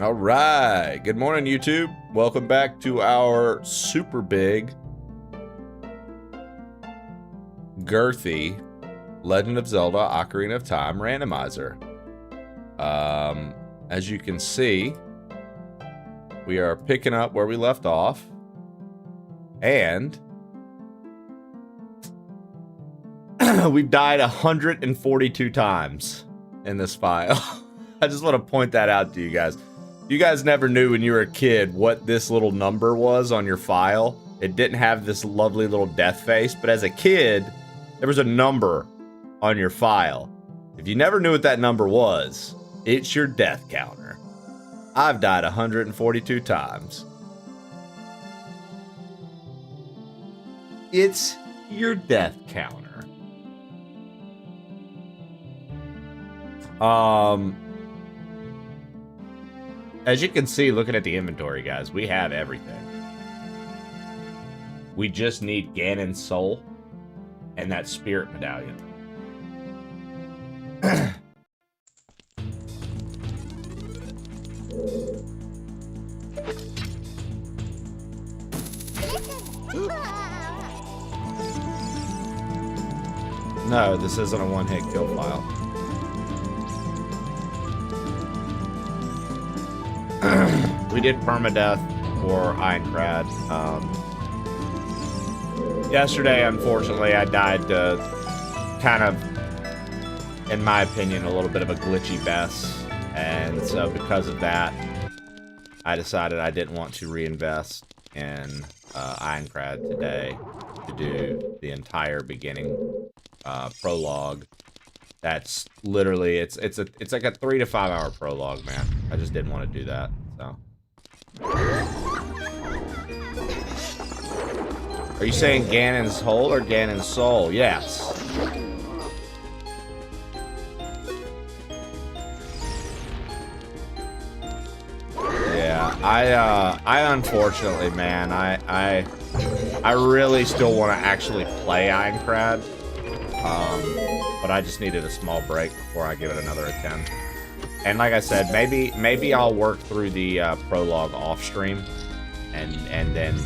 All right. Good morning, YouTube. Welcome back to our super big, girthy Legend of Zelda Ocarina of Time randomizer. As you can see, we are picking up where we left off, and we've died 142 times in this file. I just want to point that out to you guys. You guys never knew when you were a kid what this little number was on your file. It didn't have this lovely little death face, but as a kid, there was a number on your file. If you never knew what that number was, it's your death counter. I've died 142 times. It's your death counter. As you can see, looking at the inventory, guys, we have everything. We just need Ganon's soul and that spirit medallion. No, this isn't a one-hit kill file. We did permadeath for Aincrad. Yesterday, unfortunately, I died to kind of, in my opinion, a little bit of a glitchy Bess. And so because of that, I decided I didn't want to reinvest in Aincrad today to do the entire beginning prologue. That's literally, it's like a 3 to 5 hour prologue, man. I just didn't want to do that, so. Are you saying Ganon's hole or Ganon's soul? Yes. Yeah, I unfortunately, man, I really still want to actually play Aincrad. But I just needed a small break before I give it another attempt. And like I said, maybe I'll work through the prologue off stream, and then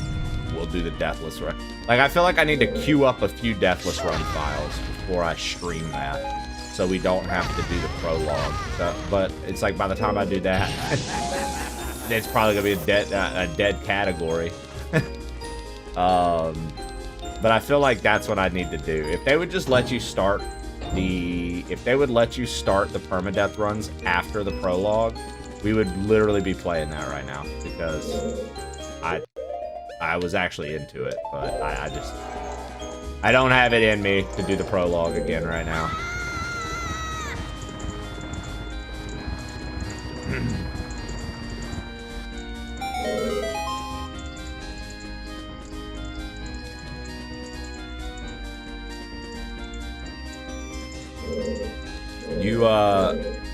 we'll do the Deathless run. Like, I feel like I need to queue up a few Deathless run files before I stream that, so we don't have to do the prologue. So, but it's like by the time I do that, it's probably gonna be a dead category. But I feel like that's what I need to do. If they would just let you start the permadeath runs after the prologue, we would literally be playing that right now, because I was actually into it, but I don't have it in me to do the prologue again right now.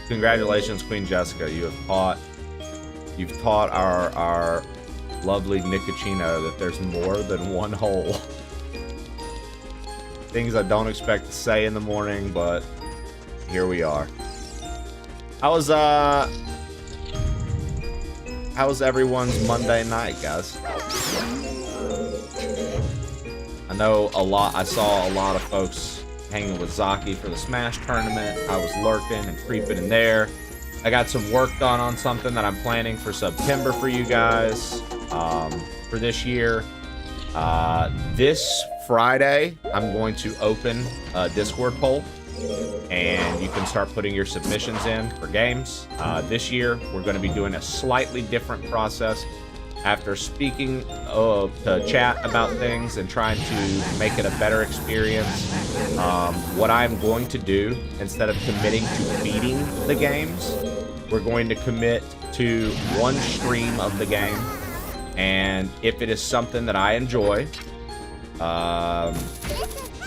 Congratulations, Queen Jessica. You've taught our lovely Nicocino that there's more than one hole. Things I don't expect to say in the morning, but here we are. How was everyone's Monday night, guys? I saw a lot of folks hanging with Zaki for the Smash tournament. I was lurking and creeping in there. I got some work done on something that I'm planning for September for you guys for this year. This Friday, I'm going to open a Discord poll, and you can start putting your submissions in for games. This year, we're going to be doing a slightly different process. After speaking to chat about things and trying to make it a better experience, what I'm going to do, instead of committing to beating the games, we're going to commit to one stream of the game. And if it is something that I enjoy,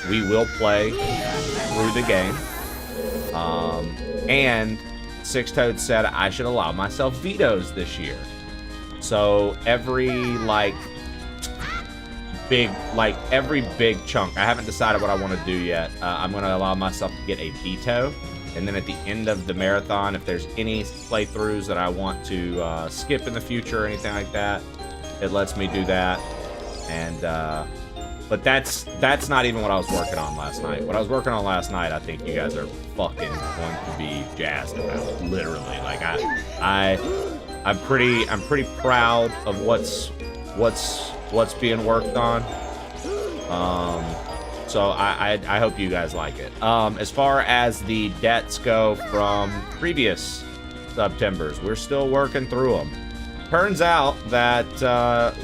we will play through the game. And Six Toad said I should allow myself vetoes this year. So every big chunk, I haven't decided what I want to do yet. I'm going to allow myself to get a veto And then at the end of the marathon, if there's any playthroughs that I want to skip in the future or anything like that, it lets me do that. And but that's not even what I was working on last night. What I was working on last night, I think you guys are fucking going to be jazzed about. Literally, like I'm pretty proud of what's being worked on. So I hope you guys like it. As far as the debts go from previous Septembers, we're still working through them. Turns out that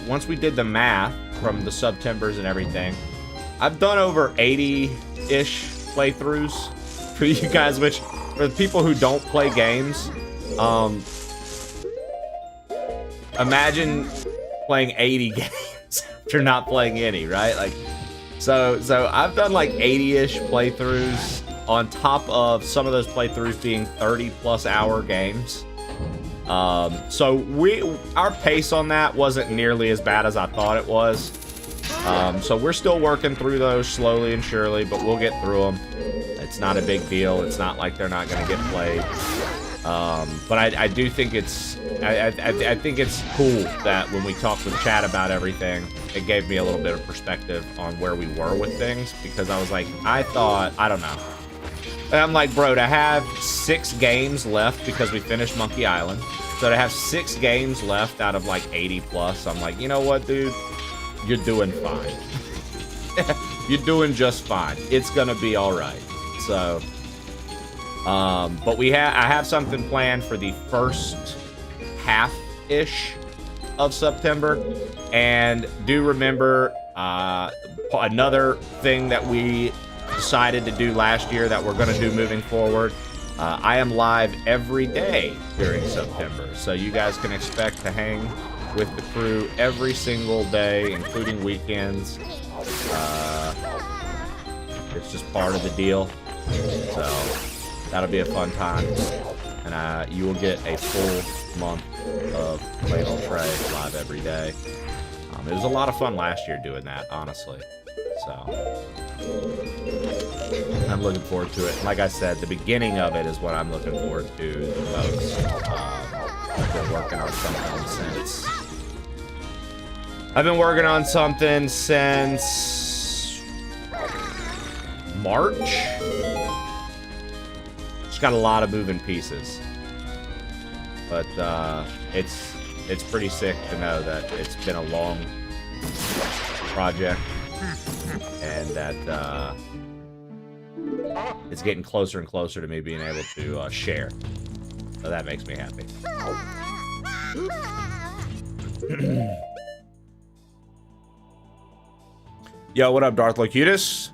once we did the math from the Septembers and everything, I've done over 80-ish playthroughs for you guys, which for the people who don't play games, imagine playing 80 games after not playing any, right? Like, so I've done like 80-ish playthroughs on top of some of those playthroughs being 30+ hour games. So our pace on that wasn't nearly as bad as I thought it was. So we're still working through those slowly and surely, but we'll get through them. It's not a big deal. It's not like they're not going to get played. But I do think I think it's cool that when we talk with chat about everything, it gave me a little bit of perspective on where we were with things, because I was like, I don't know. And I'm like, bro, to have 6 games left because we finished Monkey Island, so to have 6 games left out of like 80+, I'm like, you know what, dude? You're doing fine. You're doing just fine. It's gonna be all right. So, but I have something planned for the first half-ish of September, and do remember another thing that we decided to do last year that we're going to do moving forward. I am live every day during September, so you guys can expect to hang with the crew every single day, including weekends. It's just part of the deal, so that'll be a fun time, and you will get a full month of playing on Trey live every day. It was a lot of fun last year doing that, honestly. So I'm looking forward to it. Like I said, the beginning of it is what I'm looking forward to the most. I've been working on something since March. Just got a lot of moving pieces, but it's pretty sick to know that it's been a long project, and that it's getting closer and closer to me being able to share. So that makes me happy. Yo, what up, Darth Locutus?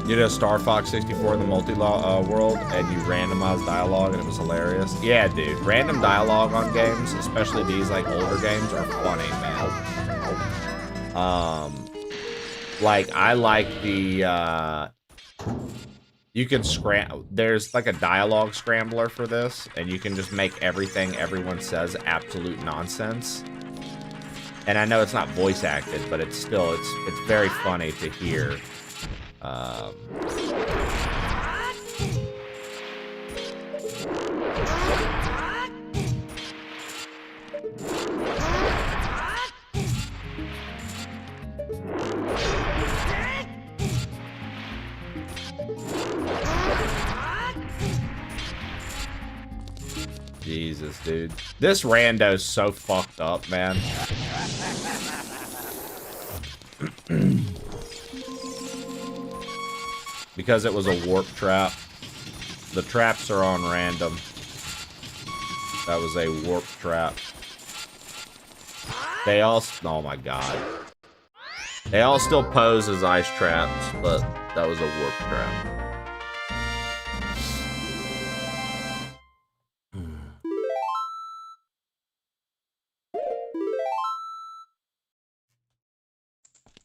You did a Star Fox 64 in the world, and you randomized dialogue, and it was hilarious. Yeah, dude, random dialogue on games, especially these like older games, are funny, man. Like I like the you can there's like a dialogue scrambler for this, and you can just make everything everyone says absolute nonsense. And I know it's not voice acted, but it's still it's very funny to hear. Jesus, dude. This rando's so fucked up, man. Because it was a warp trap. The traps are on random. That was a warp trap. They all... Oh my god. They all still pose as ice traps, but that was a warp trap.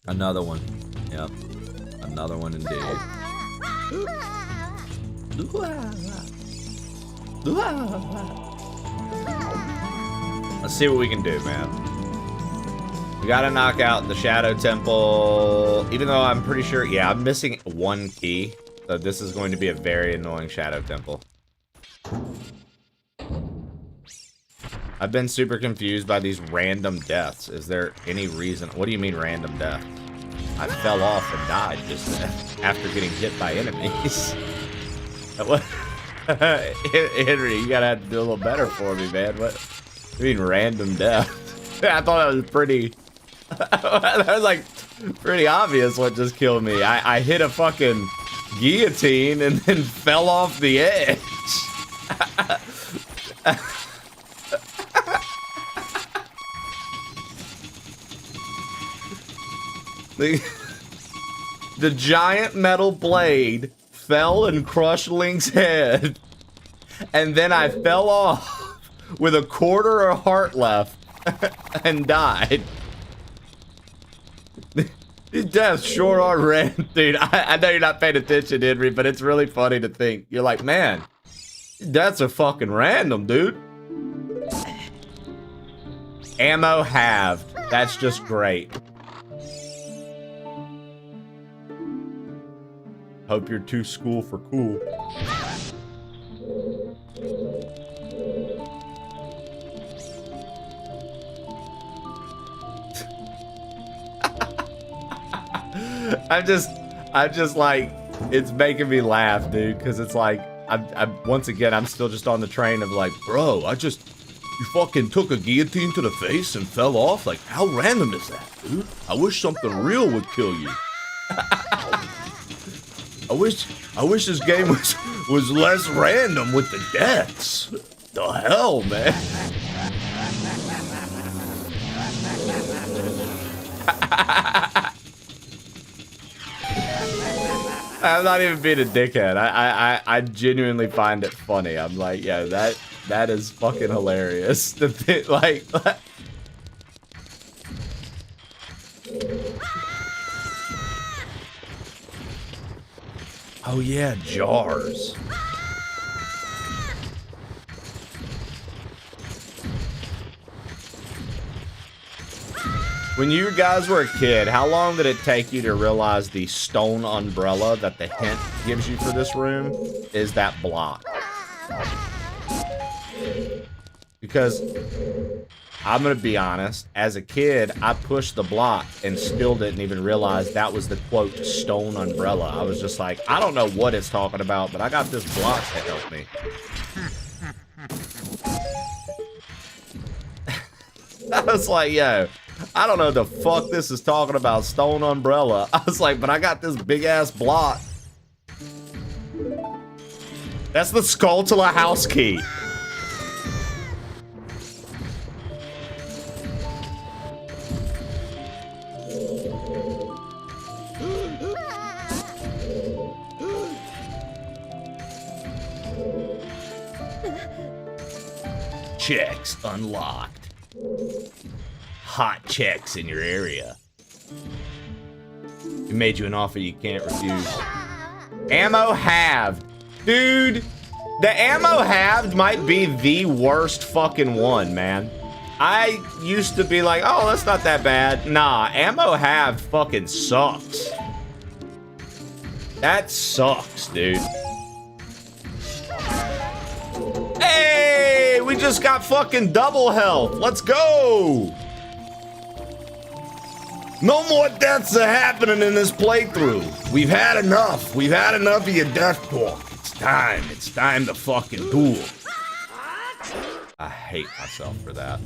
Another one. Yep. Another one indeed. Let's see what we can do, man. We gotta knock out the Shadow Temple, even though I'm pretty sure, yeah, I'm missing one key. So this is going to be a very annoying Shadow Temple. I've been super confused by these random deaths. Is there any reason? What do you mean random death? I fell off and died just after getting hit by enemies. Henry, you gotta have to do a little better for me, man. What do you mean random death? I thought that was pretty... that was like pretty obvious what just killed me. I hit a fucking guillotine and then fell off the edge. The giant metal blade fell and crushed Link's head, and then I fell off with a quarter of heart left and died. These deaths sure are random, dude. I know you're not paying attention, Henry, but it's really funny to think. You're like, man, these deaths are fucking random, dude. Ammo halved. That's just great. Hope you're too school for cool. I'm just like, it's making me laugh, dude, because it's like, once again, I'm still just on the train of like, bro, you fucking took a guillotine to the face and fell off? Like, how random is that, dude? I wish something real would kill you. I wish this game was less random with the deaths. The hell, man. I'm not even being a dickhead. I genuinely find it funny. I'm like, yeah, that is fucking hilarious. The thing, like oh yeah, jars. When you guys were a kid, how long did it take you to realize the stone umbrella that the hint gives you for this room is that block? Because I'm gonna be honest, as a kid, I pushed the block and still didn't even realize that was the quote stone umbrella. I was just like, I don't know what it's talking about, but I got this block to help me. I was like, yo, I don't know the fuck this is talking about, stone umbrella. I was like, but I got this big ass block. That's the Skulltula house key. Checks unlocked. Hot checks in your area. We made you an offer you can't refuse. Ammo halved. Dude, the ammo halved might be the worst fucking one, man. I used to be like, oh, that's not that bad. Nah, ammo halved fucking sucks. That sucks, dude. Hey, we just got fucking double health. Let's go. No more deaths are happening in this playthrough. We've had enough. We've had enough of your death talk. It's time. It's time to fucking duel. I hate myself for that.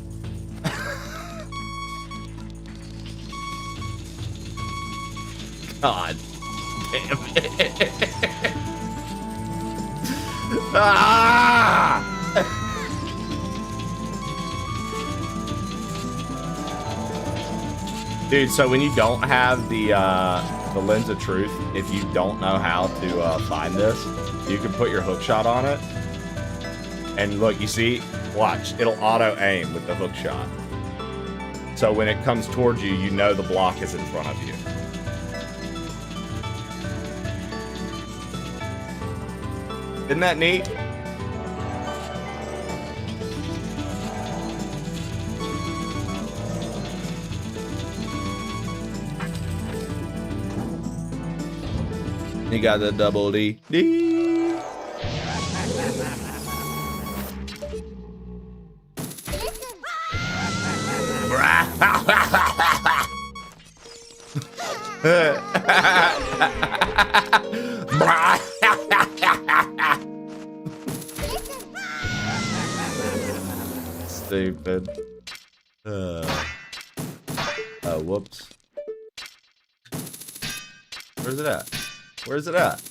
God damn it. Ah! Dude, so when you don't have the lens of truth, if you don't know how to find this, you can put your hook shot on it. And look, you see, watch, it'll auto aim with the hook shot. So when it comes towards you, you know the block is in front of you. Isn't that neat? You got the double D. D. Stupid. Oh, whoops. Where's it at? Where's it at?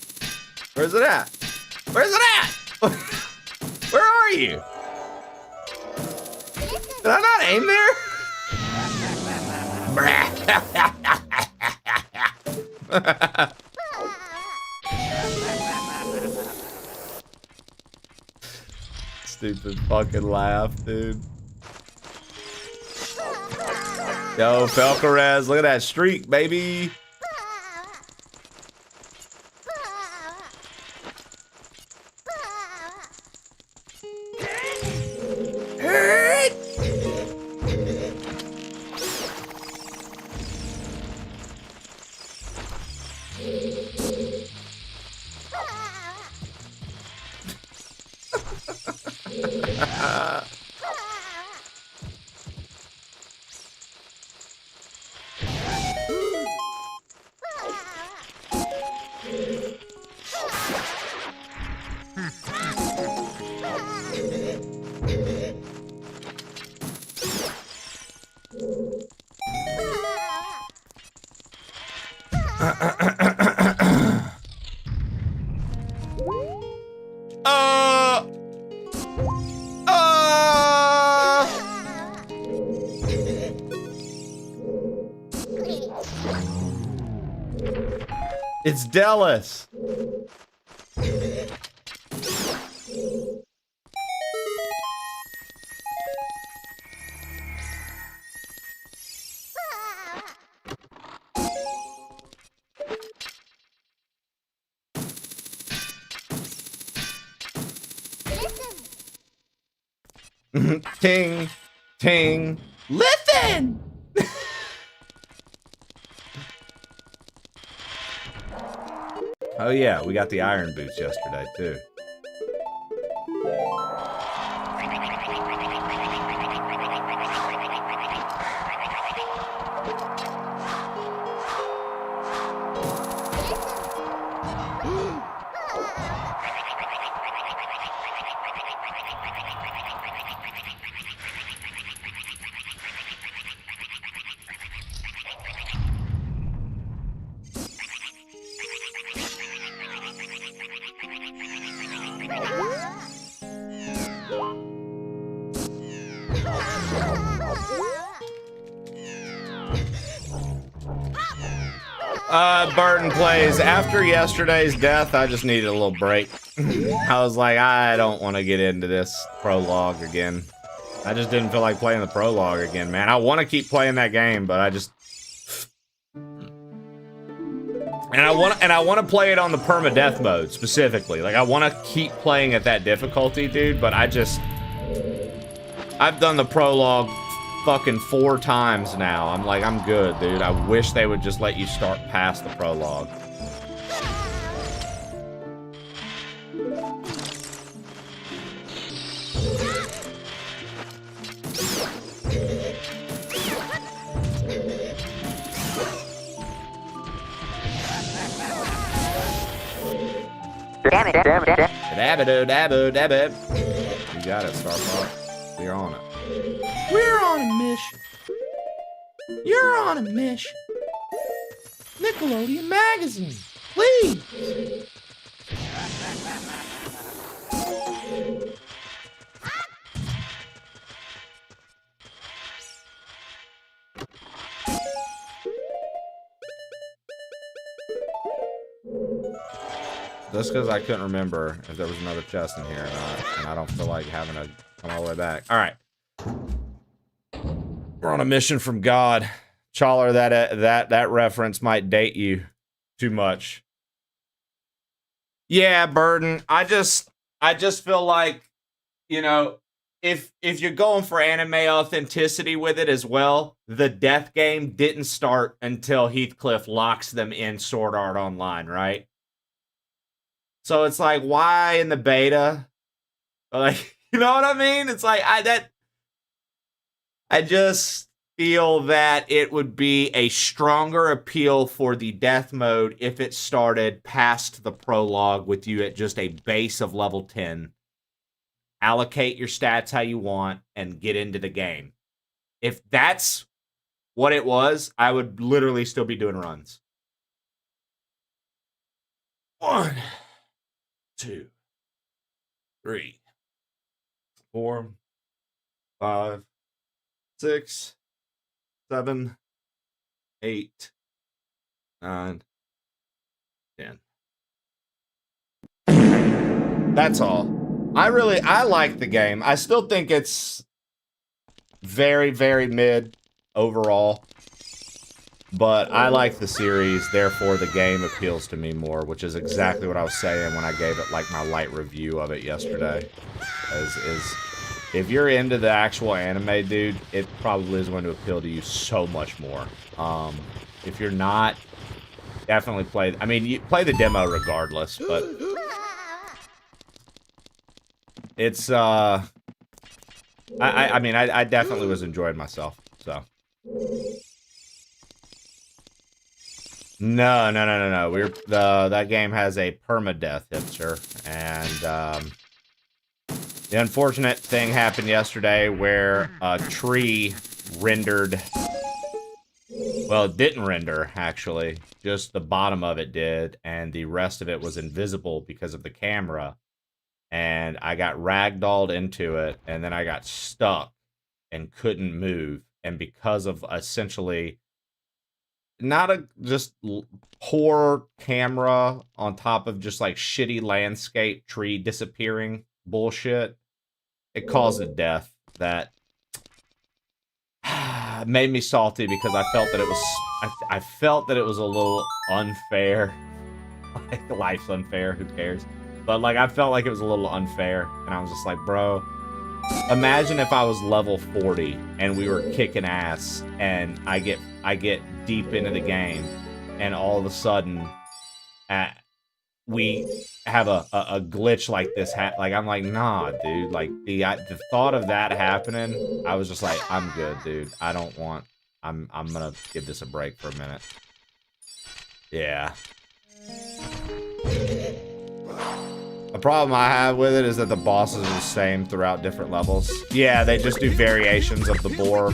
Where's it at? Where's it at? Where are you? Did I not aim there? Stupid fucking laugh, dude. Yo, Falcarez, look at that streak, baby. It's Dallas. Ting, ting, listen. Oh yeah, we got the iron boots yesterday too. Burton plays, after yesterday's death, I just needed a little break. I was like, I don't want to get into this prologue again. I just didn't feel like playing the prologue again, man. I want to keep playing that game, but I just... And I want to play it on the permadeath mode, specifically. Like, I want to keep playing at that difficulty, dude, but I just... I've done the prologue fucking 4 times now. I'm like, I'm good, dude. I wish they would just let you start past the prologue. Damn it. Dabba-do-dabba-dabba. You got it, Starpop. We're on it. We're on a mission. You're on a mission. Nickelodeon Magazine, please. Just because I couldn't remember if there was another chest in here or not, and I don't feel like having to come all the way back. All right. We're on a mission from God. Challer, that reference might date you too much. Yeah, Burden. I just feel like, you know, if you're going for anime authenticity with it as well, the death game didn't start until Heathcliff locks them in Sword Art Online, right? So it's like, why in the beta? Like, you know what I mean? It's like I just feel that it would be a stronger appeal for the death mode if it started past the prologue with you at just a base of level 10. Allocate your stats how you want and get into the game. If that's what it was, I would literally still be doing runs. 1, 2, 3, 4, 5, 6, 7, 8, 9, 10. That's all. I like the game. I still think it's very, very mid overall. But I like the series, therefore the game appeals to me more, which is exactly what I was saying when I gave it like my light review of it yesterday. Is if you're into the actual anime, dude, it probably is going to appeal to you so much more. If you're not, definitely play. I mean, you play the demo regardless, but it's I mean, I definitely was enjoying myself. So. No. That game has a permadeath hipster, and the unfortunate thing happened yesterday where a tree rendered. Well, it didn't render actually. Just the bottom of it did, and the rest of it was invisible because of the camera. And I got ragdolled into it, and then I got stuck and couldn't move. And because of essentially not a just poor camera on top of just like shitty landscape tree disappearing bullshit, it caused a death that made me salty because I felt that it was I felt that it was a little unfair. Like, life's unfair, who cares? But like I felt like it was a little unfair, and I was just like, bro, imagine if I was level 40 and we were kicking ass, and I get deep into the game, and all of a sudden, we have a glitch like this. Like I'm like, nah, dude. Like the thought of that happening, I was just like, I'm good, dude. I don't want. I'm gonna give this a break for a minute. Yeah. The problem I have with it is that the bosses are the same throughout different levels. Yeah, they just do variations of the boar.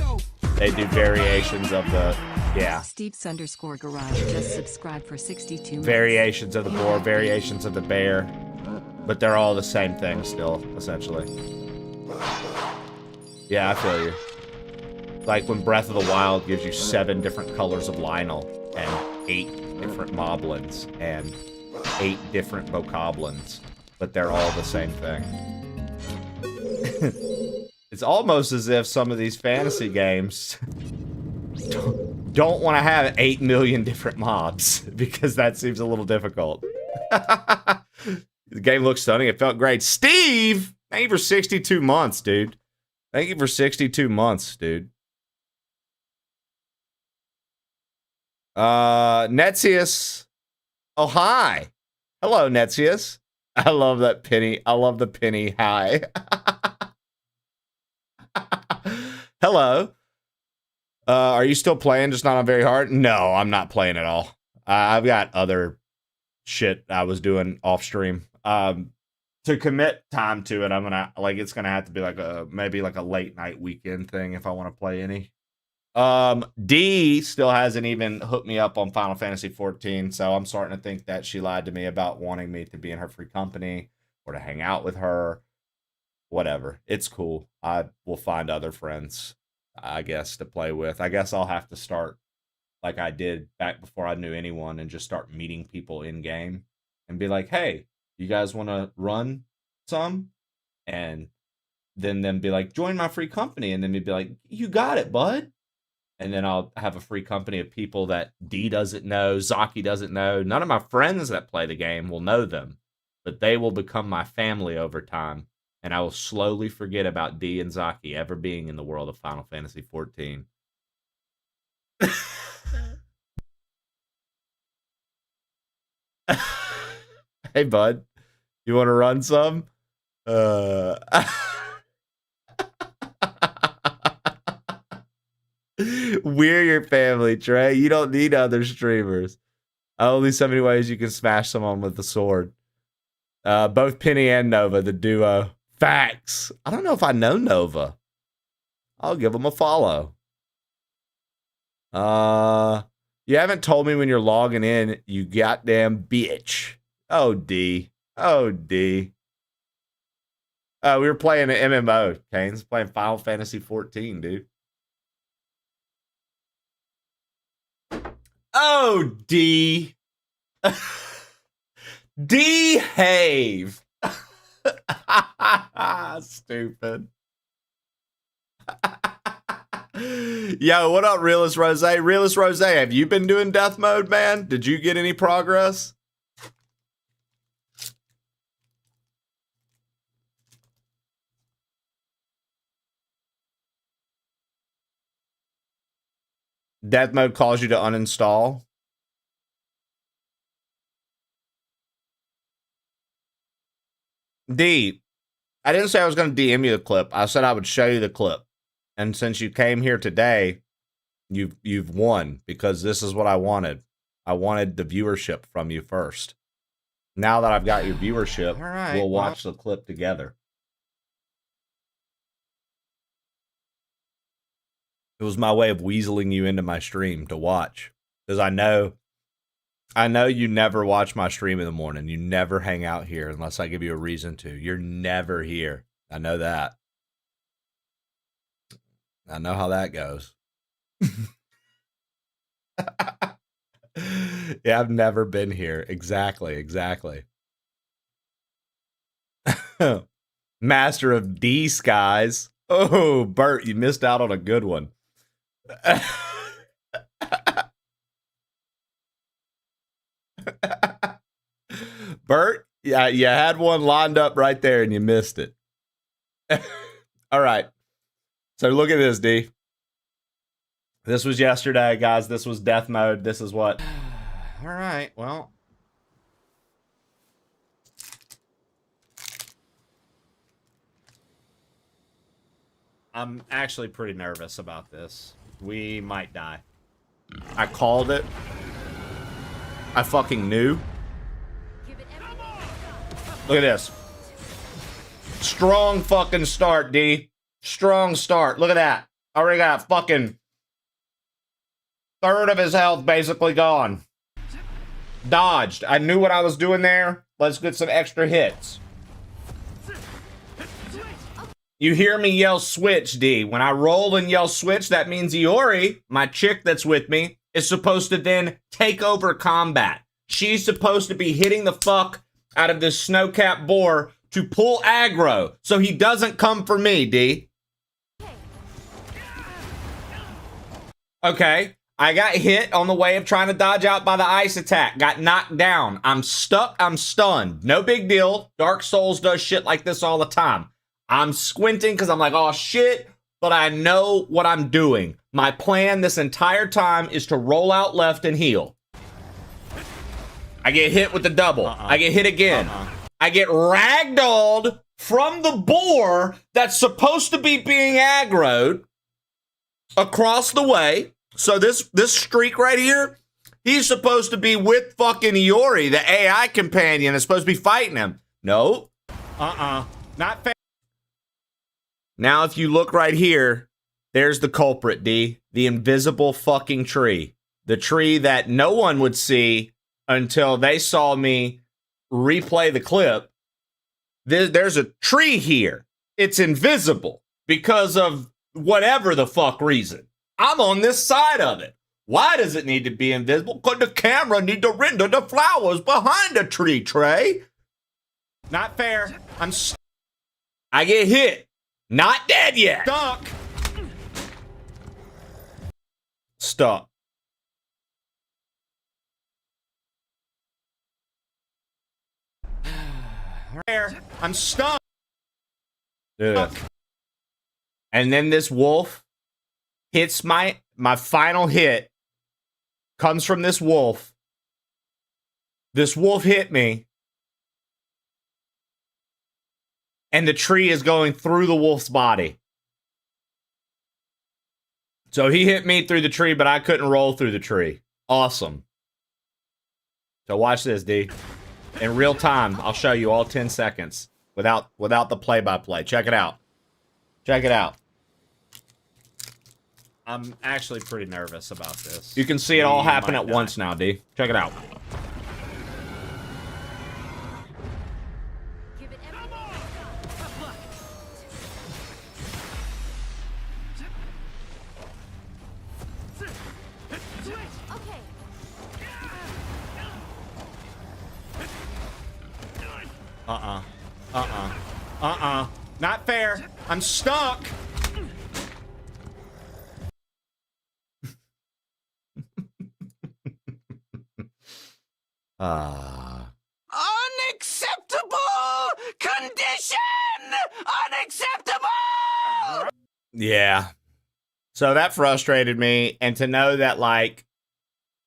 They do variations of the, yeah. Steeps_garage just subscribed for 62 months. Variations of the boar, variations of the bear. But they're all the same thing still, essentially. Yeah, I feel you. Like when Breath of the Wild gives you 7 different colors of Lynel, and 8 different moblins, and 8 different bokoblins. But they're all the same thing. It's almost as if some of these fantasy games don't want to have 8 million different mobs, because that seems a little difficult. The game looks stunning. It felt great. Steve, thank you for 62 months, dude. Thank you for 62 months, dude. Netsius. Oh, hi. Hello, Netsius. I love that penny. I love the penny. Hi. Hello. Are you still playing, just not on very hard? No, I'm not playing at all. I've got other shit I was doing off stream. To commit time to it, I'm gonna it's gonna have to be like maybe like a late night weekend thing if I want to play any. D still hasn't even hooked me up on Final Fantasy 14, so I'm starting to think that she lied to me about wanting me to be in her free company or to hang out with her. Whatever. It's cool. I will find other friends, I guess, to play with. I guess I'll have to start like I did back before I knew anyone and just start meeting people in game and be like, hey, you guys want to run some? And then them be like, join my free company. And then me be like, you got it, bud. And then I'll have a free company of people that D doesn't know, Zaki doesn't know. None of my friends that play the game will know them, but they will become my family over time. And I will slowly forget about D and Zaki ever being in the world of Final Fantasy 14. Hey, bud. You want to run some? We're your family, Trey. You don't need other streamers. Only so many ways you can smash someone with the sword. Both Penny and Nova, the duo. Facts. I don't know if I know Nova. I'll give him a follow. You haven't told me when you're logging in, you goddamn bitch. Oh, D. Oh, D. We were playing an MMO. Kane's playing Final Fantasy 14, dude. Oh, D. Behave. Stupid. Yo, what up, Realist Rose? Realist Rose, have you been doing death mode, man? Did you get any progress? Death mode calls you to uninstall. D, I didn't say I was going to DM you the clip. I said I would show you the clip. And since you came here today, you've won because this is what I wanted. I wanted the viewership from you first. Now that I've got your viewership, we'll watch the clip together. It was my way of weaseling you into my stream to watch. Because I know you never watch my stream in the morning. You never hang out here unless I give you a reason to. You're never here. I know that. I know how that goes. Yeah, I've never been here. Exactly. Master of D skies. Oh, Bert, you missed out on a good one. Bert, yeah, you had one lined up right there and you missed it. All right. So look at this, D. This was yesterday, guys. This was death mode. This is what. All right. Well. I'm actually pretty nervous about this. We might die. I called it. I fucking knew. Look at this. Strong fucking start, D. Strong start. Look at that. Already got a fucking third of his health basically gone. Dodged. I knew what I was doing there. Let's get some extra hits. You hear me yell switch, D. When I roll and yell switch, that means Iori, my chick that's with me, is supposed to then take over combat. She's supposed to be hitting the fuck out of this snowcap boar to pull aggro so he doesn't come for me, D. Okay, I got hit on the way of trying to dodge out by the ice attack. Got knocked down. I'm stuck. I'm stunned. No big deal. Dark Souls does shit like this all the time. I'm squinting because I'm like, oh shit, but I know what I'm doing. My plan this entire time is to roll out left and heal. I get hit with the double. I get hit again. I get ragdolled from the boar that's supposed to be being aggroed across the way. So this streak right here, he's supposed to be with fucking Iori, the AI companion, is supposed to be fighting him. No. Not fair. Now, if you look right here, there's the culprit, D. The invisible fucking tree. The tree that no one would see until they saw me replay the clip. There's a tree here. It's invisible because of whatever the fuck reason. I'm on this side of it. Why does it need to be invisible? Because the camera need to render the flowers behind the tree, Trey. Not fair. I get hit. Not dead yet. Stuck. I'm stuck. And then this wolf hits my final hit. Comes from this wolf. This wolf hit me. and the tree is going through the wolf's body. So he hit me through the tree, but I couldn't roll through the tree. Awesome. So watch this, D. In real time, I'll show you all 10 seconds without the play-by-play. Check it out. Check it out. I'm actually pretty nervous about this. You can see it all happen at once now, D. Check it out. Not fair. I'm stuck. Unacceptable condition! Unacceptable! Yeah. So that frustrated me. And to know that, like,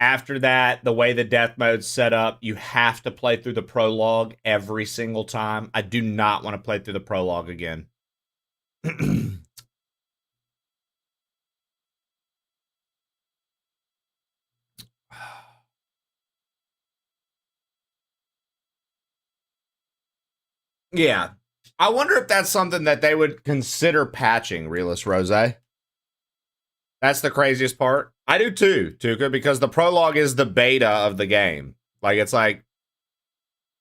after that, the way the death mode's set up, you have to play through the prologue every single time. I do not want to play through the prologue again. Yeah. I wonder if that's something that they would consider patching, Realist Rose. That's the craziest part. I do too, Tuka, because the prologue is the beta of the game. Like, it's like,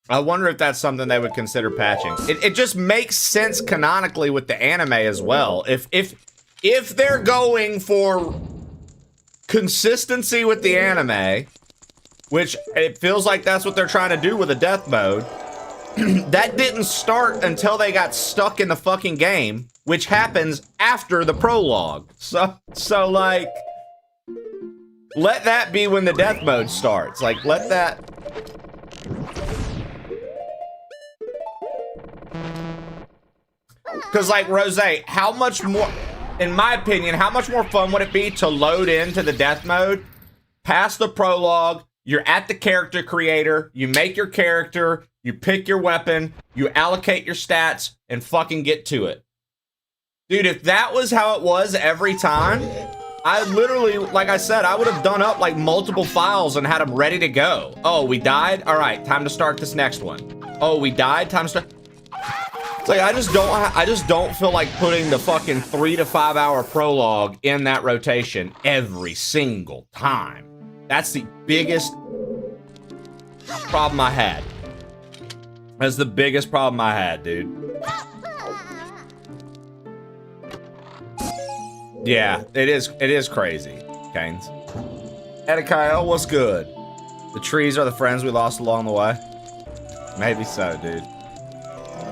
I wonder if that's something they would consider patching. It just makes sense canonically with the anime as well. If they're going for consistency with the anime, which it feels like that's what they're trying to do with the death mode, that didn't start until they got stuck in the fucking game, which happens after the prologue. So like, let that be when the death mode starts. Like, let that... Because, like, Rose, how much more, in my opinion, how much more fun would it be to load into the death mode, pass the prologue, you're at the character creator, you make your character, you pick your weapon, you allocate your stats, and fucking get to it. Dude, if that was how it was every time, I literally, like I said, I would have done up like multiple files and had them ready to go. Oh, we died? All right, time to start this next one. Oh, we died? Time to start. It's like, I just don't feel like putting the fucking 3 to 5 hour prologue in that rotation every single time. That's the biggest problem I had. That's the biggest problem I had, dude. Yeah, it is crazy, Canes. Edikael, what's good? The trees are the friends we lost along the way? Maybe so, dude.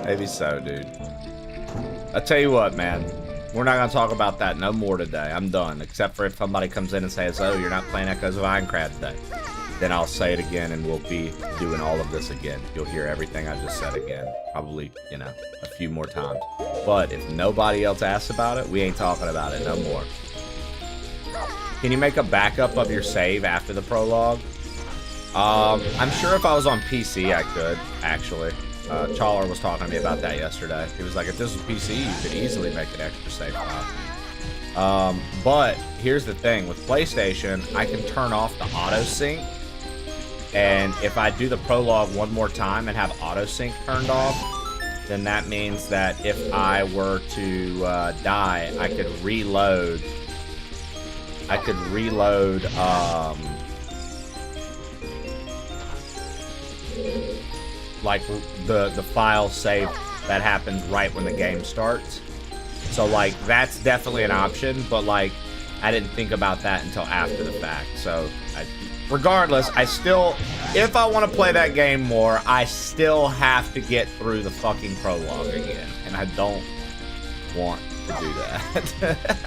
Maybe so, dude. I'll tell you what, man. We're not going to talk about that no more today. I'm done. Except for if somebody comes in and says, oh, you're not playing Echoes of Ironcrad today. Then I'll say it again and we'll be doing all of this again. You'll hear everything I just said again. Probably, you know, a few more times. But if nobody else asks about it, we ain't talking about it no more. Can you make a backup of your save after the prologue? I'm sure if I was on PC, I could, actually. Challer was talking to me about that yesterday. He was like, if this was PC, you could easily make an extra save file. But here's the thing. With PlayStation, I can turn off the auto-sync. And if I do the prologue one more time and have auto-sync turned off, then that means that if I were to die, I could reload. Like the file save that happens right when the game starts. So like that's definitely an option, but like I didn't think about that until after the fact. So regardless, I still, if I want to play that game more, I still have to get through the fucking prologue again, and I don't want to do that.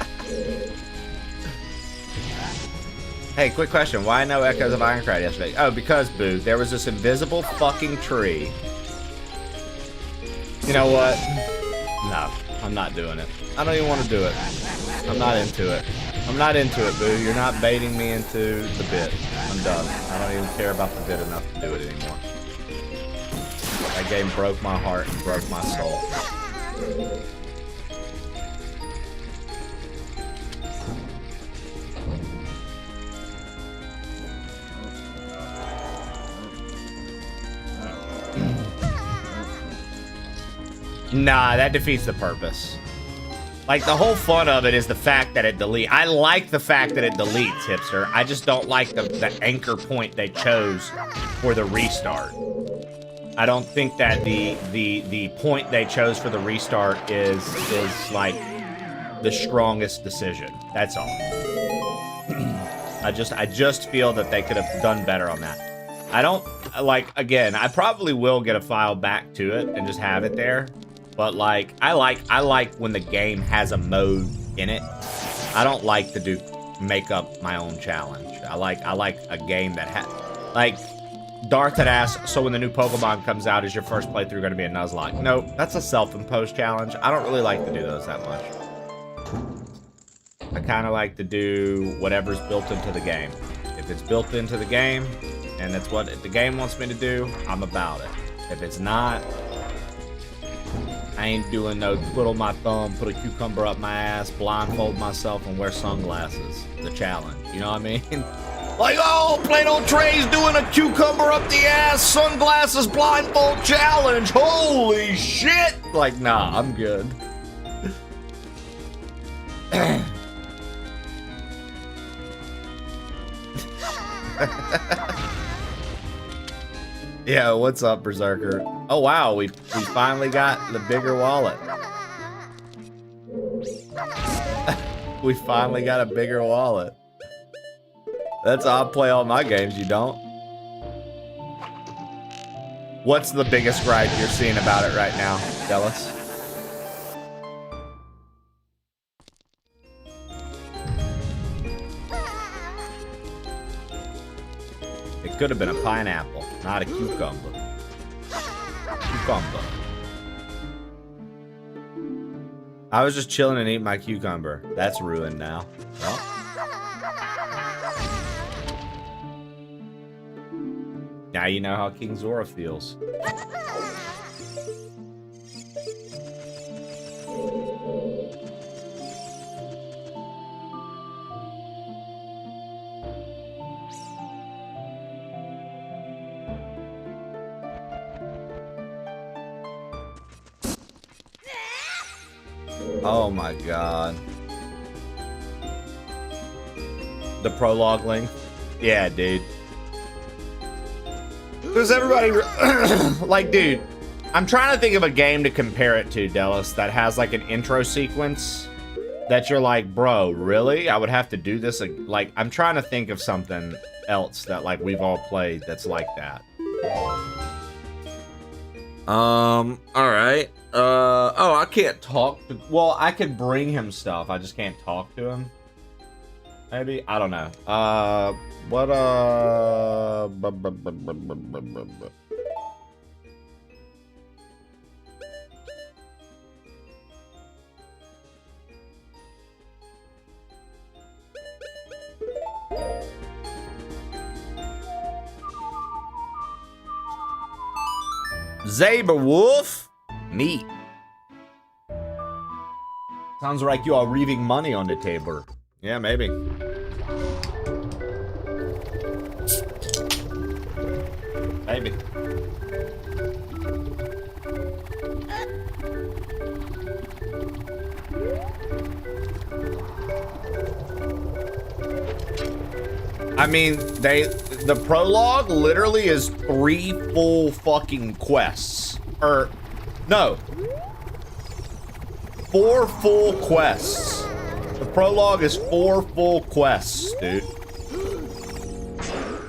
Hey, quick question. Why no Echoes of Ironcrad yesterday? Oh, because, Boo, there was this invisible fucking tree. You know what? No, I'm not doing it. I don't even want to do it. I'm not into it. I'm not into it, Boo. You're not baiting me into the bit. I'm done. I don't even care about the bit enough to do it anymore. That game broke my heart and broke my soul. Nah, that defeats the purpose. Like, the whole fun of it is the fact that it deletes. I like the fact that it deletes, hipster. I just don't like the anchor point they chose for the restart. I don't think that the point they chose for the restart is like the strongest decision. That's all. I just feel that they could have done better on that. I don't like, again, I probably will get a file back to it and just have it there. But like I like when the game has a mode in it. I don't like to make up my own challenge. I like a game that like Darth had asked, so when the new Pokemon comes out, is your first playthrough going to be a Nuzlocke? Nope, that's a self-imposed challenge. I don't really like to do those that much. I kind of like to do whatever's built into the game. If it's built into the game, and that's what the game wants me to do, I'm about it. If it's not, I ain't doing no twiddle my thumb, put a cucumber up my ass, blindfold myself, and wear sunglasses. The challenge, you know what I mean? Like, oh, plain old Trey's doing a cucumber up the ass, sunglasses, blindfold challenge. Holy shit! Like, nah, I'm good. Yeah, what's up, Berserker? Oh wow, we finally got the bigger wallet. We finally got a bigger wallet. That's how I play all my games, you don't? What's the biggest gripe you're seeing about it right now, Dallas? It could have been a pineapple, not a cucumber. Cucumber. I was just chilling and eating my cucumber. That's ruined now. Well. Now you know how King Zora feels. Oh my god. The prologue link? Yeah, dude. Does everybody... like, dude, I'm trying to think of a game to compare it to, Dallas, that has like an intro sequence that you're like, bro, really? I would have to do this? Like, I'm trying to think of something else that like we've all played that's like that. Alright. Oh, I can't talk to... Well, I could bring him stuff. I just can't talk to him. Maybe? I don't know. What, Saber Wolf? Neat. Sounds like you are leaving money on the table. Yeah, maybe. Maybe. I mean, the prologue literally is 3 full fucking quests. Or, no. 4 full quests. The prologue is 4 full quests, dude.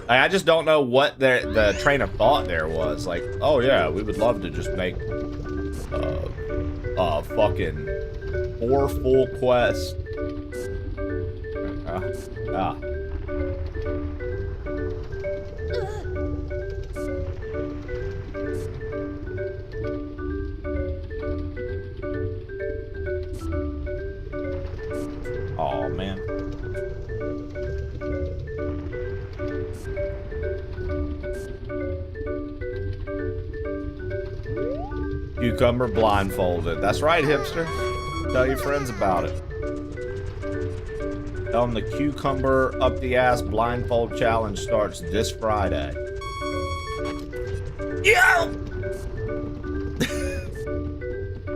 I just don't know what the train of thought there was. Like, oh yeah, we would love to just make fucking 4 full quests. Oh man. Cucumber blindfolded. That's right, hipster. Tell your friends about it. Tell them the cucumber up the ass blindfold challenge starts this Friday. Yo!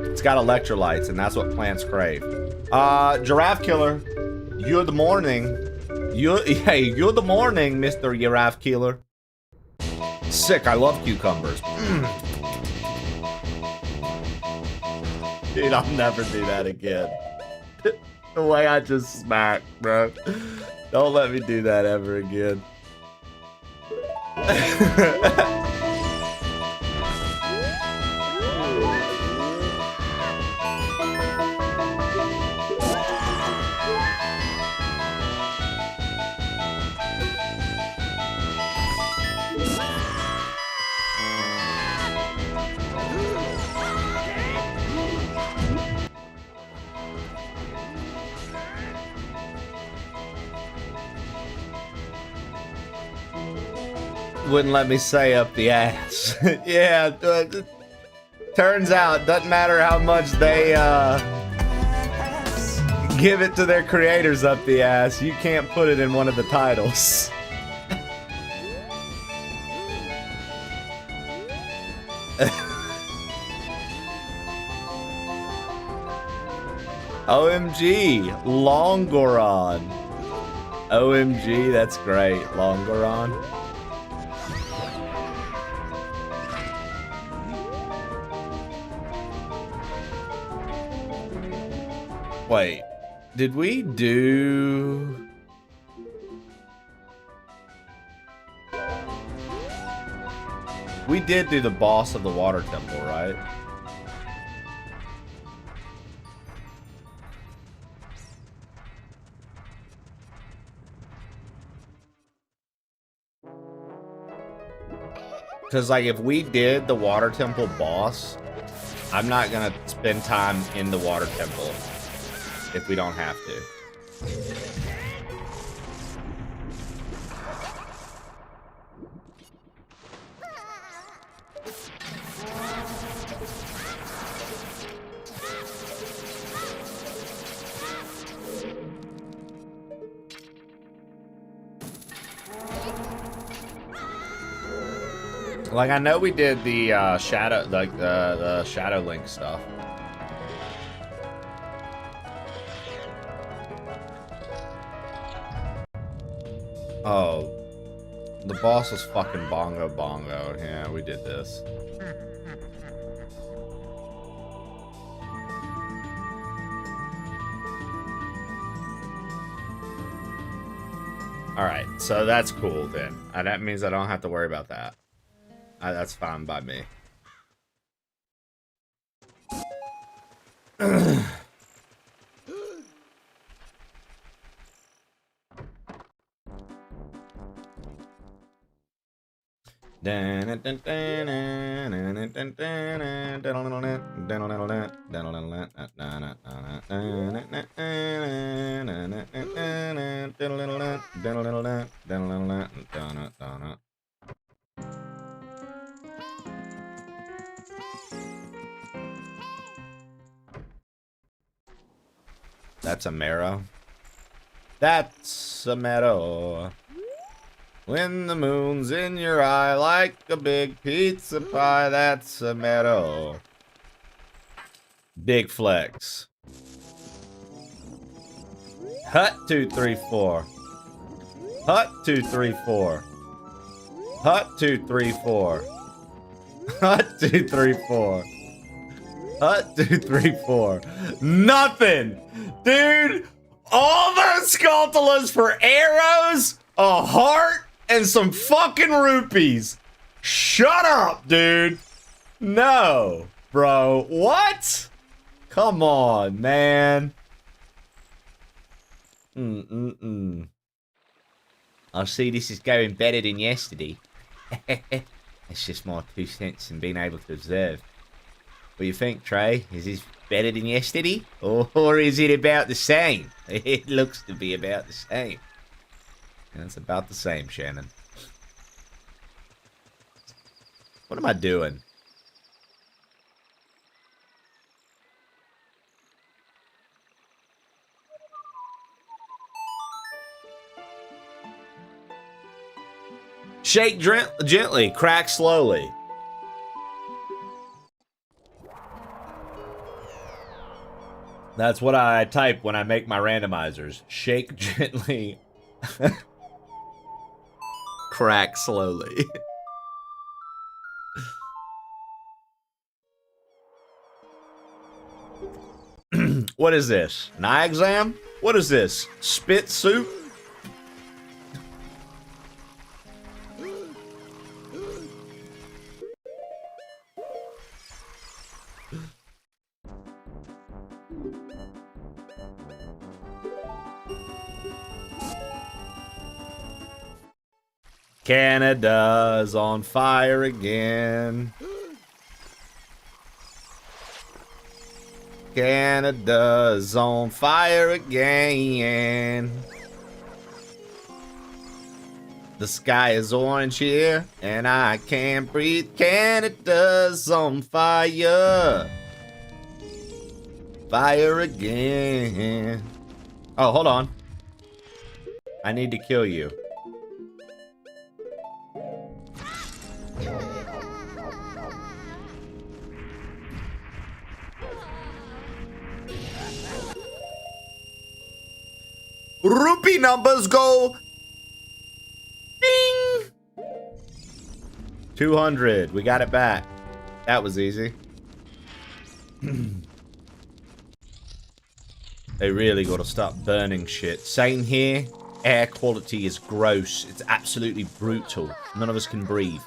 It's got electrolytes, and that's what plants crave. Giraffe Killer, you're the morning. You're the morning, Mr. Giraffe Killer. Sick, I love cucumbers. Dude, I'll never do that again. The way I just smacked, bro. Don't let me do that ever again. Wouldn't let me say up the ass. Yeah, turns out, doesn't matter how much they give it to their creators up the ass, you can't put it in one of the titles. OMG, Longoron. OMG, that's great, Longoron. Wait, did we do... We did do the boss of the water temple, right? Because, like, if we did the water temple boss, I'm not gonna spend time in the water temple if we don't have to. Like, I know we did the shadow, like the Shadow Link stuff. Oh, the boss was fucking Bongo Bongo. Yeah, we did this. All right, so that's cool then. That means I don't have to worry about that. That's fine by me. That's a marrow. That's a meadow. When the moon's in your eye like a big pizza pie, that's a meadow. Big flex. Hut 2 3 4. Hut 2 3 4. Hut 2 3 4. Hut 2 3 4. Hut 2 3 4. Nothing, dude. All those Sculptulas for arrows, a heart, and some fucking rupees. Shut up, dude. No, bro. What? Come on, man. I see this is going better than yesterday. It's just my 2 cents and being able to observe. What do you think, Trey? Is this better than yesterday? Or is it about the same? It looks to be about the same. And it's about the same, Shannon. What am I doing? Shake gently, crack slowly. That's what I type when I make my randomizers. Shake gently, crack slowly. What is this? An eye exam? What is this? Spit soup? Canada's on fire again. Canada's on fire again. The sky is orange here, and I can't breathe. Canada's on fire. Fire again. Oh, hold on. I need to kill you. Rupee numbers go ding. 200. We got it back. That was easy. They really gotta stop burning shit. Same here. Air quality is gross. It's absolutely brutal. None of us can breathe.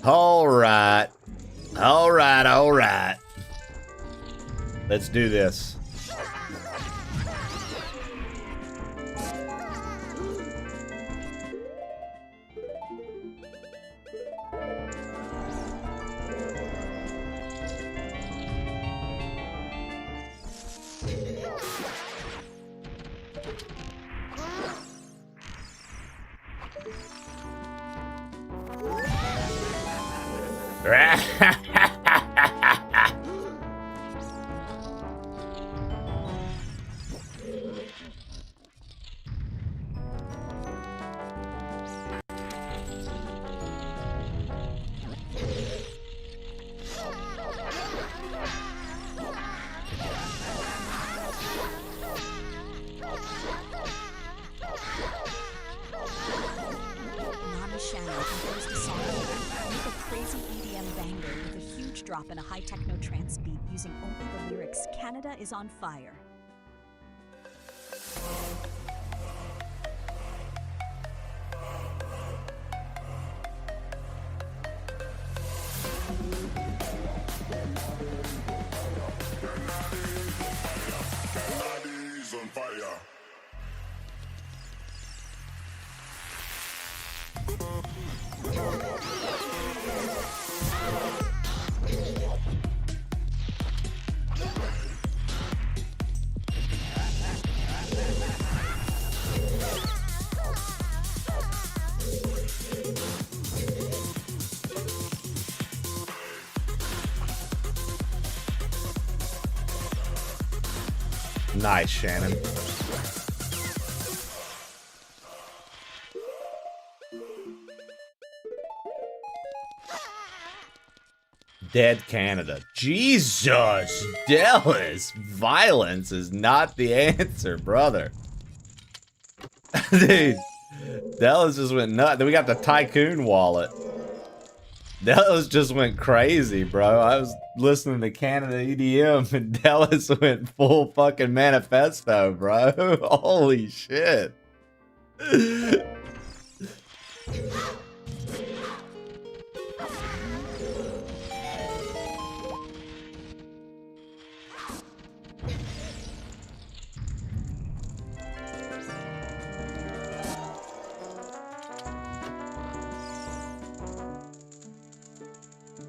Alright. Alright, alright. Let's do this. Drop in a high techno trance beat using only the lyrics "Canada is on fire." Canada's on fire. Nice, Shannon. Dead Canada. Jesus, Dallas. Violence is not the answer, brother. Dude, Dallas just went nuts. Then we got the Tycoon wallet. Dallas just went crazy, bro. I was listening to Canada EDM and Dallas went full fucking manifesto, bro. Holy shit.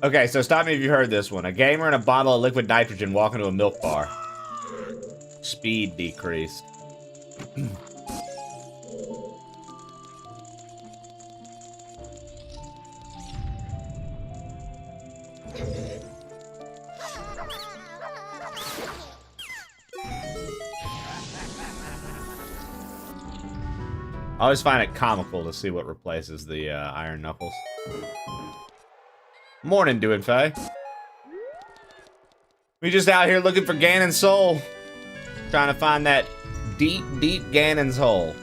Okay, so stop me if you heard this one. A gamer and a bottle of liquid nitrogen walk into a milk bar. Speed decreased. I always find it comical to see what replaces the Iron Knuckles. Morning, Doing Faye. We just out here looking for Ganon's soul. Trying to find that deep, deep Ganon's hole.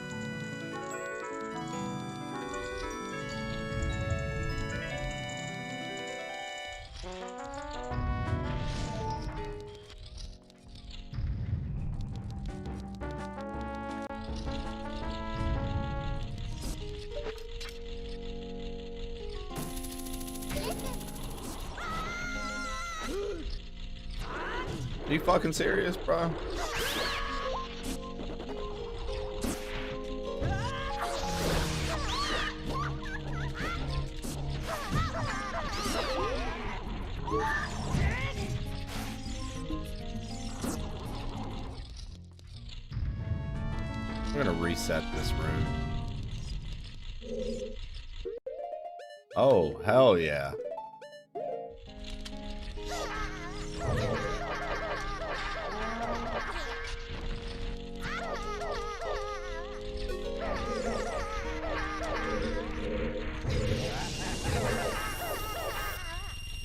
Are you fucking serious, bro? I'm gonna reset this room. Oh, hell yeah.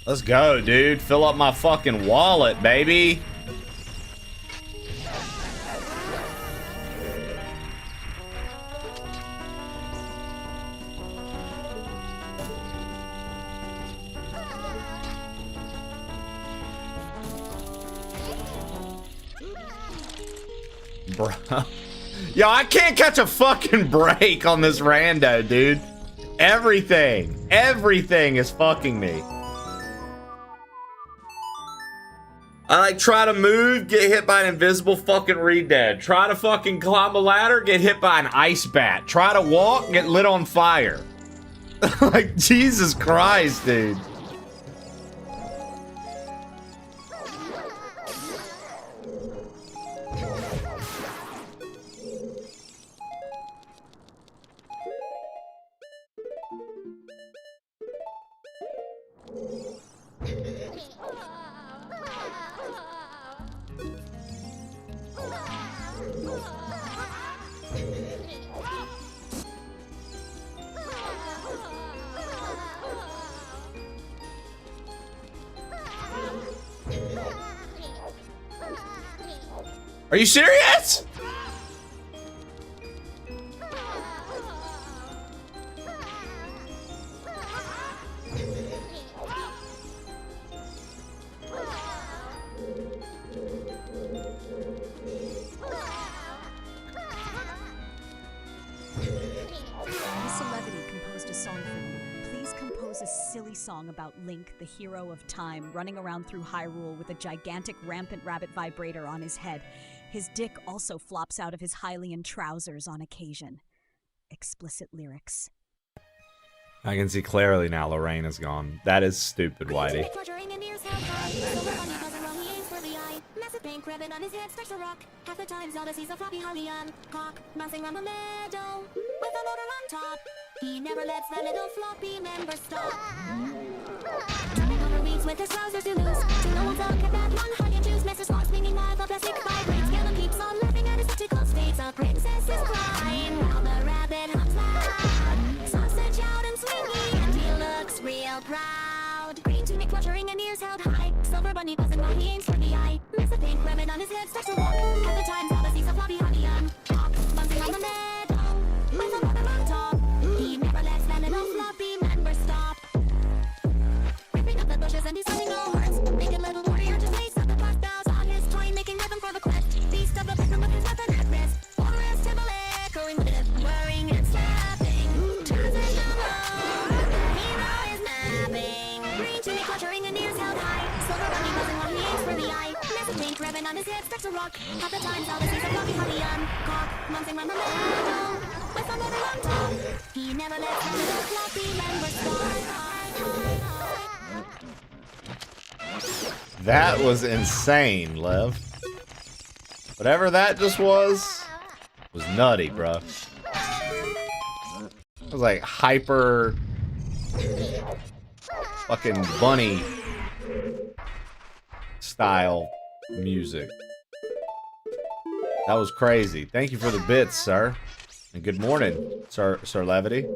Let's go, dude. Fill up my fucking wallet, baby. Bro. Yo, I can't catch a fucking break on this rando, dude. Everything is fucking me. I like try to move, get hit by an invisible fucking Redead. Try to fucking climb a ladder, get hit by an ice bat. Try to walk, get lit on fire. Like, Jesus Christ, dude. Are you serious? A silly song about Link, the hero of time, running around through Hyrule with a gigantic rampant rabbit vibrator on his head. His dick also flops out of his Hylian trousers on occasion. Explicit lyrics. I can see clearly now Lorraine is gone. That is stupid, Whitey. Pink ribbon on his head starts to rock. Half the time Zelda sees a floppy Hylian cock bouncing around the meadow with a motor on top. He never lets that little floppy member stop. Turning over weeds with his trousers to loose. To no one's look at that one Hylian juice. Mr. Sloth swinging while the plastic vibrates. Yellow keeps on laughing at his tactical states. A princess is crying while the rabbit hops loud. Sausage out and swinging and he looks real proud. Green tunic fluttering and ears held high. Silver bunny buzzing while he aims for the eye. Miss a pink ribbon on his head starts to walk. At the time Zelda sees a floppy Hylian cock bouncing on the meadow with a motor on top. He never lets that little floppy member stop. Ripping up the bushes and he's sending no horns. Naked little warrior just lays up the bark boughs on his toy, making rhythm for the quest. Beast of the bedroom with his weapon at rest. Forest Timberlake echoing with it, whirring and slapping. Turns in the road, the hero is napping. Green tunic fluttering and ears held high. Silver bunny buzzing while he aims for the eye. Miss a pink ribbon on his head starts to rock. Half the time Zelda sees a floppy Hylian cock bouncing round the meadow with a motor on top. He never lets that little floppy member stop. That was insane, Lev. Whatever that just was nutty, bro. It was like hyper fucking bunny style music. That was crazy. Thank you for the bits, sir. And good morning, Sir Levity.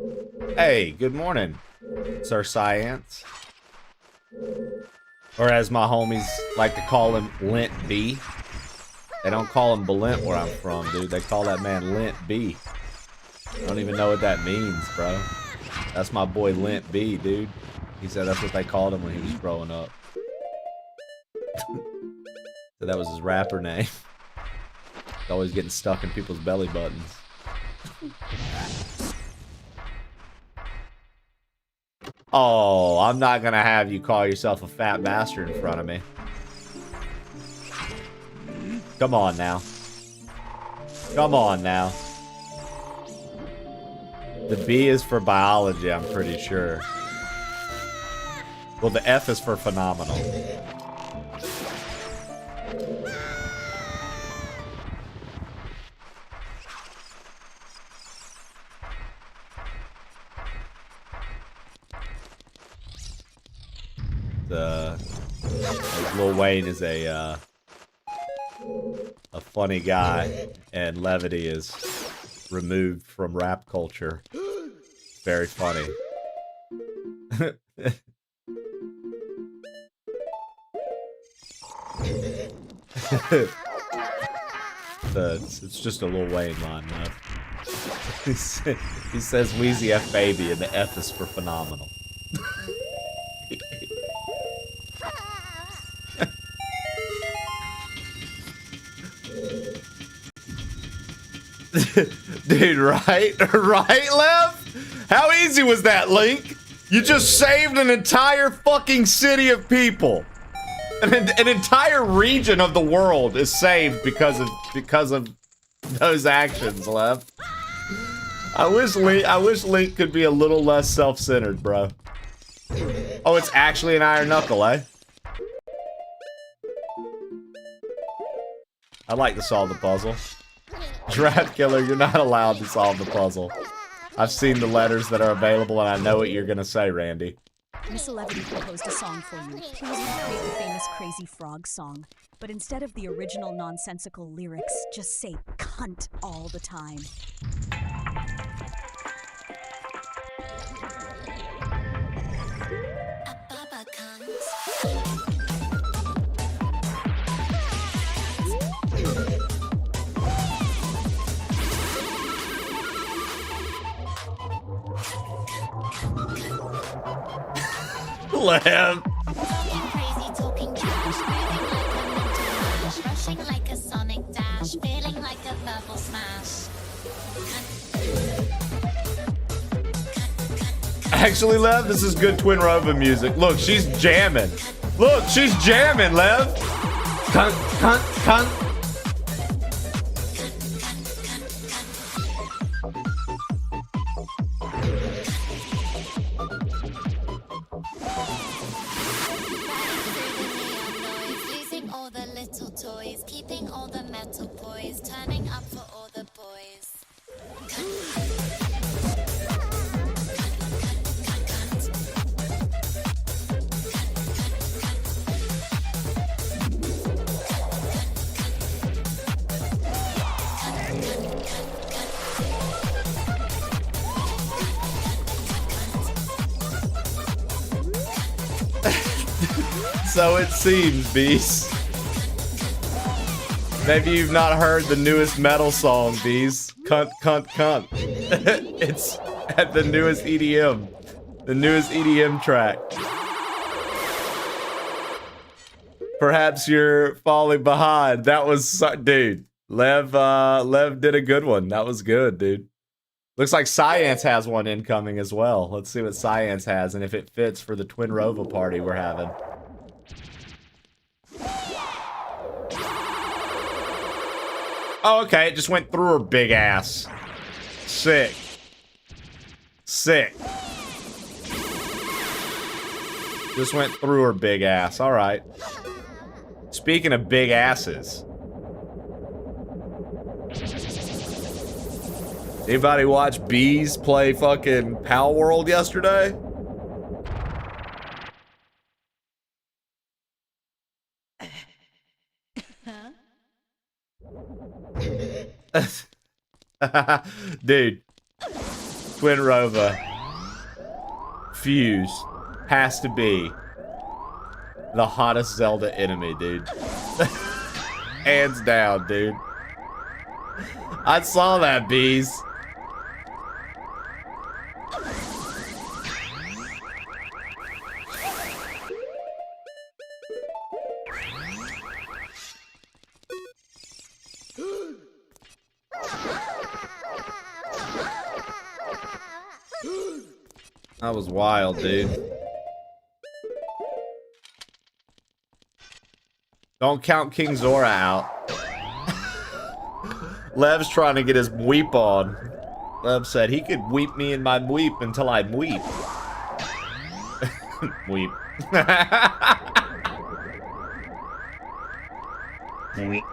Hey, good morning, Sir Science. Or as my homies like to call him, Lint B. They don't call him Balint where I'm from, dude. They call that man Lint B. I don't even know what that means, bro. That's my boy Lint B, dude. He said that's what they called him when he was growing up. So that was his rapper name. He's always getting stuck in people's belly buttons. Oh, I'm not gonna have you call yourself a fat bastard in front of me. Come on now. Come on now. The B is for biology, I'm pretty sure. Well, the F is for phenomenal. Lil Wayne is a funny guy, and levity is removed from rap culture. Very funny. It's just a Lil Wayne line, man. He says Wheezy F baby, and the F is for phenomenal. Dude, right? Right, Lev? How easy was that, Link? You just saved an entire fucking city of people. An entire region of the world is saved because of those actions, Lev. I wish Link could be a little less self-centered, bro. Oh, it's actually an iron knuckle, eh? I'd like to solve the puzzle. Draft Killer, you're not allowed to solve the puzzle. I've seen the letters that are available, and I know what you're gonna say, Randy. Miss Levity proposed a song for you. Please recreate the famous Crazy Frog song. But instead of the original nonsensical lyrics, just say cunt all the time. Baba cunt. Lev. Crazy talking trash, moving like a mental mash, rushing like a sonic dash, feeling like a verbal smash. Actually, Lev, this is good Twin Rova music. Look, she's jamming. Look, she's jamming, Lev. Cunt, cunt, cunt. Losing all the little toys, keeping all the metal poised, turning up for all the boys. So it seems, Beast. Maybe you've not heard the newest metal song, Beast. Cunt, cunt, cunt. It's at the newest EDM. The newest EDM track. Perhaps you're falling behind. That was, dude. Lev did a good one. That was good, dude. Looks like Science has one incoming as well. Let's see what Science has and if it fits for the Twin Rova party we're having. Oh, okay, it just went through her big ass. Sick. Sick. Just went through her big ass. All right. Speaking of big asses. Anybody watch Bees play fucking Pal World yesterday? Dude. Twin Rova. Fuse. Has to be the hottest Zelda enemy, dude. Hands down, dude. I saw that, bees. That was wild, dude. Don't count King Zora out. Lev's trying to get his weep on. Lev said he could weep me in my weep until I weep. Weep. Weep.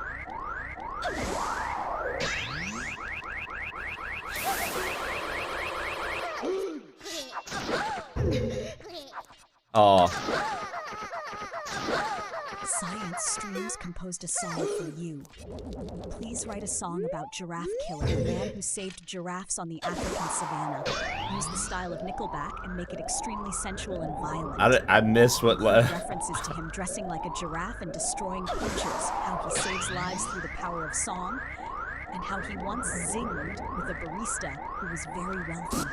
Oh. Science Streams composed a song for you. Please write a song about Giraffe Killer, a man who saved giraffes on the African savannah. Use the style of Nickelback and make it extremely sensual and violent. I miss what references to him dressing like a giraffe and destroying poachers, how he saves lives through the power of song, and how he once zinged with a barista who was very wealthy.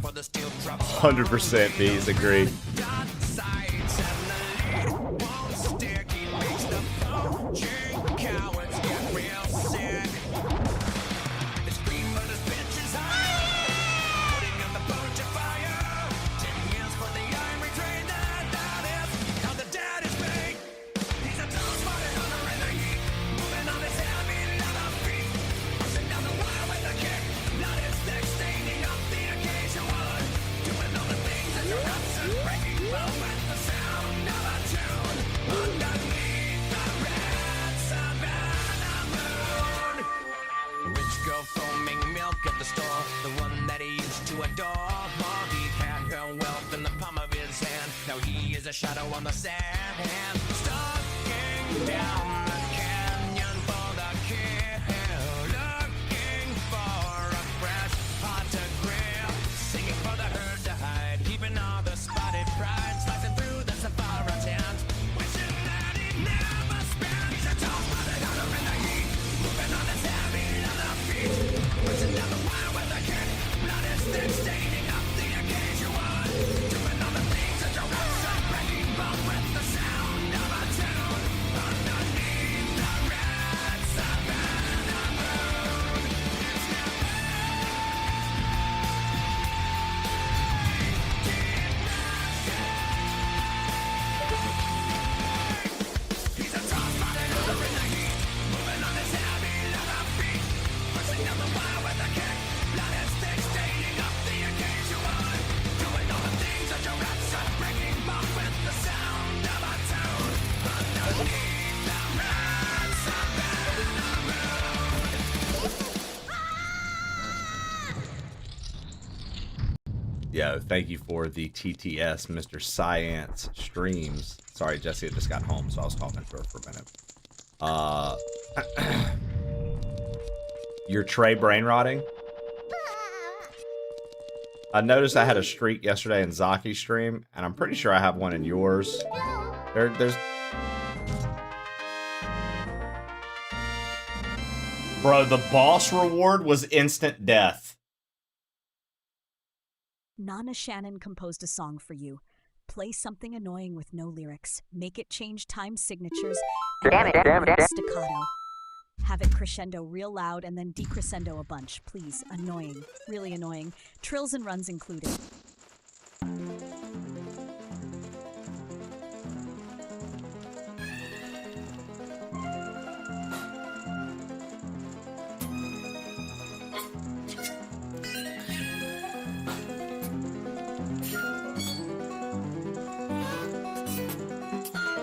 For the steel drop. 100% bees agreed. A shadow on the sand, stalking down the canyon for the kill, looking for a fresh pot to grill, singing for the herd to hide, keeping all the spotted pride, slicing through the safari tent, wishing that he never spent. He's a tall spotted hunter in the heat, moving on his heavy leather feet, pushing down the wire with a kick, blood is thick, staining up the occasion, doing all the things that you're with the sound of a tune underneath the red savannah moon. It's he's a tall spotted hunter in the heat, moving on his heavy leather feet, pushing down the wire with a kick, blood is thick, staining up the occasion, doing all the things that your rats are breaking bone with the sound of a tune underneath the red savannah moon. Yo, thank you for the TTS, Mr. Science Streams. Sorry, Jesse had just got home, so I was talking to her for a minute. Your tray brain rotting? I noticed I had a streak yesterday in Zaki's stream, and I'm pretty sure I have one in yours. There's... Bro, the boss reward was instant death. Nana Shannon composed a song for you. Play something annoying with no lyrics. Make it change time signatures and staccato. Have it crescendo real loud and then decrescendo a bunch, please. Annoying. Really annoying. Trills and runs included.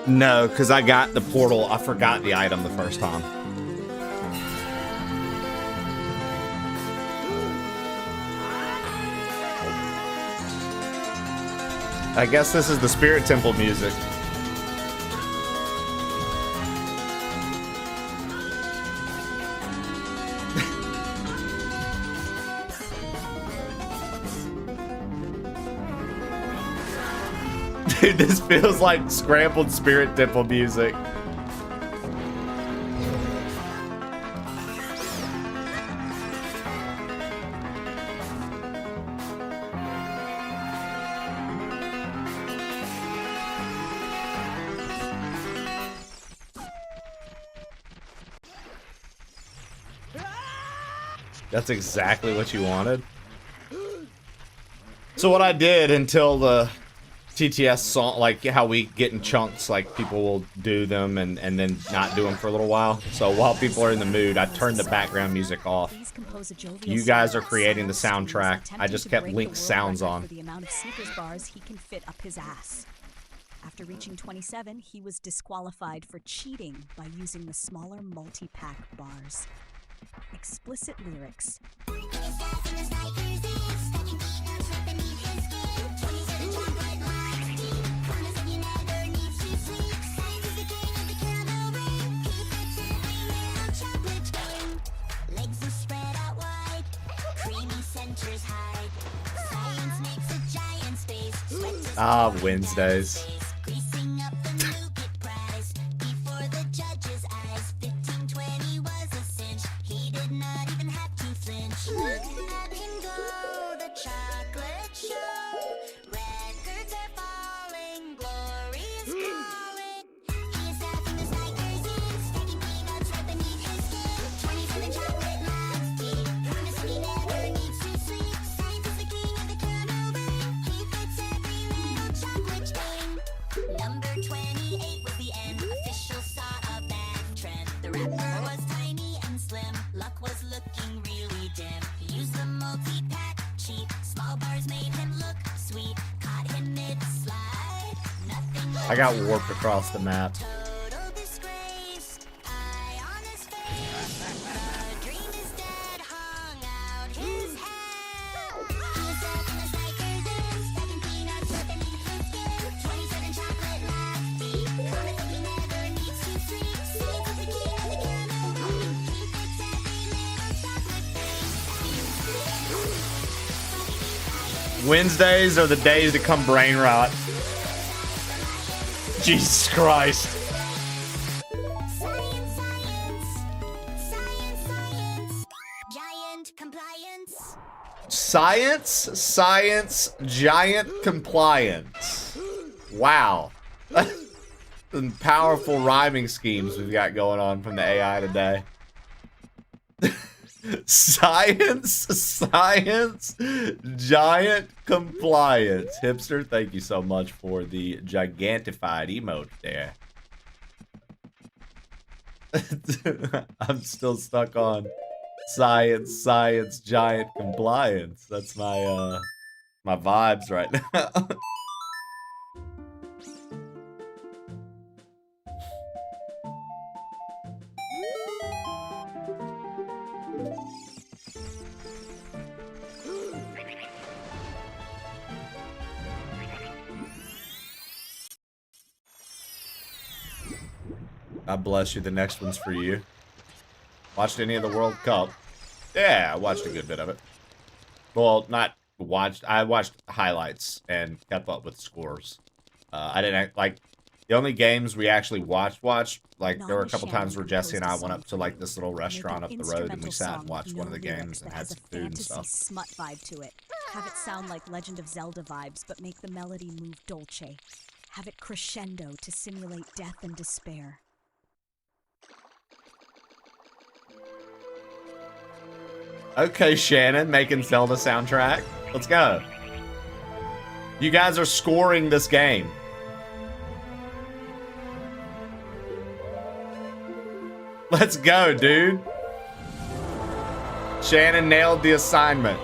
No, because I got the portal. I forgot the item the first time. I guess this is the Spirit Temple music. Dude, this feels like scrambled Spirit Temple music. That's exactly what you wanted. So what I did until the TTS song, like how we get in chunks, like people will do them and then not do them for a little while. So while people are in the mood, I turned the background music off. You guys are creating the soundtrack. I just kept Link's sounds on. The amount of Snickers bars he can fit up his ass. After reaching 27, he was disqualified for cheating by using the smaller multi-pack bars. Explicit lyrics. Ah, Wednesdays. I got warped across the map. Wednesdays are the days to come brain rot. Jesus Christ. Science, giant compliance. Wow. Some powerful rhyming schemes we've got going on from the AI today. Science, giant compliance. Hipster, thank you so much for the gigantified emote there. I'm still stuck on science, giant compliance. That's my my vibes right now. God bless you. The next one's for you. Watched any of the World Cup? Yeah, I watched a good bit of it. Well, not watched. I watched highlights and kept up with scores. I didn't like the only games we actually watched. Like there were a couple times where Jesse and I went up to like this little restaurant up the road and we sat and watched one of the games and had some food and stuff. Smut vibe to it. Have it sound like Legend of Zelda vibes, but make the melody move dolce. Have it crescendo to simulate death and despair. Okay, Shannon, making Zelda soundtrack. Let's go. You guys are scoring this game. Let's go, dude. Shannon nailed the assignment.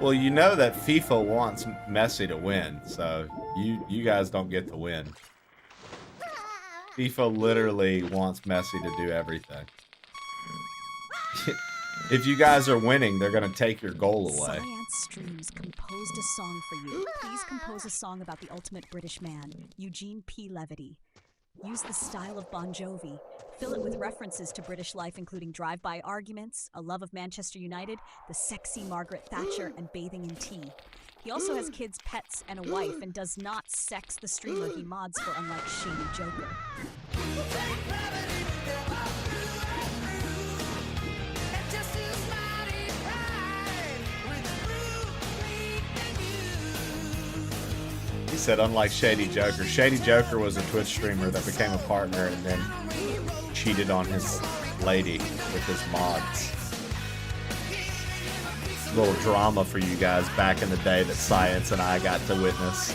Well, you know that FIFA wants Messi to win, so you guys don't get to win. FIFA literally wants Messi to do everything. If you guys are winning, they're gonna take your goal away. Science Streams composed a song for you. Please compose a song about the ultimate British man, Eugene P. Levity. Use the style of Bon Jovi. Fill it with references to British life, including drive-by arguments, a love of Manchester United, the sexy Margaret Thatcher, and bathing in tea. He also has kids, pets, and a wife, and does not sex the streamer he mods for, unlike Shady Joker. He said, unlike Shady Joker. Shady Joker was a Twitch streamer that became a partner and then cheated on his lady with his mods. A little drama for you guys back in the day that Science and I got to witness.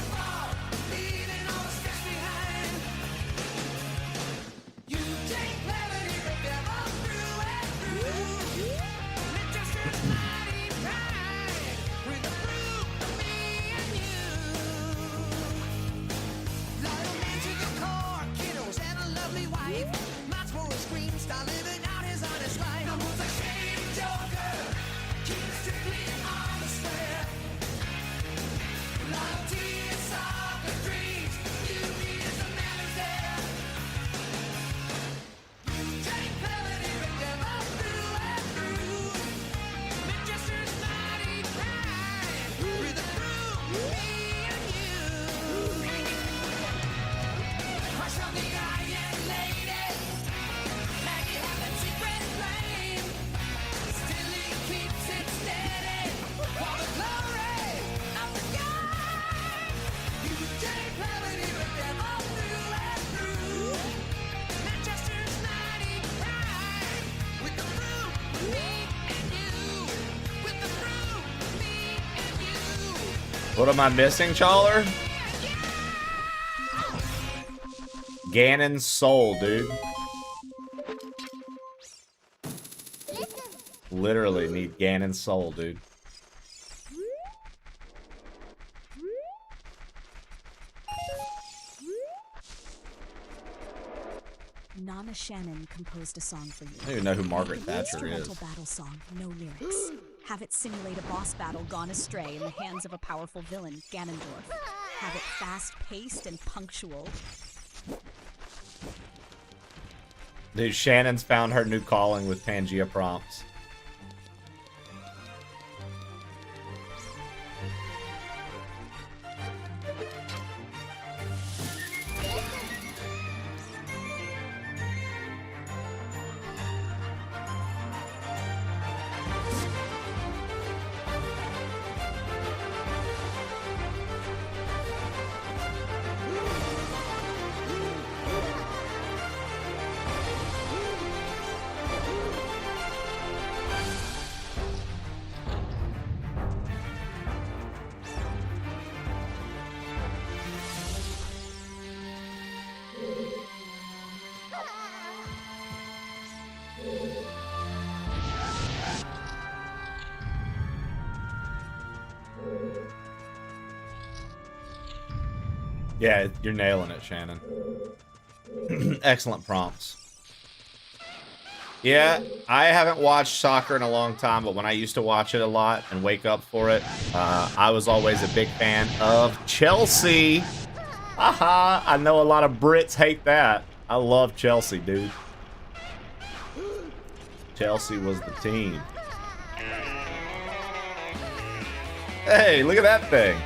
What am I missing, Chawler? Ganon's soul, dude. Literally need Ganon's soul, dude. Nana Shannon composed a song for you. I don't even know who Margaret An Thatcher is. instrumental battle song, no lyrics. Have it simulate a boss battle gone astray in the hands of a powerful villain, Ganondorf. Have it fast-paced and punctual. Dude, Shannon's found her new calling with Pangea prompts. Yeah, you're nailing it, Shannon. Excellent prompts. Yeah, I haven't watched soccer in a long time, but when I used to watch it a lot and wake up for it, I was always a big fan of Chelsea. Haha, I know a lot of Brits hate that. I love Chelsea, dude. Chelsea was the team. Hey, look at that thing.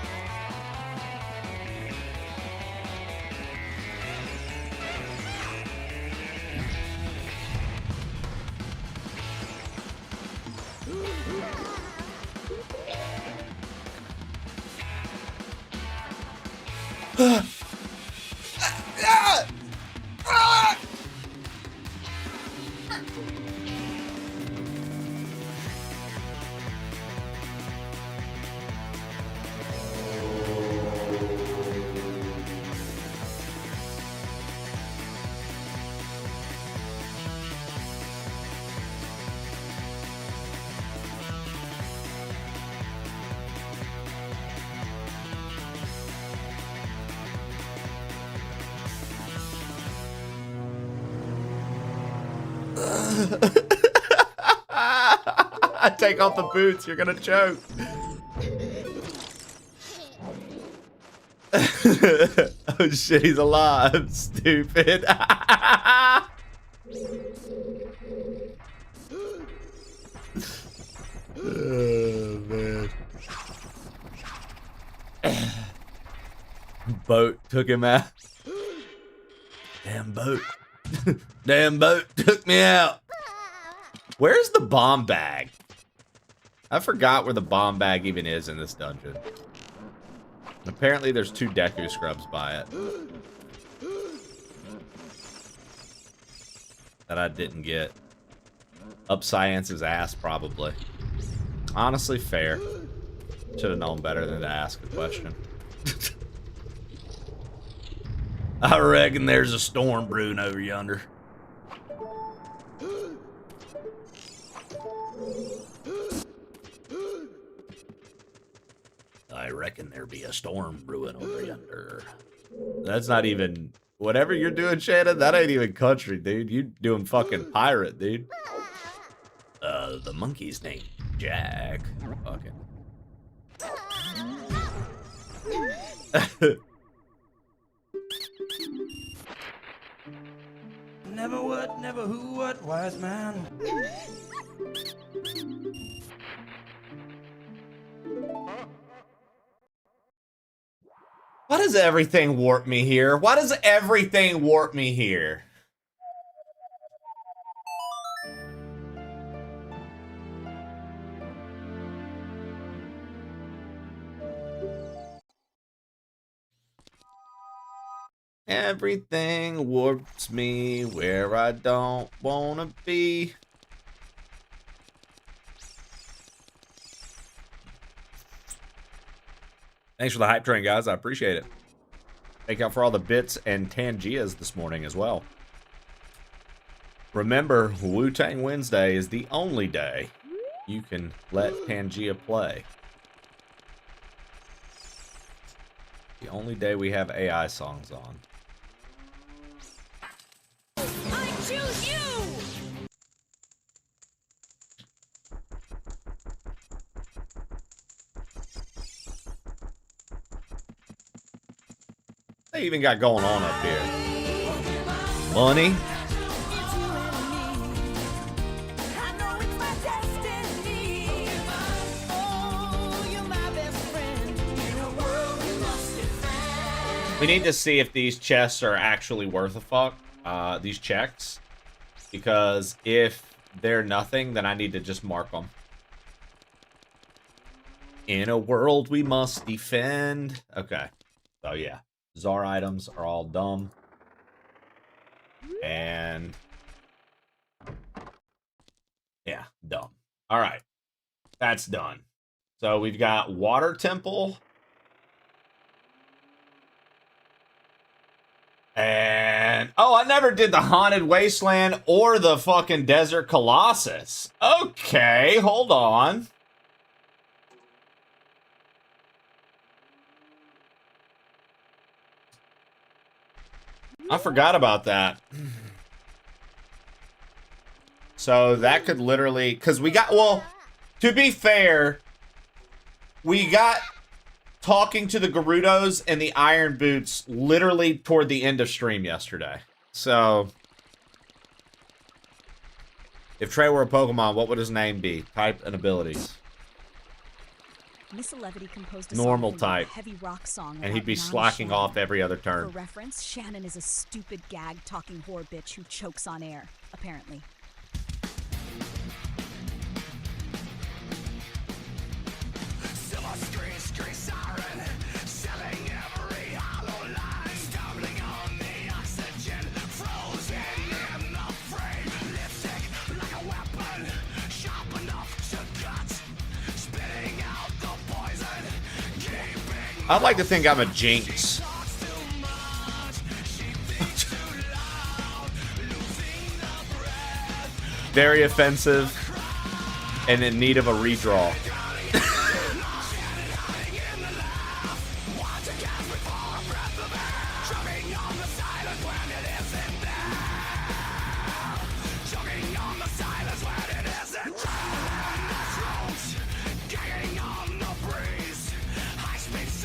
Take off the boots, you're gonna choke. Oh shit, he's alive, stupid. Oh man. Boat took him out. Damn boat. Damn boat took me out. Where's the bomb bag? I forgot where the bomb bag even is in this dungeon. Apparently there's 2 Deku scrubs by it. That I didn't get. Up Science's ass, probably. Honestly, fair. Should have known better than to ask a question. I reckon there's a storm brewing over yonder. I reckon there be a storm brewing over yonder. That's not even... Whatever you're doing, Shannon, that ain't even country, dude. You doing fucking pirate, dude. The monkey's named Jack. Fucking. Never what, never who, what, wise man. Why does everything warp me here? Why does everything warp me here? Everything warps me where I don't wanna be. Thanks for the hype train, guys. I appreciate it. Thank y'all for all the bits and Tangias this morning as well. Remember, Wu-Tang Wednesday is the only day you can let Tangia play. The only day we have AI songs on. I choose you! They even got going on up here. Money. We need to see if these chests are actually worth a fuck. These checks. Because if they're nothing, then I need to just mark them. In a world we must defend. Okay. So yeah. Czar items are all dumb. And yeah, dumb. All right. That's done. So we've got Water Temple. And oh, I never did the Haunted Wasteland or the fucking Desert Colossus. Okay, hold on. I forgot about that. So that could literally, because we got, well, to be fair, we got talking to the Gerudos and the Iron Boots literally toward the end of stream yesterday. So if Trey were a Pokemon, what would his name be? Type and abilities. Miss Levity composed a Normal song type. a heavy rock song And he'd about be slacking non-Shannon. off every other For turn. reference, Shannon is a stupid gag-talking whore bitch who chokes on air, apparently. I'd like to think I'm a Jinx. Very offensive and in need of a redraw.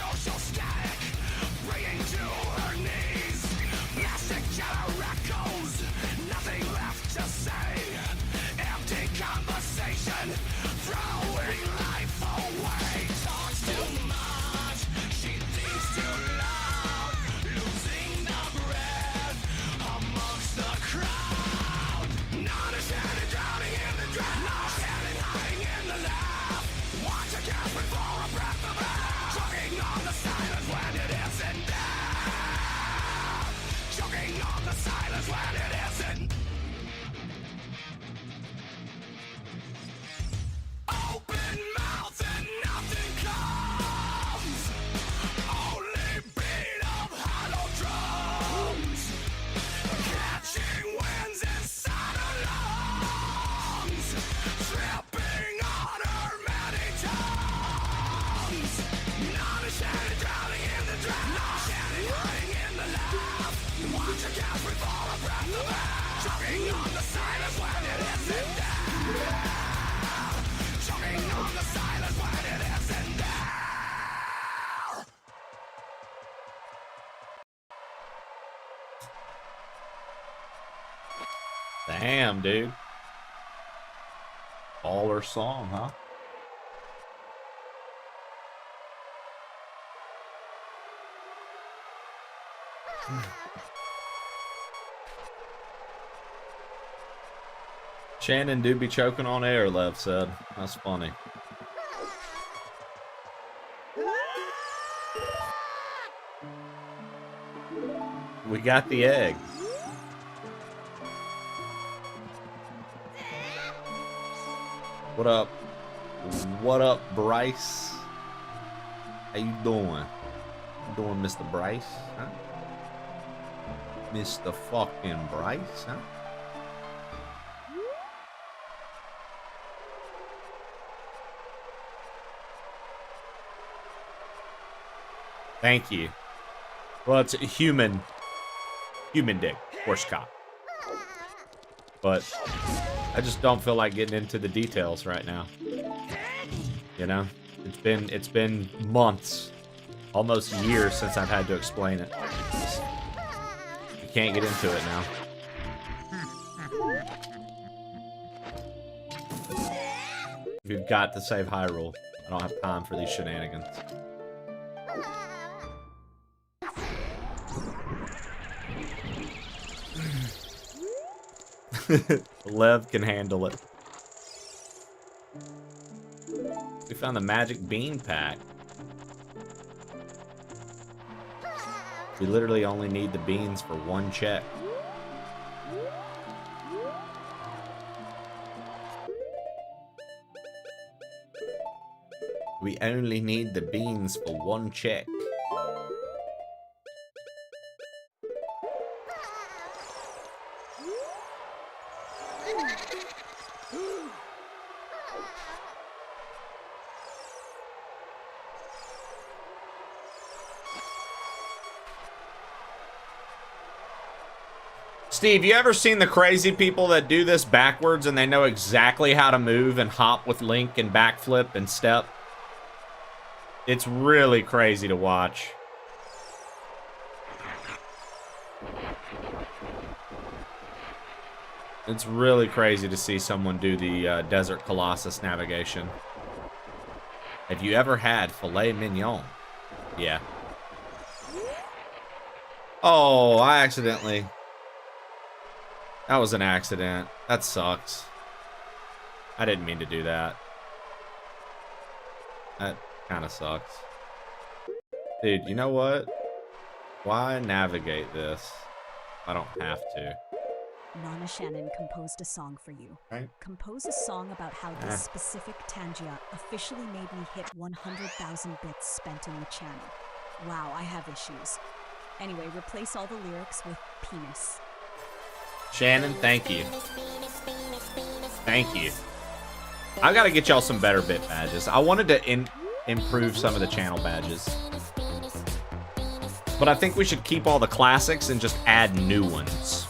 social static, bringing to her knees. Plastic jello echoes, nothing left to say. Empty conversation, throwing life away. Talks too much, she thinks too loud, losing the breath amongst the crowd. Non-standing, drowning in the drought. Non-standing, hiding in the laugh. Watch her gasping for a breath of air. Choking on the silence when it isn't there. Choking on the silence when it isn't. Open mouth and nothing comes. Only beat of hollow drums. Catching winds inside her lungs. Tripping on her many tongues. Non-standing, drowning in the drought. Non-standing, hiding in the laugh. Watch her gasping for a breath of air. Choking on the silence when it isn't there. Choking on the silence when it isn't there. Damn, dude. Baller song, huh? Shannon do be choking on air, Lev said. That's funny. We got the egg. What up? What up, Bryce? How you doing? You doing, Mr. Bryce? Huh? Mr. fucking Bryce, huh? Thank you. Well, it's a human dick, horse cock. But I just don't feel like getting into the details right now. You know, it's been months, almost years since I've had to explain it. You can't get into it now. We've got to save Hyrule. I don't have time for these shenanigans. Lev can handle it. We found the magic bean pack. We literally only need the beans for one check. We only need the beans for one check. Steve, you ever seen the crazy people that do this backwards and they know exactly how to move and hop with Link and backflip and step? It's really crazy to watch. It's really crazy to see someone do the Desert Colossus navigation. Have you ever had filet mignon? Yeah. Oh, I accidentally... That was an accident. That sucks. I didn't mean to do that. That kind of sucks. Dude, you know what? Why navigate this? I don't have to. Nana Shannon composed a song for you. Right. Compose a song about how this specific Tangia officially made me hit 100,000 bits spent in the channel. Wow, I have issues. Anyway, replace all the lyrics with penis. Shannon, thank you. Thank you. I gotta get y'all some better bit badges. I wanted to improve some of the channel badges. But I think we should keep all the classics and just add new ones.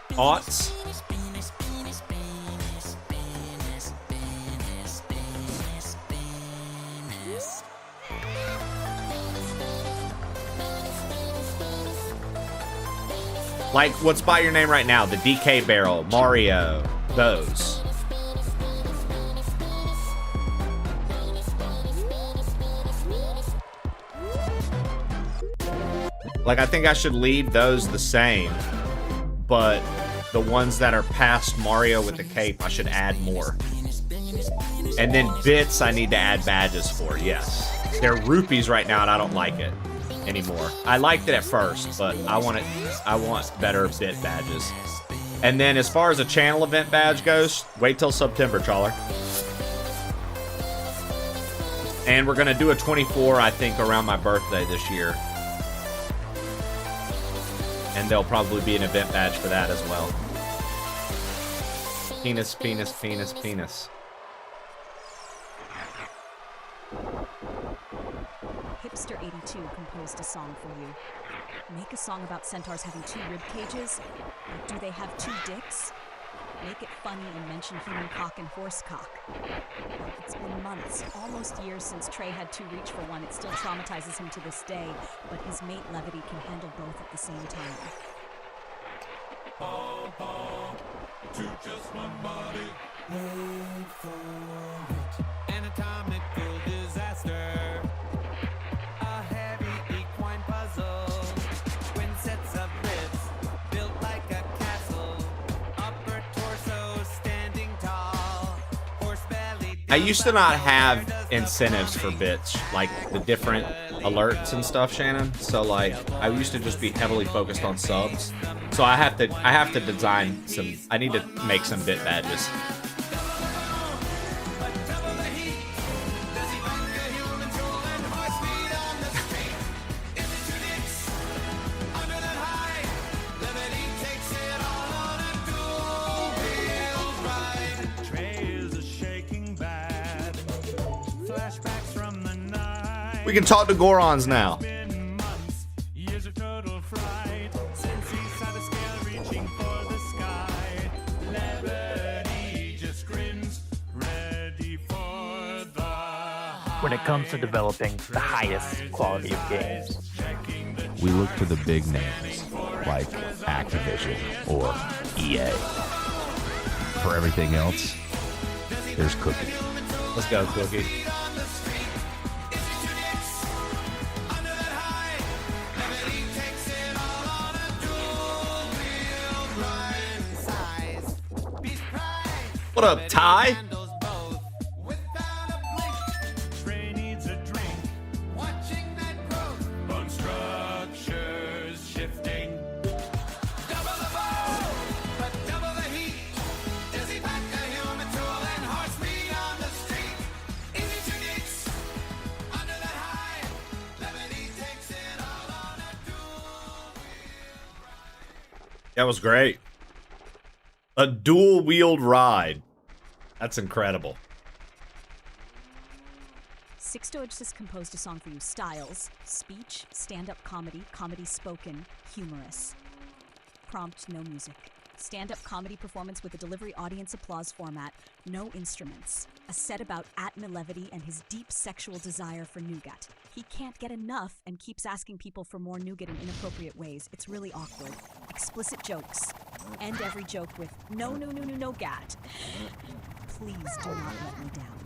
Thoughts? Like what's by your name right now, the DK barrel, Mario, those. Like, I think I should leave those the same, but the ones that are past Mario with the cape, I should add more. And then bits, I need to add badges for, yes. They're rupees right now, and I don't like it anymore. I liked it at first, but I want better bit badges. And then as far as a channel event badge goes, wait till September, Trawler. And we're gonna do a 24, I think, around my birthday this year. And there'll probably be an event badge for that as well. Penis, penis, penis, penis. Hipster82 composed a song for you. Make a song about centaurs having 2 rib cages? Or do they have 2 dicks? Make it funny and mention human cock and horse cock. It's been months, almost years since Trey had to reach for one. It still traumatizes him to this day, but his mate Levity can handle both at the same time. To just one body. Wait for it. Anatomical disaster. A heavy equine puzzle. Twin sets of ribs built like a castle. Upper torso standing tall. Horse belly. I used to not have incentives for bits, like the different alerts and stuff, Shannon. So like, I used to just be heavily focused on subs. So I have to design some. I need to make some bit badges. We can talk to Gorons now. When it comes to developing the highest quality of games, we look to the big names like Activision or EA. For everything else, there's Cookie. Let's go, Cookie. What up, Ty? That was great. A dual-wheeled ride. That's incredible. Sixtoage has composed a song for you. Styles: speech, stand-up comedy, comedy spoken, humorous. Prompt: no music. Stand-up comedy performance with a delivery audience applause format, no instruments. A set about Levity and his deep sexual desire for nougat. He can't get enough and keeps asking people for more nougat in inappropriate ways. It's really awkward. Explicit jokes. End every joke with no gat. Please do not let me down.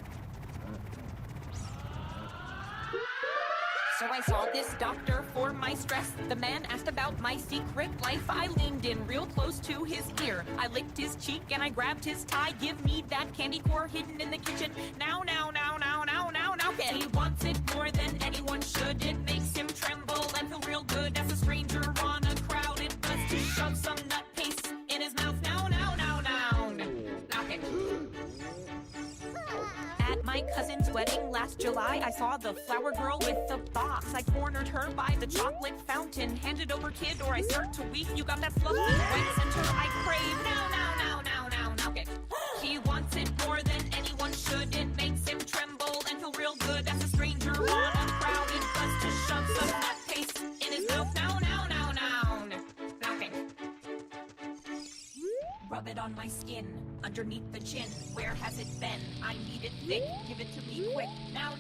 So I saw this doctor for my stress. The man asked about my secret life. I leaned in real close to his ear. I licked his cheek and I grabbed his tie. Give me that candy core hidden in the kitchen. Now. He wants it more than anyone should. It makes him tremble and feel real good as a stranger on a crowded bus to shove some nut paste in his mouth. Now. Okay. At my cousin's wedding last July, I saw the flower girl with the box. I cornered her by the chocolate fountain. Handed over kid or I start to weep. You got that fluffy white center I crave. Now. Okay. He wants it more than anyone should. It makes him tremble and feel real good as a stranger on a crowded bus to shove some nut paste in his mouth. Now. Okay. Rub it on my skin, underneath the chin. Where has it been? I need it thick. Give it to me quick. Now.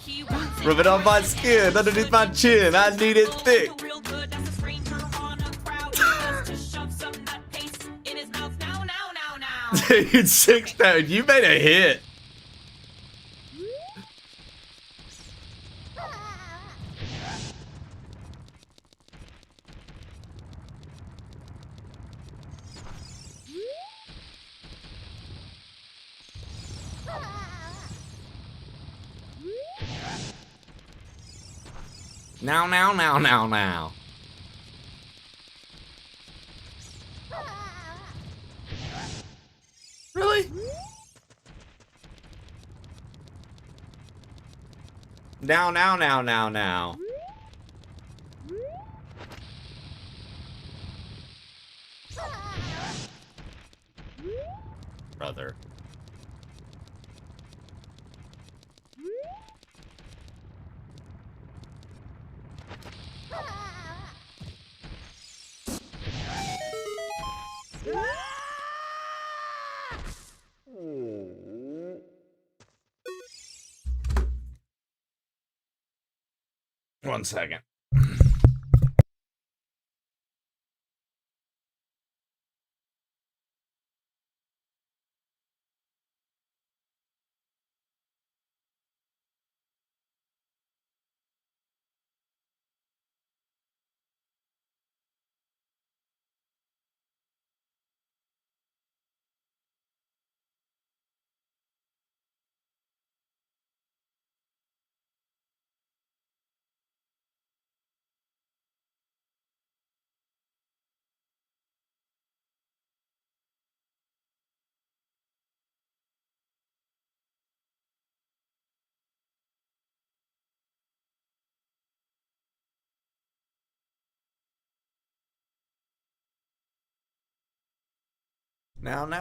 He wants it Rub it on my skin, underneath my chin. I need it thick. real good as a stranger Dude, 6 stone. You made a hit. Now. Really? Now. Brother. One second. Now.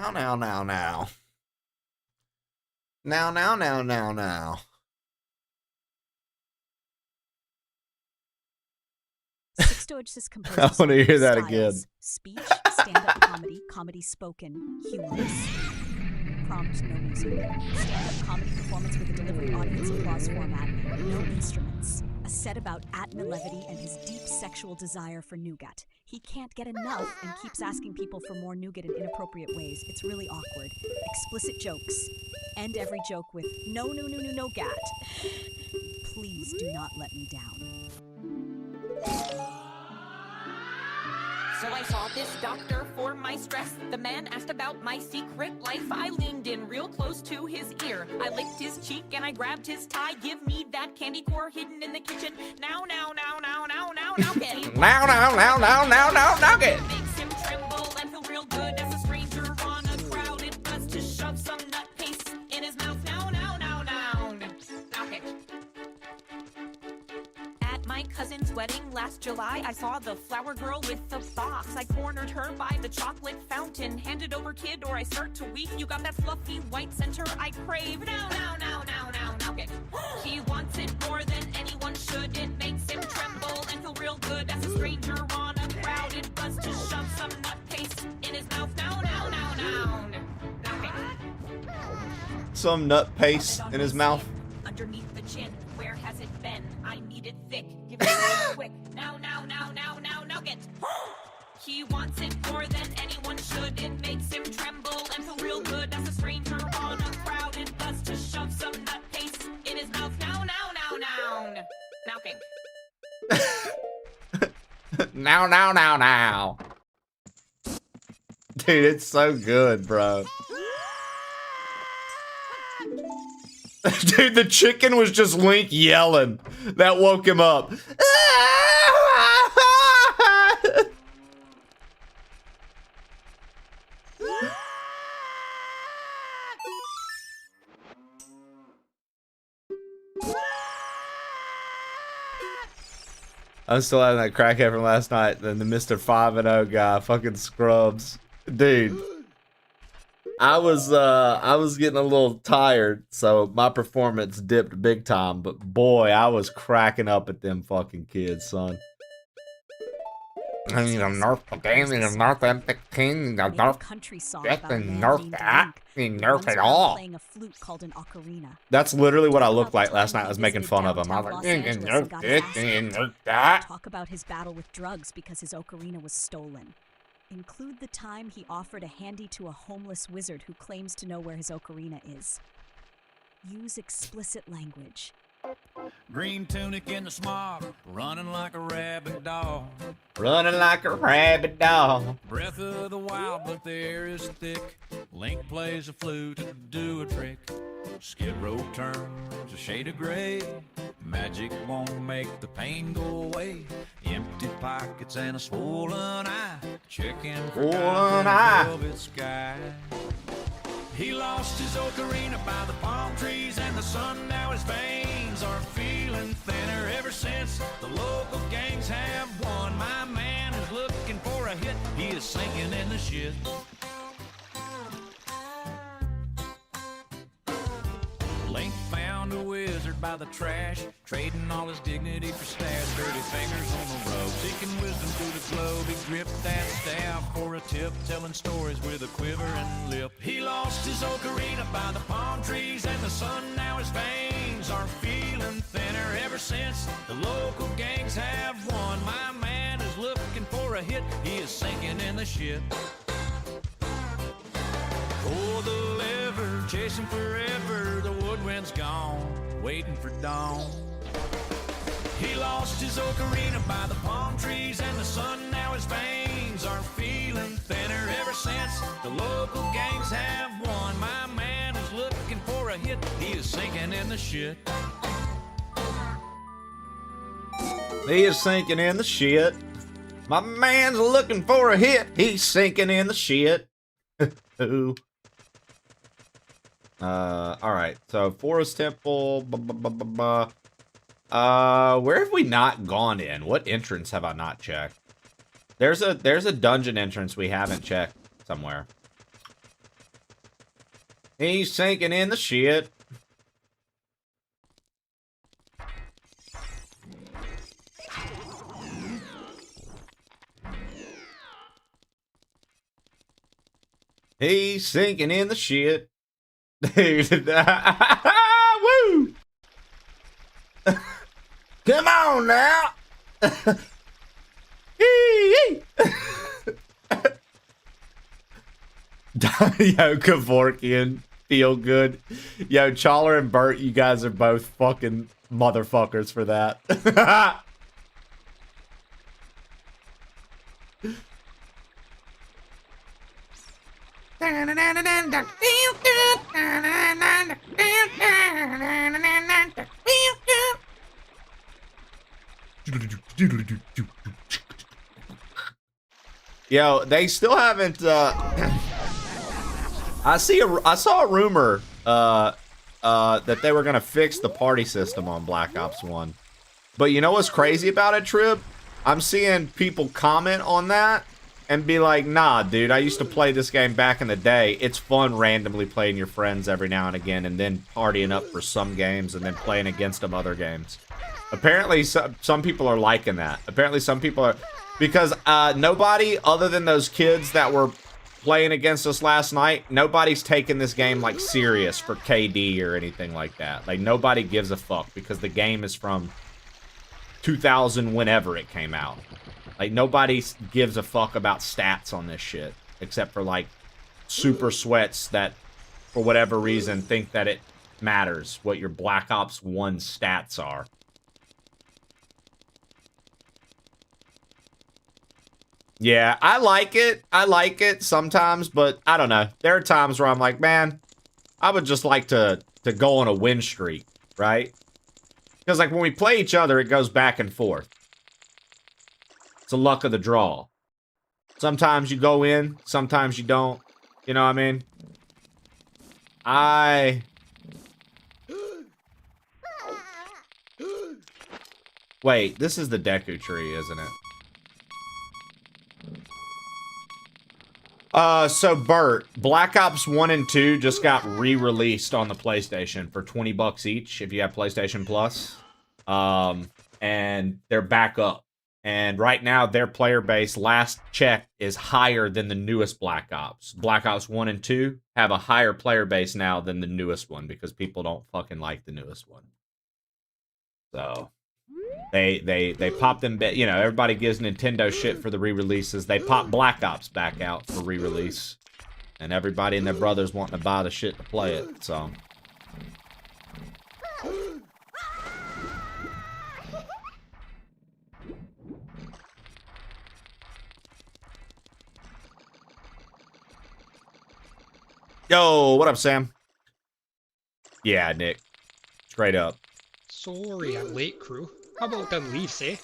Sixto composes I wanna hear that styles, again. Speech, stand-up comedy, comedy spoken, humorous. Prompt, no music. Stand-up comedy performance with a delivered audience applause format, no instruments. A set about Atma levity and his deep sexual desire for nougat. He can't get enough and keeps asking people for more nougat in inappropriate ways. It's really awkward. Explicit jokes. End every joke with no gat. Please do not let me down. So I saw this doctor for my stress. The man asked about my secret life. I leaned in real close to his ear. I licked his cheek and I grabbed his tie. Give me that candy core hidden in the kitchen. Now, get. Now, get. Makes him tremble and feel real good as a stranger on a crowded bus to shove some nut paste in his mouth. Now, get. At my cousin's wedding last July, I saw the flower girl with the box. I cornered her by the chocolate fountain. Hand it over, kid, or I start to weep. You got that fluffy white center I crave. Now, get. He wants it more than anyone should. It makes him tremble and feel real good as a stranger on a crowded bus to shove some nut paste in his mouth. Now, get. Some nut paste in his mouth. Underneath the chin, where has it been? I need it thick. Give it real quick. Now, get. He wants it more than anyone should. It makes him tremble and feel real good as a stranger on a crowded bus to shove some nut paste in his mouth. Now, get. Now. Dude, it's so good, bro. Dude, the chicken was just Link yelling. That woke him up. I'm still having that crackhead from last night. Then the Mr. 5-0 guy, fucking scrubs. Dude. I was getting a little tired, so my performance dipped big time, but boy, I was cracking up at them fucking kids, son. I need to nerf the game, need to nerf M15, need to nerf Country song this, about a and man nerf named that, Link and who nerf runs it around all. playing a flute called an ocarina. That's literally what I looked Talk like about last the night. time I was he making visited fun of him. I was downtown like, Los you can Angeles nerf and got this, his ass and kicked. nerf that. Talk about his battle with drugs because his ocarina was stolen. Include the time he offered a handy to a homeless wizard who claims to know where his ocarina is. Use explicit language. Green tunic in the smog, running like a rabid dog. Running like a rabid dog. Breath of the wild, but the air is thick. Link plays a flute to do a trick. Skid Row turns a shade of gray. Magic won't make the pain go away. Empty pockets and a swollen eye. Checking for Swollen God eye. in the velvet sky. He lost his ocarina by the palm trees and the sun. Now his veins are feeling thinner ever since the local gangs have won. My man is looking for a hit. He is sinking in the shit. Link found a wizard by the trash, trading all his dignity for stash. Dirty fingers on the road, seeking wisdom through the globe. He gripped that staff for a tip, telling stories with a quiver and lip. He lost his ocarina by the palm trees and the sun. Now his veins are feeling thinner ever since the local gangs have won. My man is looking for a hit. He is sinking in the shit. Pull the lever, chasing forever. The woodwind's gone, waiting for dawn. He lost his ocarina by the palm trees and the sun. Now his veins are feeling thinner ever since the local gangs have won. My man is looking for a hit. He is sinking in the shit. He is sinking in the shit. My man's looking for a hit. He's sinking in the shit. Ooh. Alright, so Forest Temple, where have we not gone in? What entrance have I not checked? There's a dungeon entrance we haven't checked somewhere. He's sinking in the shit. He's sinking in the shit. Dude, woo! Come on now! Yo, Kevorkian, feel good. Yo, Chawler and Bert, you guys are both fucking motherfuckers for that. Yo, they still haven't. I saw a rumor that they were gonna fix the party system on Black Ops 1. But you know what's crazy about it, Trib? I'm seeing people comment on that and be like, nah, dude, I used to play this game back in the day. It's fun randomly playing your friends every now and again and then partying up for some games and then playing against them other games. Apparently, some people are liking that. Apparently, some people are... Because nobody, other than those kids that were playing against us last night, nobody's taking this game, like, serious for KD or anything like that. Like, nobody gives a fuck because the game is from 2000 whenever it came out. Like, nobody gives a fuck about stats on this shit. Except for, like, super sweats that, for whatever reason, think that it matters what your Black Ops 1 stats are. Yeah, I like it. I like it sometimes, but I don't know. There are times where I'm like, man, I would just like to go on a win streak, right? Because, like, when we play each other, it goes back and forth. It's a luck of the draw. Sometimes you go in, sometimes you don't. You know what I mean? Wait, this is the Deku tree, isn't it? So Bert, Black Ops 1 and 2 just got re-released on the PlayStation for 20 bucks each if you have PlayStation Plus. And they're back up. And right now, their player base, last check, is higher than the newest Black Ops. Black Ops 1 and 2 have a higher player base now than the newest one because people don't fucking like the newest one. So, They pop them, you know, everybody gives Nintendo shit for the re-releases. They pop Black Ops back out for re-release. And everybody and their brothers wanting to buy the shit to play it, so. Yo, what up, Sam? Yeah, Nick. Straight up. Sorry I'm late, crew. How about them leaves, eh?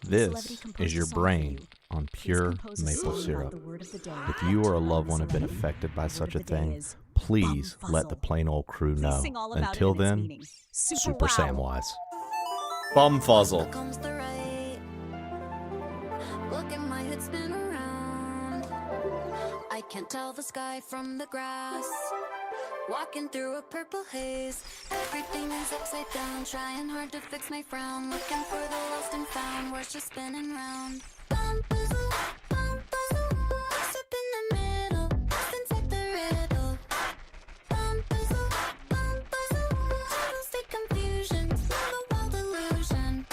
This is your brain on pure maple syrup. If you or a loved one have been affected by such a thing, please let the plain old crew know. Until then, Super Samwise. Bumfuzzle. Look at my head spin around. I can't tell the sky from the grass. Walking through a purple haze. Everything is upside down. Trying hard to fix my frown. Looking for the lost and found. Words just spinning round. Bum puzzle, step in the middle. Inside the riddle. Bum puzzle, total state confusion. The wild illusion.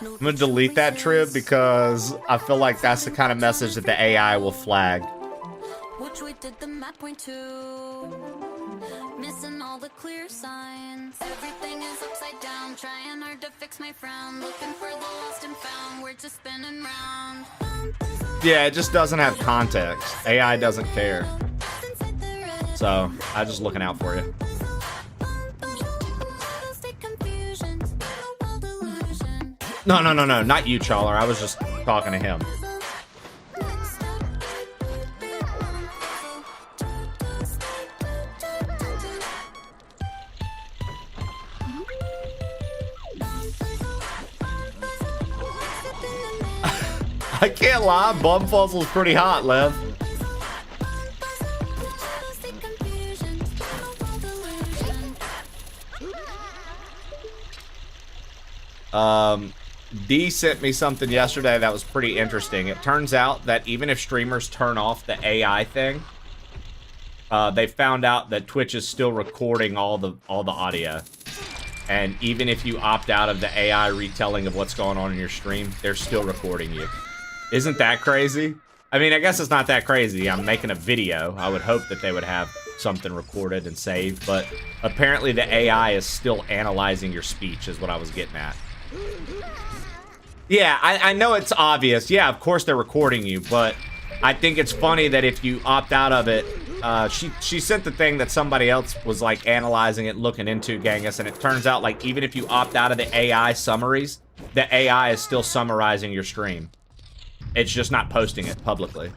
I'm gonna delete that trib because I feel like that's the kind of message that the AI will flag. Which way did the map point to? Missing all the clear signs. Everything is upside down. Trying hard to fix my frown. Looking for the lost and found. We're just spinning round. Yeah, it just doesn't have context. AI doesn't care. So, I'm just looking out for you. No, not you, Chawler. I was just talking to him. I can't lie, Bumfuzzle's pretty hot, Lev. D sent me something yesterday that was pretty interesting. It turns out that even if streamers turn off the AI thing, they found out that Twitch is still recording all the audio. And even if you opt out of the AI retelling of what's going on in your stream, they're still recording you. Isn't that crazy? I mean, I guess it's not that crazy. I'm making a video. I would hope that they would have something recorded and saved, but apparently the AI is still analyzing your speech is what I was getting at. Yeah, I know it's obvious. Yeah, of course they're recording you, but I think it's funny that if you opt out of it, she sent the thing that somebody else was like analyzing it, looking into, Genghis, and it turns out like even if you opt out of the AI summaries, the AI is still summarizing your stream. It's just not posting it publicly.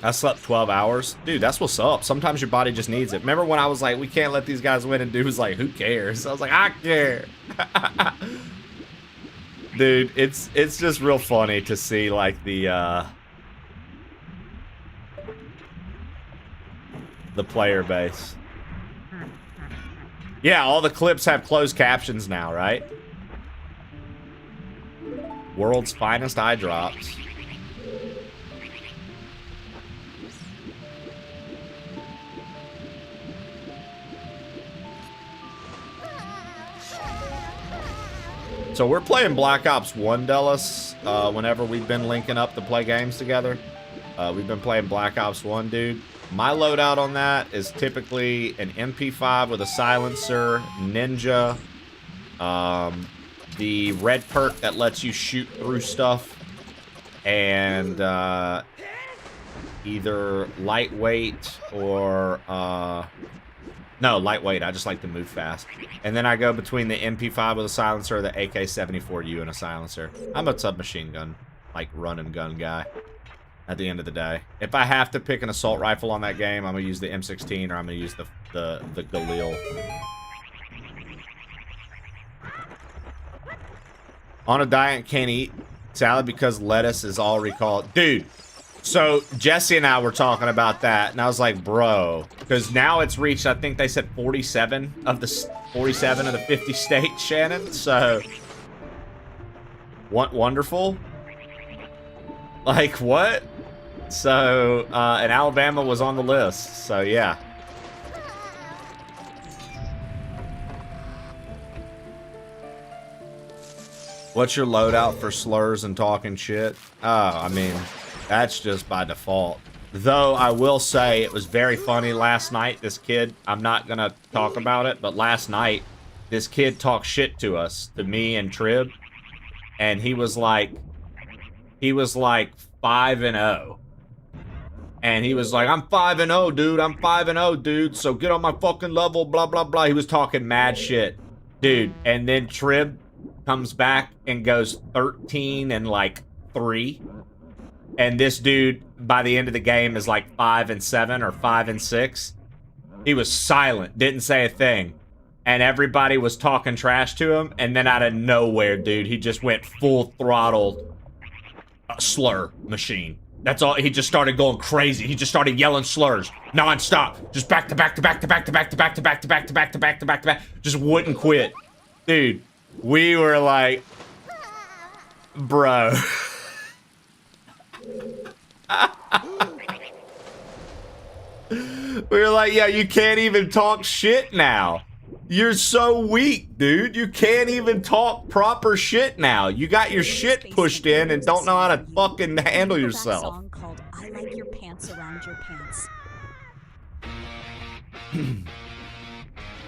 I slept 12 hours. Dude, that's what's up. Sometimes your body just needs it. Remember when I was like, we can't let these guys win, and dude was like, who cares? I was like, I care. Dude, it's just real funny to see like the player base. Yeah, all the clips have closed captions now, right? World's finest eye drops. So we're playing Black Ops 1, Dallas, whenever we've been linking up to play games together. We've been playing Black Ops 1, dude. My loadout on that is typically an MP5 with a silencer, Ninja, the red perk that lets you shoot through stuff, and either lightweight or... no, lightweight. I just like to move fast. And then I go between the MP5 with a silencer or the AK-74U and a silencer. I'm a submachine gun, like, run and gun guy at the end of the day. If I have to pick an assault rifle on that game, I'm going to use the M16 or I'm going to use the Galil. On a diet, can't eat salad because lettuce is all recalled. Dude, So Jesse and I were talking about that, and I was like, bro, because now it's reached, I think they said 47 of the 50 states, Shannon. So, what wonderful? Like what? So, and Alabama was on the list. So yeah. What's your loadout for slurs and talking shit? Oh, I mean, that's just by default. Though I will say it was very funny last night. This kid, I'm not gonna talk about it, but last night, this kid talked shit to us, to me and Trib, and he was like 5-0. And he was like, I'm 5-0, dude. I'm 5-0, dude. So get on my fucking level, blah, blah, blah. He was talking mad shit, dude. And then Trib comes back and goes 13-3. And this dude, by the end of the game, is like 5-7 or 5-6. He was silent, didn't say a thing. And everybody was talking trash to him. And then out of nowhere, dude, he just went full throttle slur machine. That's all. He just started going crazy. He just started yelling slurs non-stop. Just back to back to back to back to back to back to back to back to back to back to back to back. Just wouldn't quit. Dude, we were like, bro. We were like, yeah, you can't even talk shit now. You're so weak, dude. You can't even talk proper shit now. You got your shit pushed in and don't know how to fucking handle yourself. Song called I Like Your Pants Around Your Pants.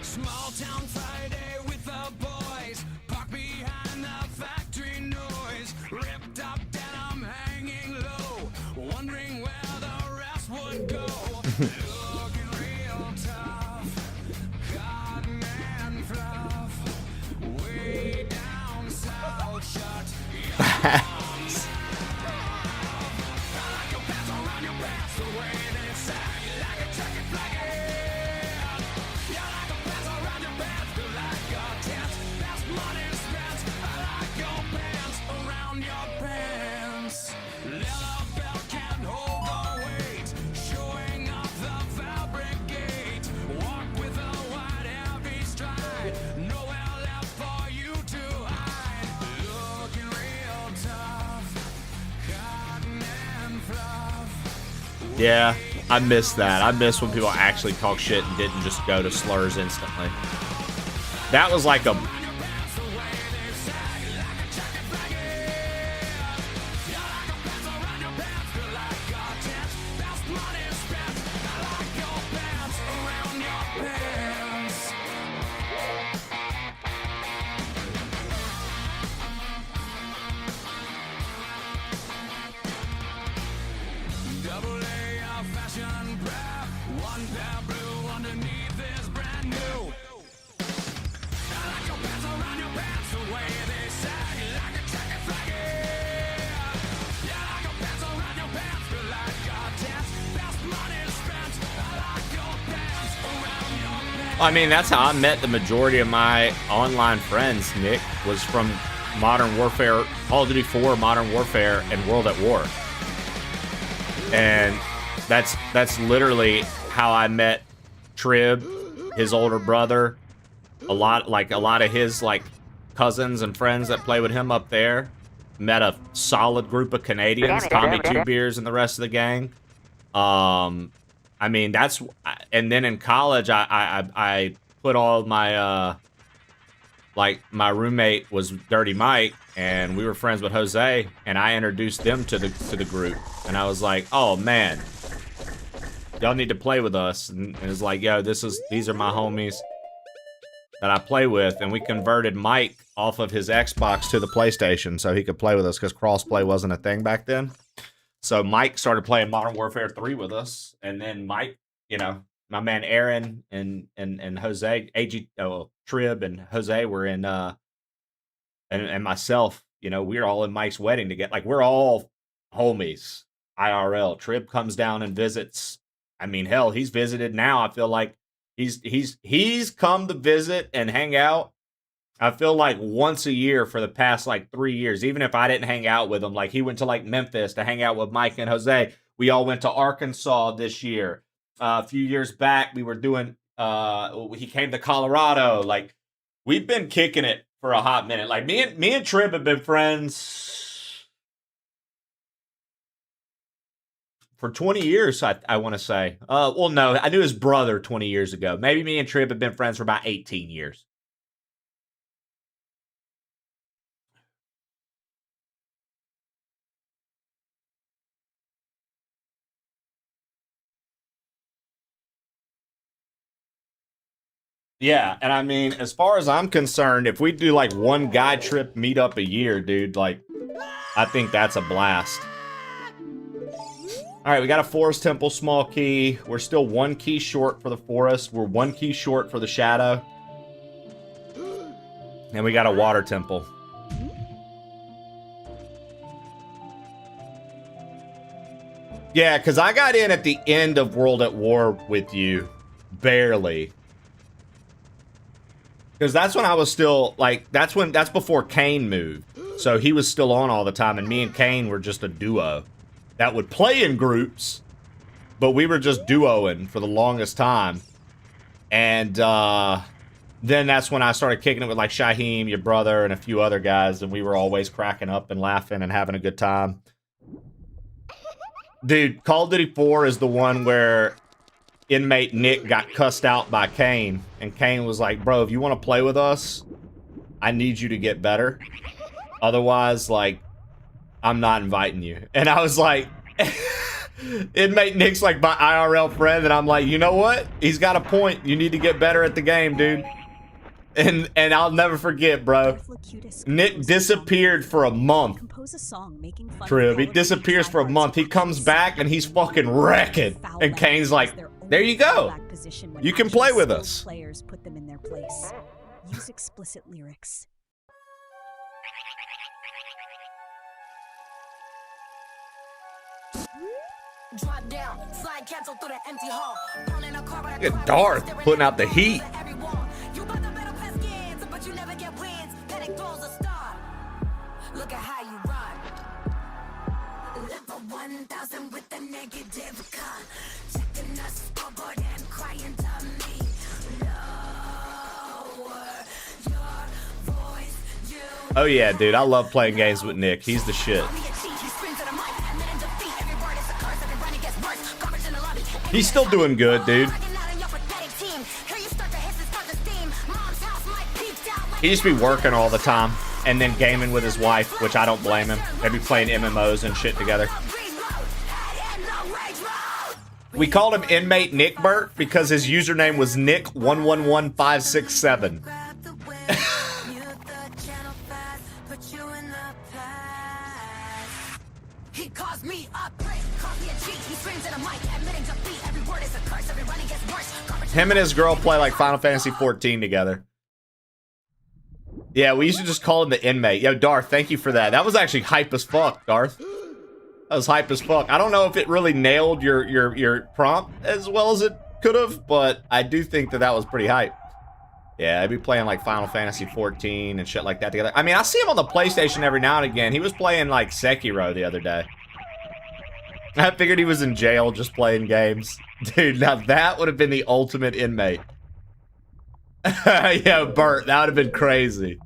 Small town Friday with the boys, parked behind the factory noise, ripped up denim hanging low, wondering where the rest would go. Looking real tough, cotton and fluff, way down south, shut your arms. I like your pants around your pants, the way they sag, like a checkered flag. Yeah, I miss that. I miss when people actually talk shit and didn't just go to slurs instantly. That was like a... I mean, that's how I met the majority of my online friends, Nick, was from Modern Warfare, Call of Duty 4, Modern Warfare, and World at War. And that's literally how I met Trib, his older brother, a lot of his like cousins and friends that play with him up there. Met a solid group of Canadians, Tommy Two Beers and the rest of the gang. I mean, that's, and then in college, I put all my, like, my roommate was Dirty Mike, and we were friends with Jose, and I introduced them to the group, and I was like, oh, man, y'all need to play with us, and it's like, yo, these are my homies that I play with, and we converted Mike off of his Xbox to the PlayStation so he could play with us, because crossplay wasn't a thing back then. So Mike started playing Modern Warfare 3 with us, and then Mike, you know, my man Aaron and Jose, Trib and Jose were in, and myself, you know, we're all in Mike's wedding together. Like, we're all homies, IRL. Trib comes down and visits. I mean, hell, he's visited now. I feel like he's come to visit and hang out. I feel like once a year for the past like 3 years, even if I didn't hang out with him, like he went to like Memphis to hang out with Mike and Jose. We all went to Arkansas this year. A few years back, we were doing, he came to Colorado. Like, we've been kicking it for a hot minute. Like, me and Trib have been friends for 20 years, I want to say. Well, no, I knew his brother 20 years ago. Maybe me and Trib have been friends for about 18 years. Yeah, and I mean, as far as I'm concerned, if we do like one guy trip meetup a year, dude, like, I think that's a blast. All right, we got a forest temple, small key. We're still 1 key short for the forest. We're 1 key short for the shadow. And we got a water temple. Yeah, because I got in at the end of World at War with you. Barely. Because that's when I was still, like, that's before Kane moved. So he was still on all the time, and me and Kane were just a duo that would play in groups, but we were just duoing for the longest time. And then that's when I started kicking it with, like, Shaheem, your brother, and a few other guys, and we were always cracking up and laughing and having a good time. Dude, Call of Duty 4 is the one where inmate Nick got cussed out by Kane, and Kane was like, bro, if you want to play with us, I need you to get better. Otherwise, like, I'm not inviting you. And I was like, inmate Nick's like my IRL friend, and I'm like, you know what? He's got a point. You need to get better at the game, dude. And I'll never forget, bro. Nick disappeared for a month. Trib, he disappears for a month. He comes back and he's fucking wrecking. And Kane's like, there you go. You can play with us. Players put them in their place. Use explicit lyrics. Drop down, slide cancel through the empty hall. Look at Darth putting out the heat. You got the metal skins, but you never get wins. Panic throws a star. Look at how you run. Level 1000 with the negative con. Checking us scoreboard and crying to me. Lower your voice. Oh yeah, dude, I love playing games with Nick. He's the shit. He's still doing good, dude. He used to be working all the time and then gaming with his wife, which I don't blame him. They'd be playing MMOs and shit together. We called him Inmate Nick Burt because his username was Nick111567. He calls me a prick, calls me a cheat. He screams at a mic, admitting defeat. Every word is a curse, every running gets worse. Him and his girl play like Final Fantasy 14 together. Yeah, we used to just call him the Inmate. Yo, Darth, thank you for that. That was actually hype as fuck, Darth. That was hype as fuck. I don't know if it really nailed your prompt as well as it could have, but I do think that was pretty hype. Yeah, I'd be playing like Final Fantasy 14 and shit like that together. I mean, I see him on the PlayStation every now and again. He was playing like Sekiro the other day. I figured he was in jail just playing games. Dude, now that would have been the ultimate inmate. Yeah, Bert, that would have been crazy.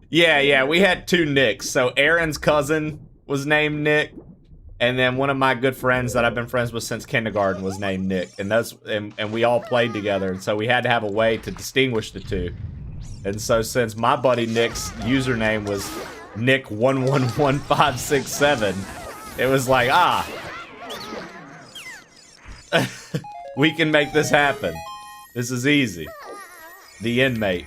Yeah, we had 2 Nicks. So Aaron's cousin was named Nick. And then one of my good friends that I've been friends with since kindergarten was named Nick. And we all played together. And so we had to have a way to distinguish the two. And so since my buddy Nick's username was Nick111567, it was like, we can make this happen. This is easy. The Inmate.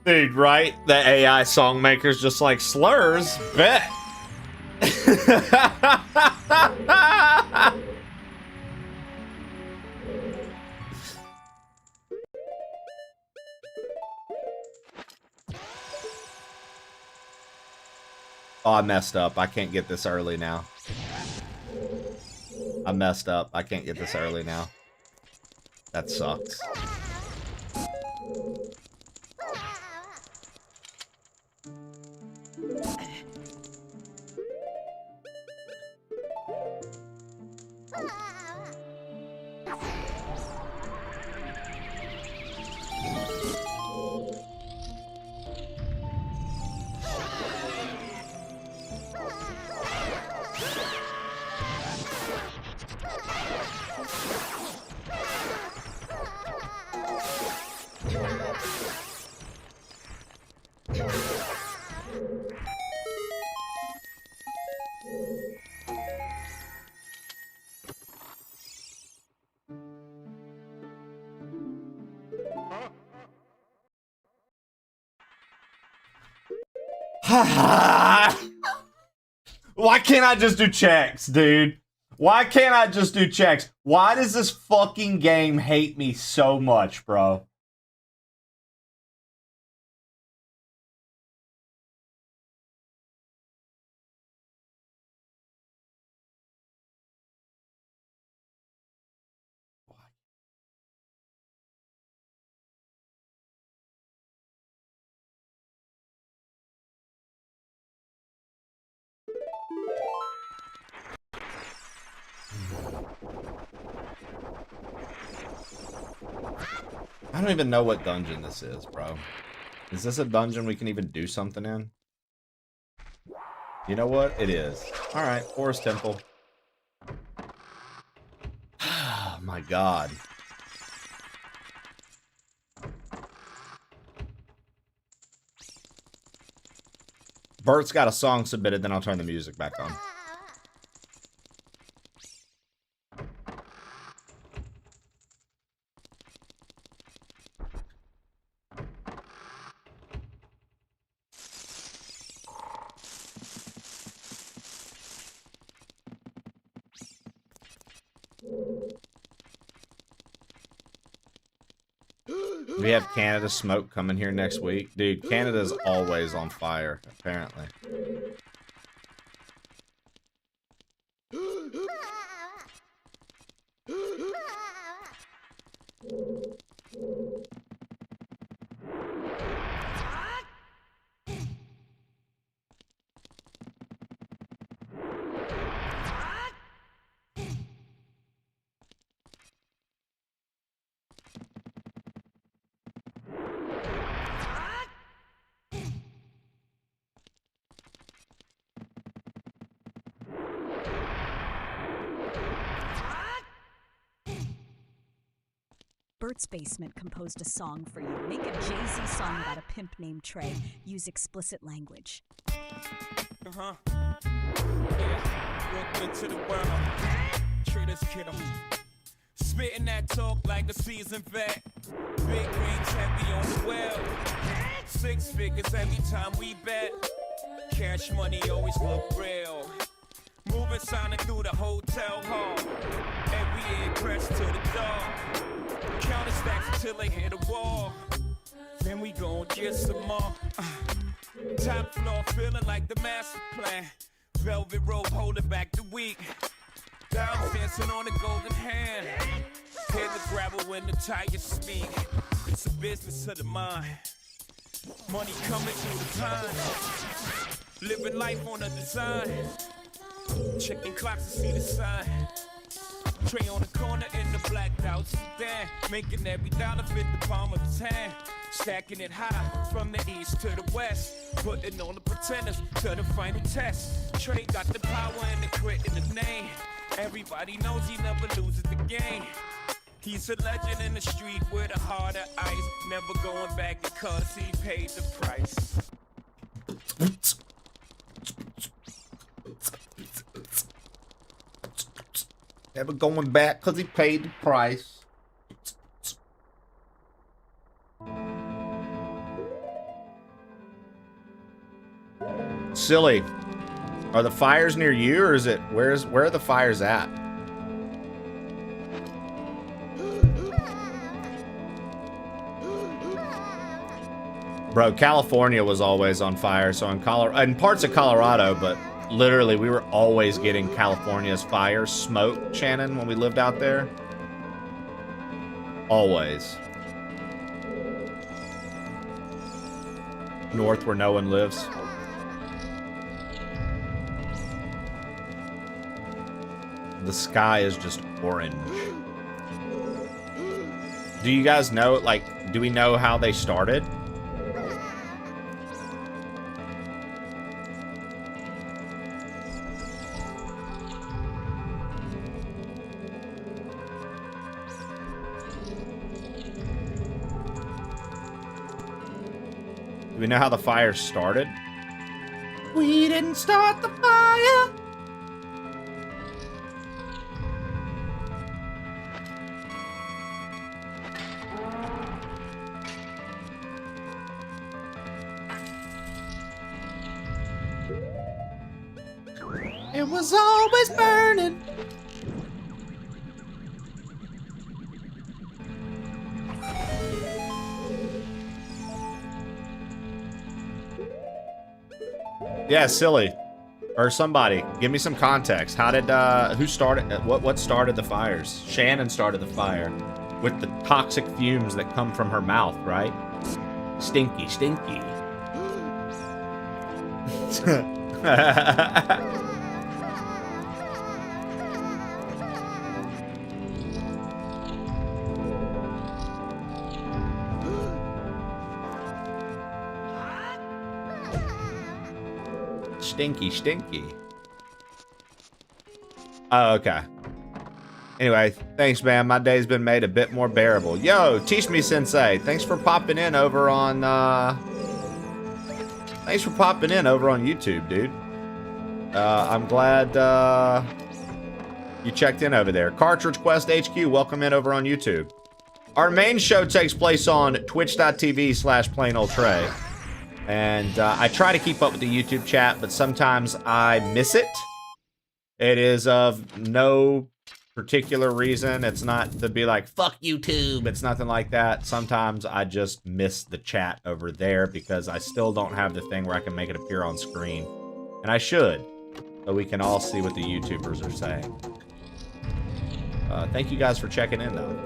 Dude, right? The AI song maker's just like, slurs? Bet. Oh, I messed up. I can't get this early now. I messed up. I can't get this early now. That sucks. Why can't I just do checks, dude? Why can't I just do checks? Why does this fucking game hate me so much, bro? I don't even know what dungeon this is, bro. Is this a dungeon we can even do something in? You know what? It is. Alright, Forest Temple. Oh my god. Bert's got a song submitted, then I'll turn the music back on. We have Canada smoke coming here next week. Dude, Canada's always on fire, apparently. Bert's Basement composed a song for you. Make a Jay-Z song about a pimp named Trey. Use explicit language. Yeah, welcome to the world. Treat us kiddo. Spitting that talk like a seasoned vet. Big rings heavy on the well. 6 figures every time we bet. Cash money always look real. Moving sounding through the hotel hall. And we impressed to the door. Counting stacks until they hit a wall. Then we gon' get some more. Top floor feeling like the master plan. Velvet rope holding back the weak. Down dancing on the golden hand. Hit the gravel when the tires speak. It's a business of the mind. Money coming through the time. Living life on a design. Checking clocks to see the sign. Tray on the corner in the blacked out sedan. Making every dollar fit the palm of his hand. Stacking it high from the east to the west. Putting all the pretenders to the final test. Trey got the power and the grit in the name. Everybody knows he never loses the game. He's a legend in the street with a heart of ice. Never going back because he paid the price. Never going back because he paid the price. Silly. Are the fires near you, or is it where are the fires at? Bro, California was always on fire, so in parts of Colorado, but Literally, we were always getting California's fire smoke, Shannon, when we lived out there. Always. North where no one lives. The sky is just orange. Do you guys know, like, do we know how they started? Do we know how the fire started? We didn't start the fire. It was always burning. Yeah, silly. Or somebody, give me some context. How did, who started, what started the fires? Shannon started the fire with the toxic fumes that come from her mouth, right? Stinky, stinky. Stinky, stinky. Oh, okay. Anyway, thanks, man. My day's been made a bit more bearable. Yo, Teach Me Sensei, thanks for popping in over on, thanks for popping in over on YouTube, dude. I'm glad, you checked in over there. Cartridge Quest HQ, welcome in over on YouTube. Our main show takes place on twitch.tv/plainoldtrey. And I try to keep up with the YouTube chat, but sometimes I miss it. It is of no particular reason. It's not to be like, fuck YouTube. It's nothing like that. Sometimes I just miss the chat over there because I still don't have the thing where I can make it appear on screen. And I should, so we can all see what the YouTubers are saying. Thank you guys for checking in, though.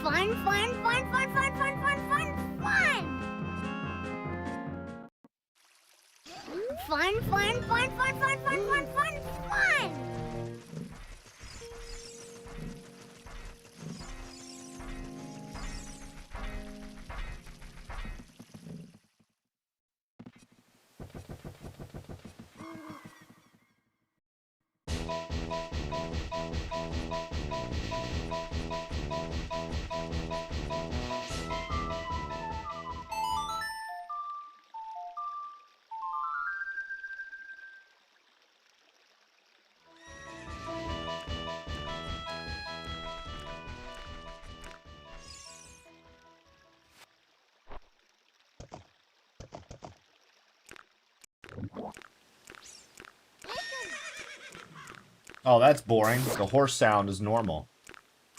Fun, fun, fun, fun, fun, fun, fun, fun, fun! Fun, fun, fun, fun, fun, fun, fun, fun, fun! Oh, that's boring. The horse sound is normal.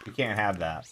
You can't have that.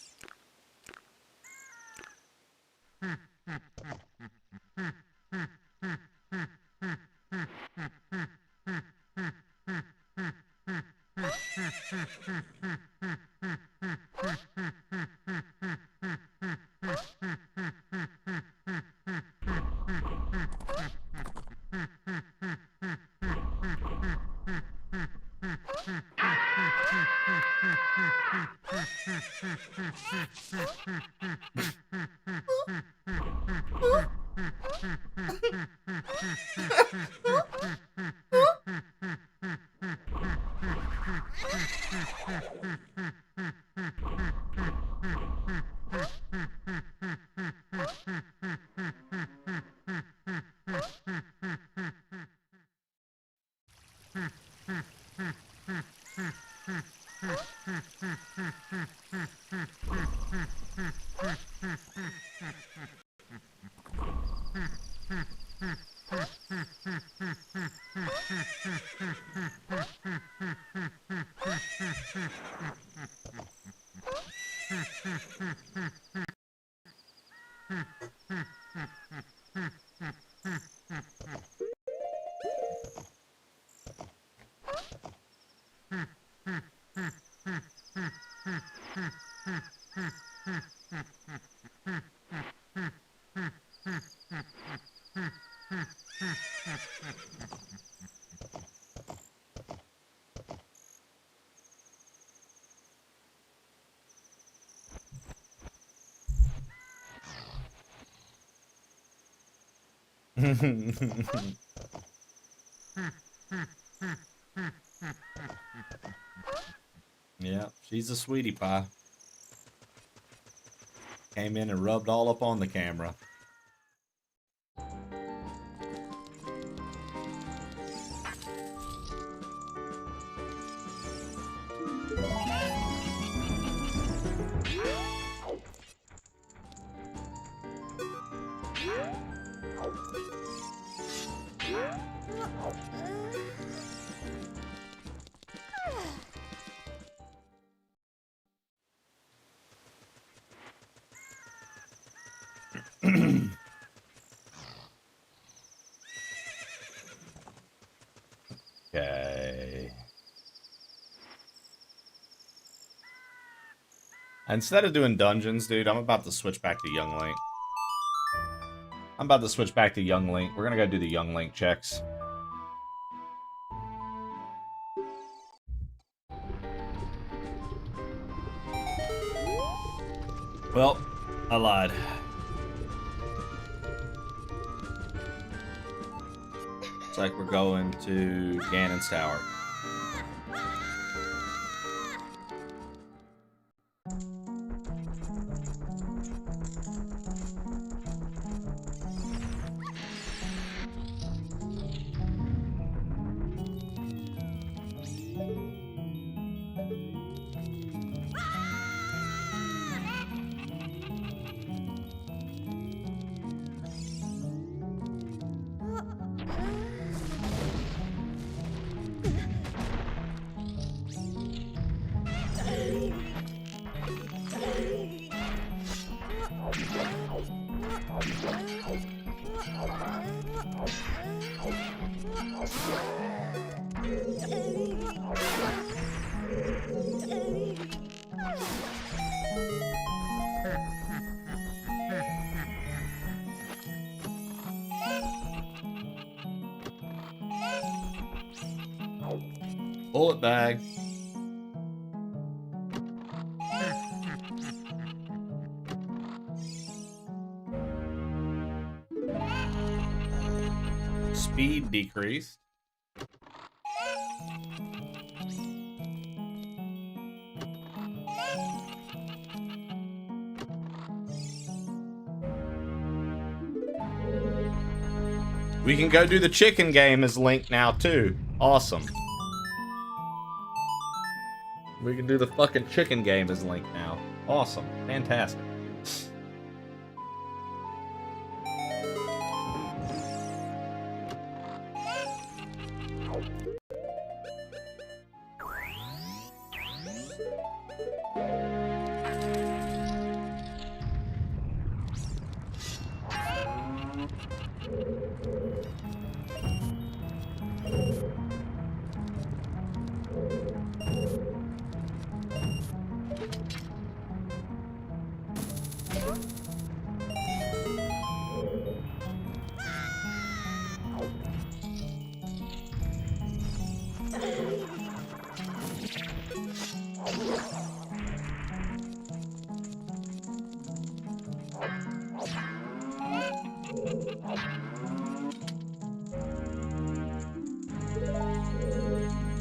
Yeah, she's a sweetie pie. Came in and rubbed all up on the camera. Okay. Instead of doing dungeons, dude, I'm about to switch back to Young Link. I'm about to switch back to Young Link. We're gonna go do the Young Link checks. Well, I lied. Looks like we're going to Ganon's Tower. Bullet bag. Speed decreased. We can go do the chicken game as Link now too. Awesome. We can do the fucking chicken game as Link now. Awesome. Fantastic.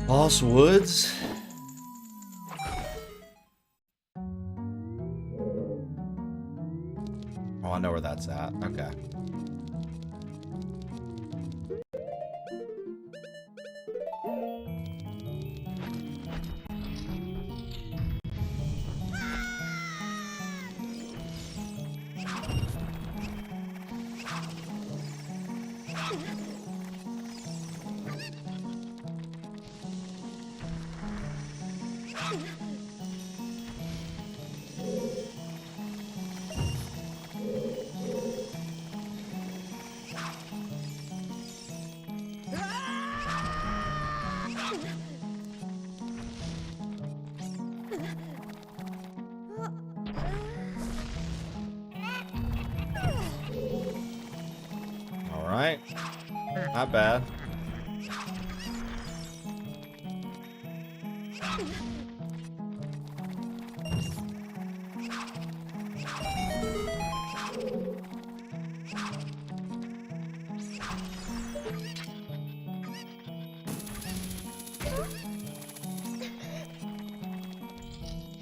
Lost Woods. Oh, I know where that's at. Okay. right. Not bad.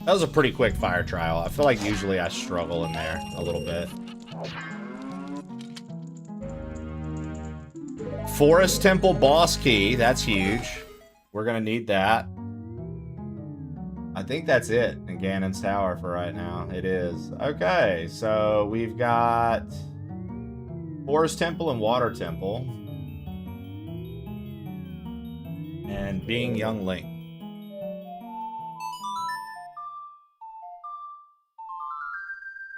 That was a pretty quick fire trial. I feel like usually I struggle in there a little bit. Forest Temple boss key. That's huge. We're going to need that. I think that's it in Ganon's Tower for right now. It is. Okay, so we've got Forest Temple and Water Temple. And being Young Link.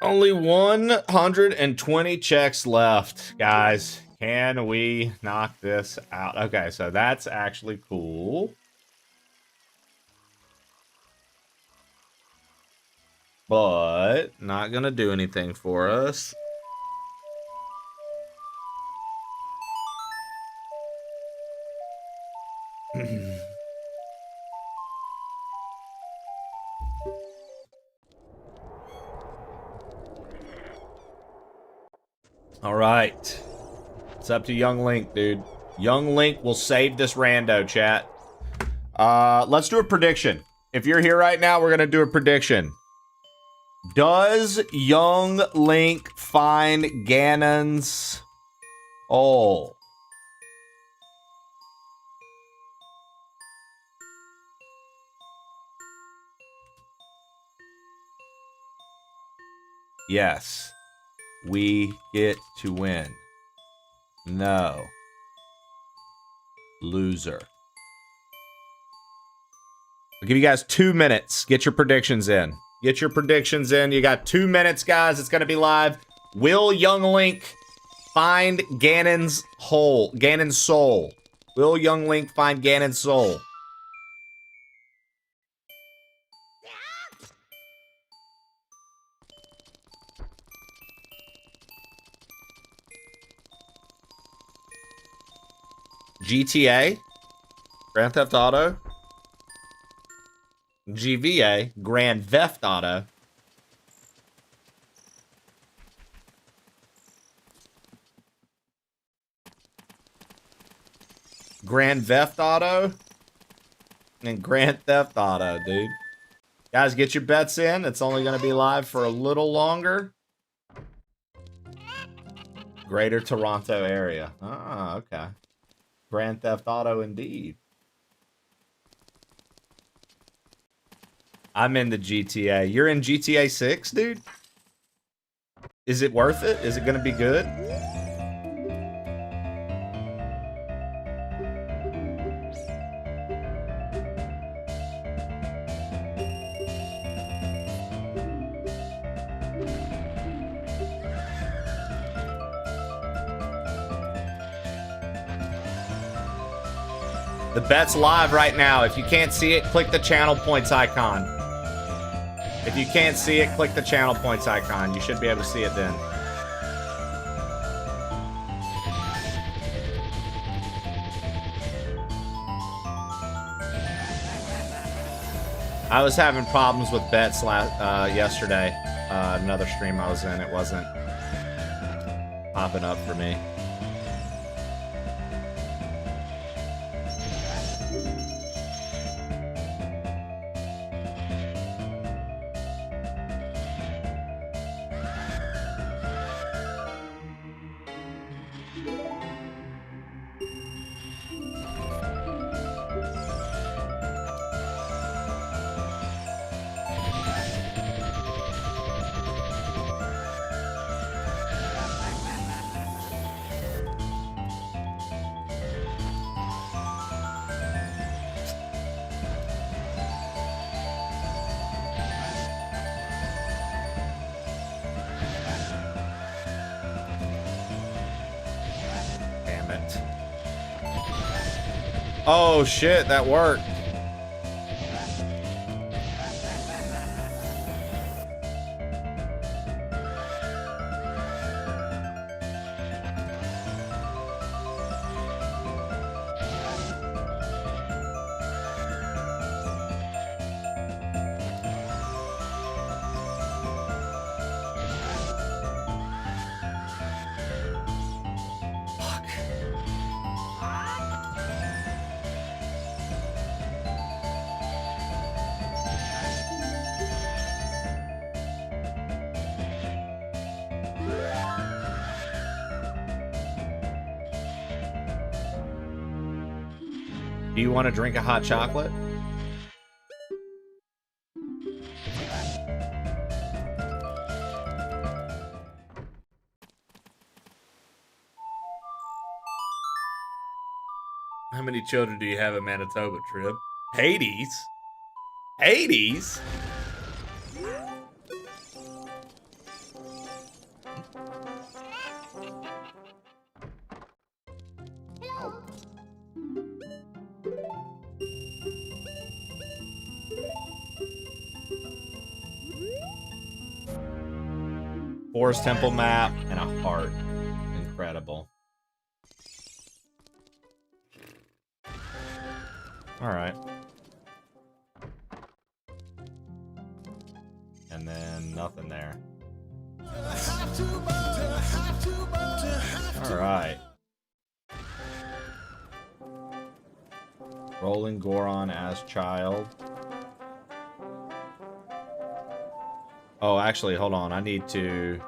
Only 120 checks left, guys. Can we knock this out? Okay, so that's actually cool. But not gonna do anything for us. All right. It's up to Young Link, dude. Young Link will save this rando, chat. Let's do a prediction. If you're here right now, we're going to do a prediction. Does Young Link find Ganon's hole? Yes. We get to win. No. Loser. I'll give you guys 2 minutes. Get your predictions in. Get your predictions in. You got 2 minutes, guys. It's going to be live. Will Young Link find Ganon's hole? Ganon's soul. Will Young Link find Ganon's soul? GTA, Grand Theft Auto, GVA, Grand Theft Auto, Grand Theft Auto, and Grand Theft Auto, dude. Guys, get your bets in. It's only going to be live for a little longer. Greater Toronto area. Ah, okay. Grand Theft Auto indeed. I'm in the GTA. You're in GTA 6, dude? Is it worth it? Is it going to be good? The bet's live right now. If you can't see it, click the channel points icon. If you can't see it, click the channel points icon. You should be able to see it then. I was having problems with bets yesterday. Another stream I was in, it wasn't popping up for me. Oh shit, that worked. Do you want to drink a hot chocolate? How many children do you have in Manitoba, Trib? Hades? Hades? Forest Temple map and a heart. Incredible. Alright. And then nothing there. Alright. Rolling Goron as child. Oh, actually, hold on. I need to...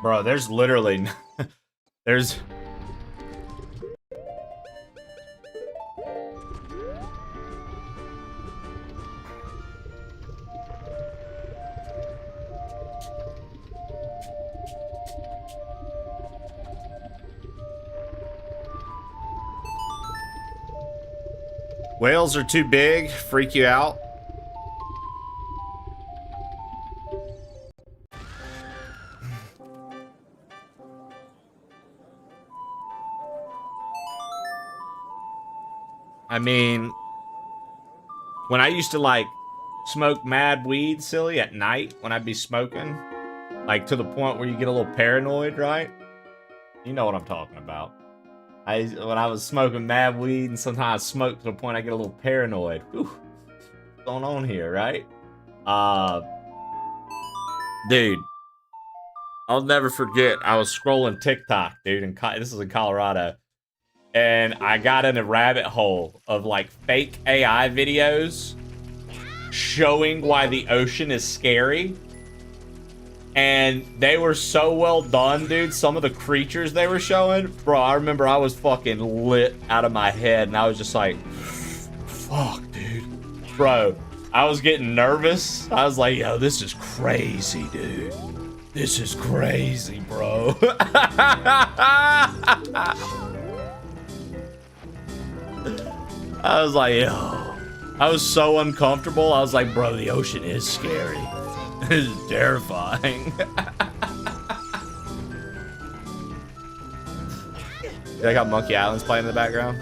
Bro, there's literally... there's... Whales are too big, freak you out. I mean, when I used to like smoke mad weed, silly, at night when I'd be smoking, like to the point where you get a little paranoid, right? You know what I'm talking about. When I was smoking mad weed and sometimes I smoked to the point I get a little paranoid. Whew, what's going on here, right? Dude, I'll never forget. I was scrolling TikTok, dude, and this is in Colorado, and I got in a rabbit hole of like fake AI videos showing why the ocean is scary. And they were so well done, dude. Some of the creatures they were showing, bro, I remember I was fucking lit out of my head, and I was just like, fuck, dude. Bro, I was getting nervous. I was like, yo, this is crazy, dude. This is crazy, bro. I was like, yo. I was so uncomfortable. I was like, bro, the ocean is scary. This is terrifying. I got Monkey Island's playing in the background.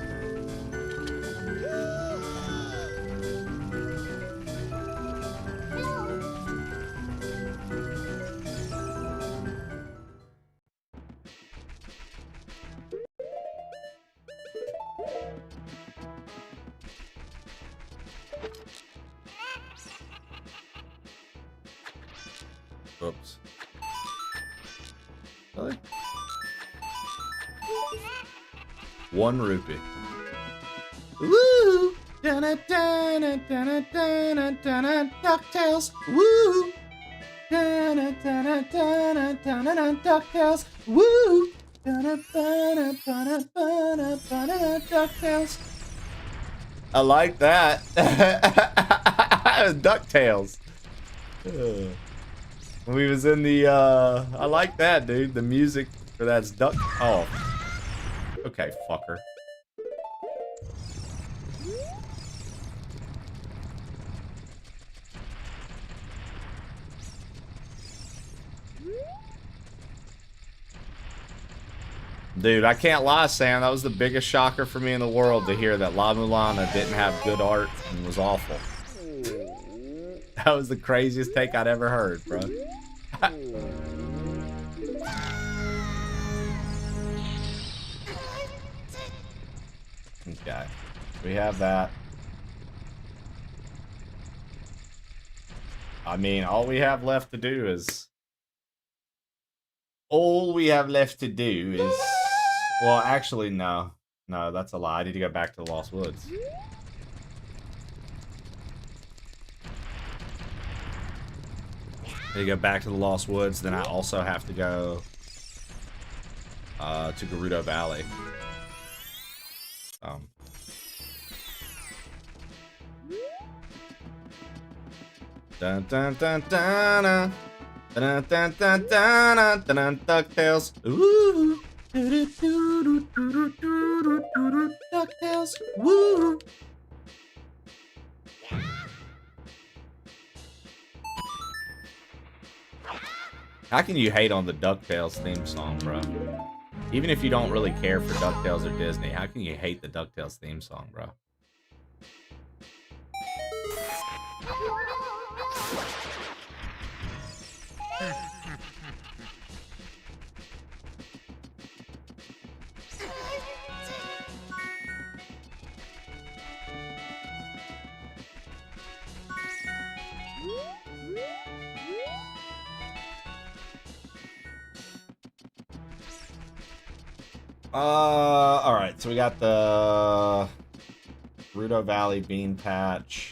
Oops. Really? 1 rupee. Woo! DuckTales. Woo! DuckTales. Woo! DuckTales. I like that. DuckTales. When we was in the, I like that, dude. The music for that's duck. Oh. Okay, fucker. Dude, I can't lie, Sam. That was the biggest shocker for me in the world to hear that La Mulana didn't have good art and was awful. That was the craziest take I'd ever heard, bro. Okay, we have that. I mean, all we have left to do is... All we have left to do is... Well, actually, no. No, that's a lie. I need to go back to the Lost Woods. You go back to the Lost Woods, then I also have to go to Gerudo Valley. Dun dun dun dun dun dun dun dun dun dun DuckTales. Ooh. DuckTales. Woo. How can you hate on the DuckTales theme song, bro? Even if you don't really care for DuckTales or Disney, how can you hate the DuckTales theme song, bro? All right, so we got the Gerudo Valley Bean Patch.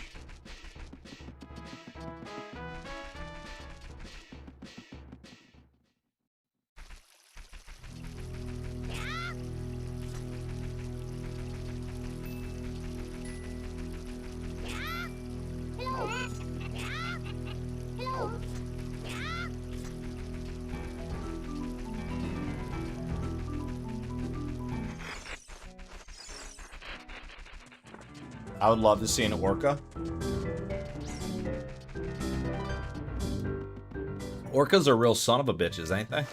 I would love to see an orca. Orcas are real son of a bitches, ain't they?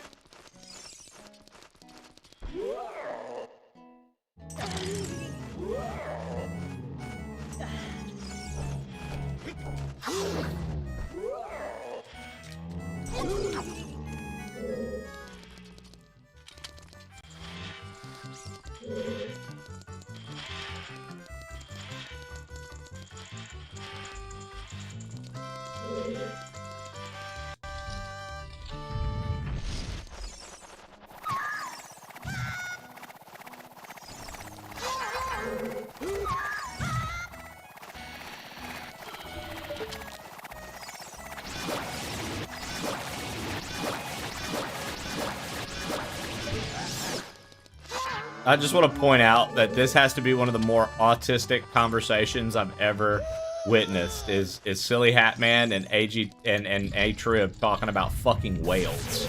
I just want to point out that this has to be one of the more autistic conversations I've ever witnessed. Is Silly Hat Man and A-Trib talking about fucking whales?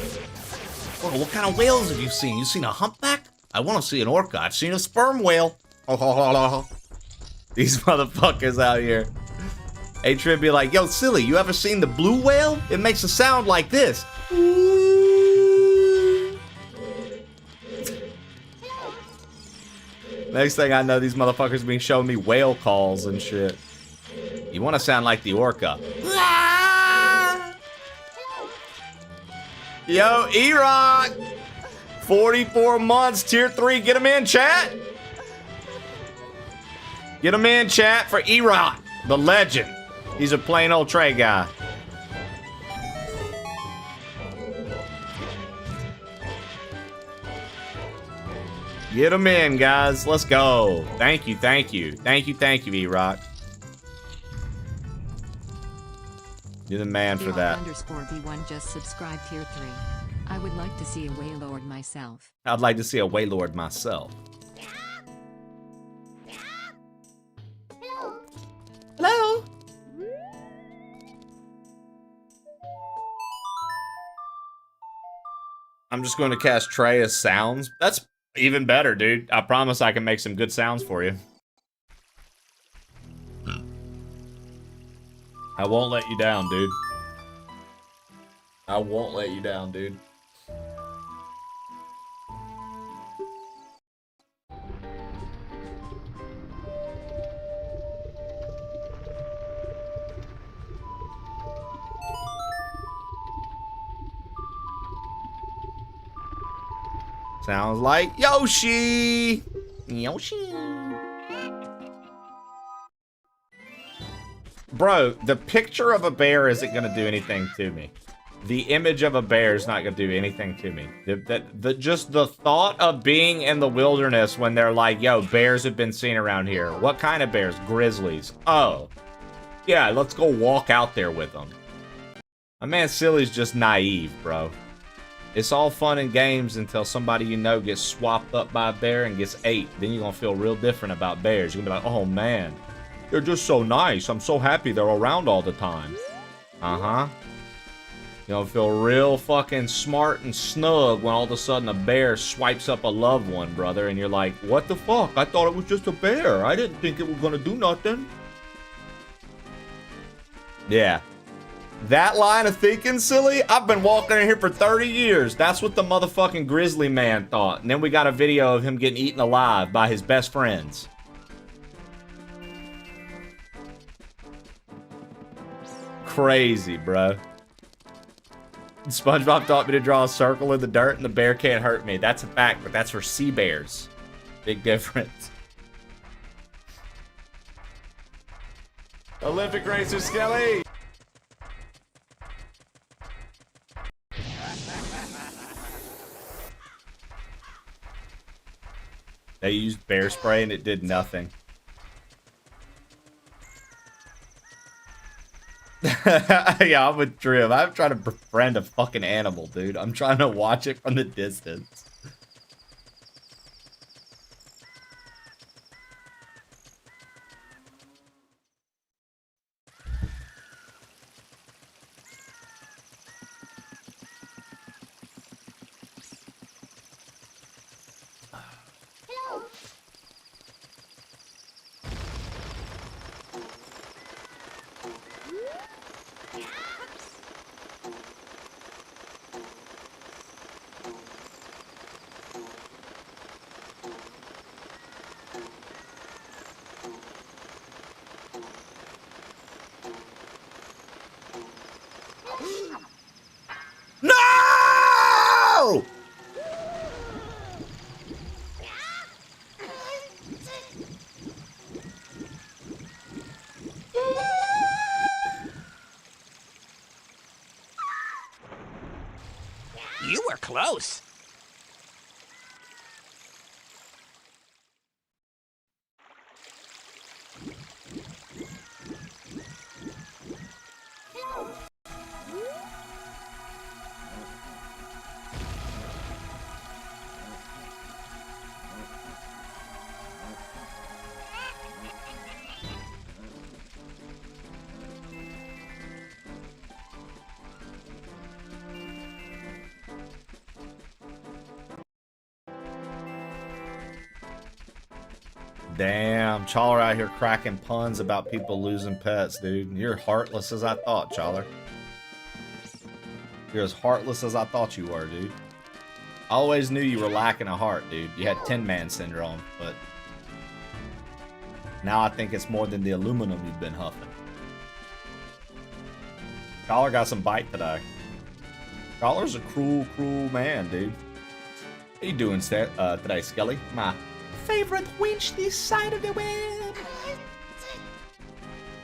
Well, what kind of whales have you seen? You seen a humpback? I want to see an orca. I've seen a sperm whale. These motherfuckers out here. A-Trib be like, yo, Silly, you ever seen the blue whale? It makes a sound like this. Next thing I know, these motherfuckers be showing me whale calls and shit. You want to sound like the orca. Yo, E-Rock! 44 months, tier 3. Get him in, chat! Get him in, chat, for E-Rock, the legend. He's a plain old Trey guy. Get him in, guys. Let's go. Thank you, thank you. Thank you, E-Rock. You're the man for that. _B1 just subscribed tier 3. I would like to see a Waylord myself. I'd like to see a Waylord myself. Hello? I'm just going to cast Trey as sounds. That's even better, dude. I promise I can make some good sounds for you. I won't let you down, dude. I won't let you down, dude. Sounds like Yoshi! Yoshi! Bro, the picture of a bear isn't gonna do anything to me. The image of a bear is not gonna do anything to me. Just the thought of being in the wilderness when they're like, yo, bears have been seen around here. What kind of bears? Grizzlies. Oh. Yeah, let's go walk out there with them. My man Silly's just naive, bro. It's all fun and games until somebody you know gets swapped up by a bear and gets ate. Then you're gonna feel real different about bears. You're gonna be like, oh man, they're just so nice. I'm so happy they're around all the time. Uh-huh. You're gonna feel real fucking smart and snug when all of a sudden a bear swipes up a loved one, brother. And you're like, what the fuck? I thought it was just a bear. I didn't think it was gonna do nothing. Yeah. That line of thinking, Silly, I've been walking in here for 30 years. That's what the motherfucking grizzly man thought. And then we got a video of him getting eaten alive by his best friends. Crazy, bro. SpongeBob taught me to draw a circle in the dirt and the bear can't hurt me. That's a fact, but that's for sea bears. Big difference. Olympic racer Skelly! They used bear spray and it did nothing. Yeah, I'm with Trim. I'm trying to befriend a fucking animal, dude. I'm trying to watch it from the distance. No! You were close. Damn, Chawler out here cracking puns about people losing pets, dude. You're heartless as I thought, Chawler. You're as heartless as I thought you were, dude. I always knew you were lacking a heart, dude. You had Tin Man syndrome, but now I think it's more than the aluminum you've been huffing. Chawler got some bite today. Chawler's a cruel, cruel man, dude. How you doing today, Skelly? My favorite winch this side of the web.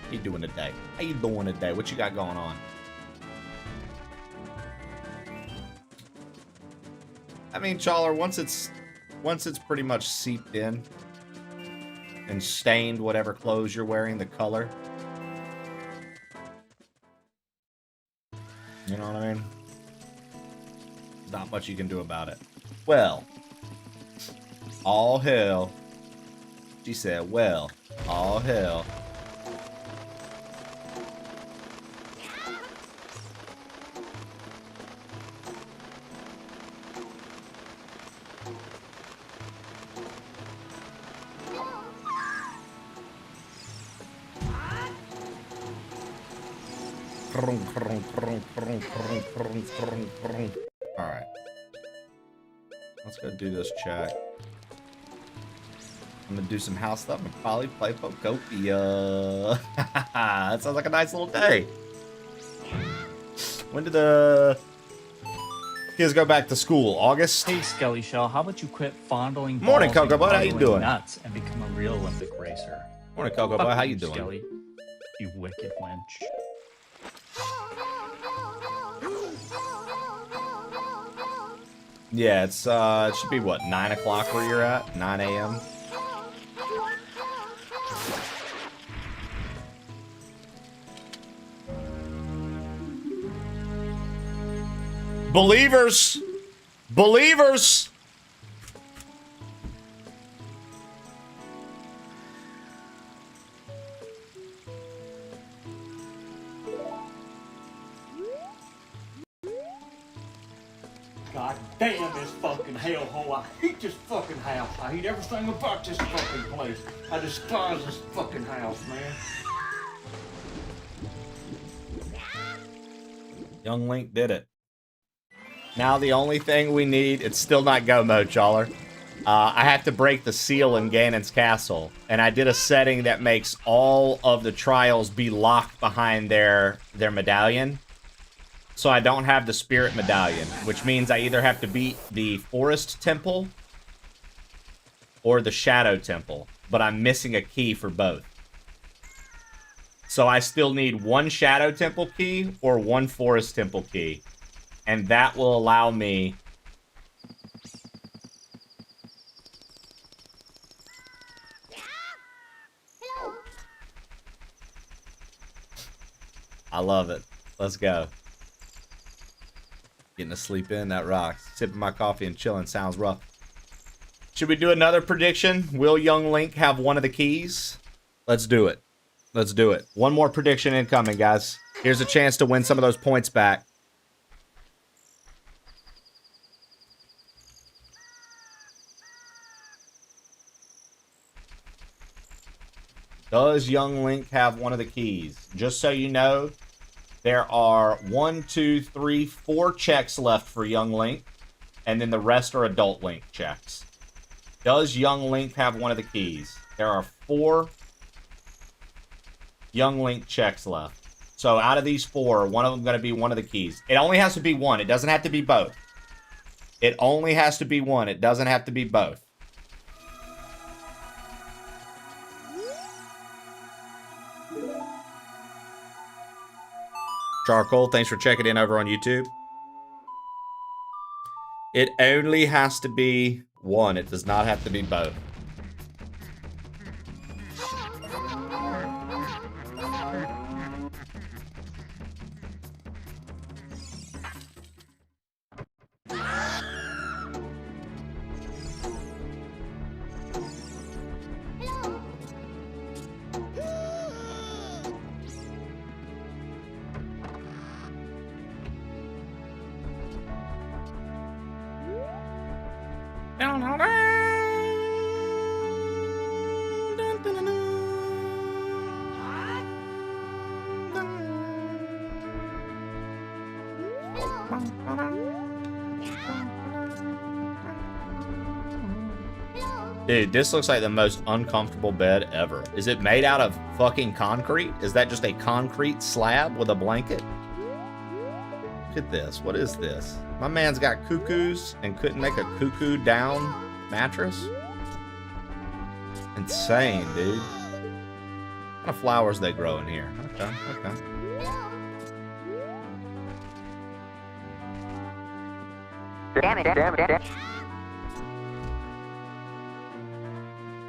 How you doing today? How you doing today? What you got going on? I mean, Chawler, once it's pretty much seeped in and stained whatever clothes you're wearing, the color. You know what I mean? Not much you can do about it. Well, all hell. She said, well, all hell. Alright. Let's go do this check. I'm gonna do some house stuff and probably play Pokopia. That sounds like a nice little day. When did the kids go back to school? August? Hey, Skelly Shell, how about you quit fondling Morning, balls Cocoa and Bud. How you fondling doing? nuts and become a real Olympic racer? Morning, Cocoa Bud. How you doing? Skelly, you wicked wench. Yeah, it's it should be what, 9 o'clock where you're at? 9 a.m. Believers! Believers! God damn this fucking hellhole. I hate this fucking house. I hate everything about this fucking place. I despise this fucking house, man. Young Link did it. Now the only thing we need, it's still not go mode, y'all. I have to break the seal in Ganon's castle. And I did a setting that makes all of the trials be locked behind their medallion. So I don't have the spirit medallion, which means I either have to beat the forest temple or the shadow temple, but I'm missing a key for both. So I still need one shadow temple key or one forest temple key, and that will allow me I love it. Let's go. Getting to sleep in, that rocks. Sipping my coffee and chilling sounds rough. Should we do another prediction? Will young Link have one of the keys? Let's do it. Let's do it. One more prediction incoming, guys. Here's a chance to win some of those points back. Does young Link have one of the keys? Just so you know, there are 1, 2, 3, 4 checks left for young Link, and then the rest are adult Link checks. Does young Link have one of the keys? There are 4 young Link checks left. So out of these 4, one of them going to be one of the keys. It only has to be one. It doesn't have to be both. It only has to be one. It doesn't have to be both. Charcoal, thanks for checking in over on YouTube. It only has to be one. It does not have to be both. Dude, this looks like the most uncomfortable bed ever. Is it made out of fucking concrete? Is that just a concrete slab with a blanket? Look at this. What is this? My man's got cuckoos and couldn't make a cuckoo down mattress? Insane, dude. What kind of flowers they grow in here? Okay, okay. Damn it.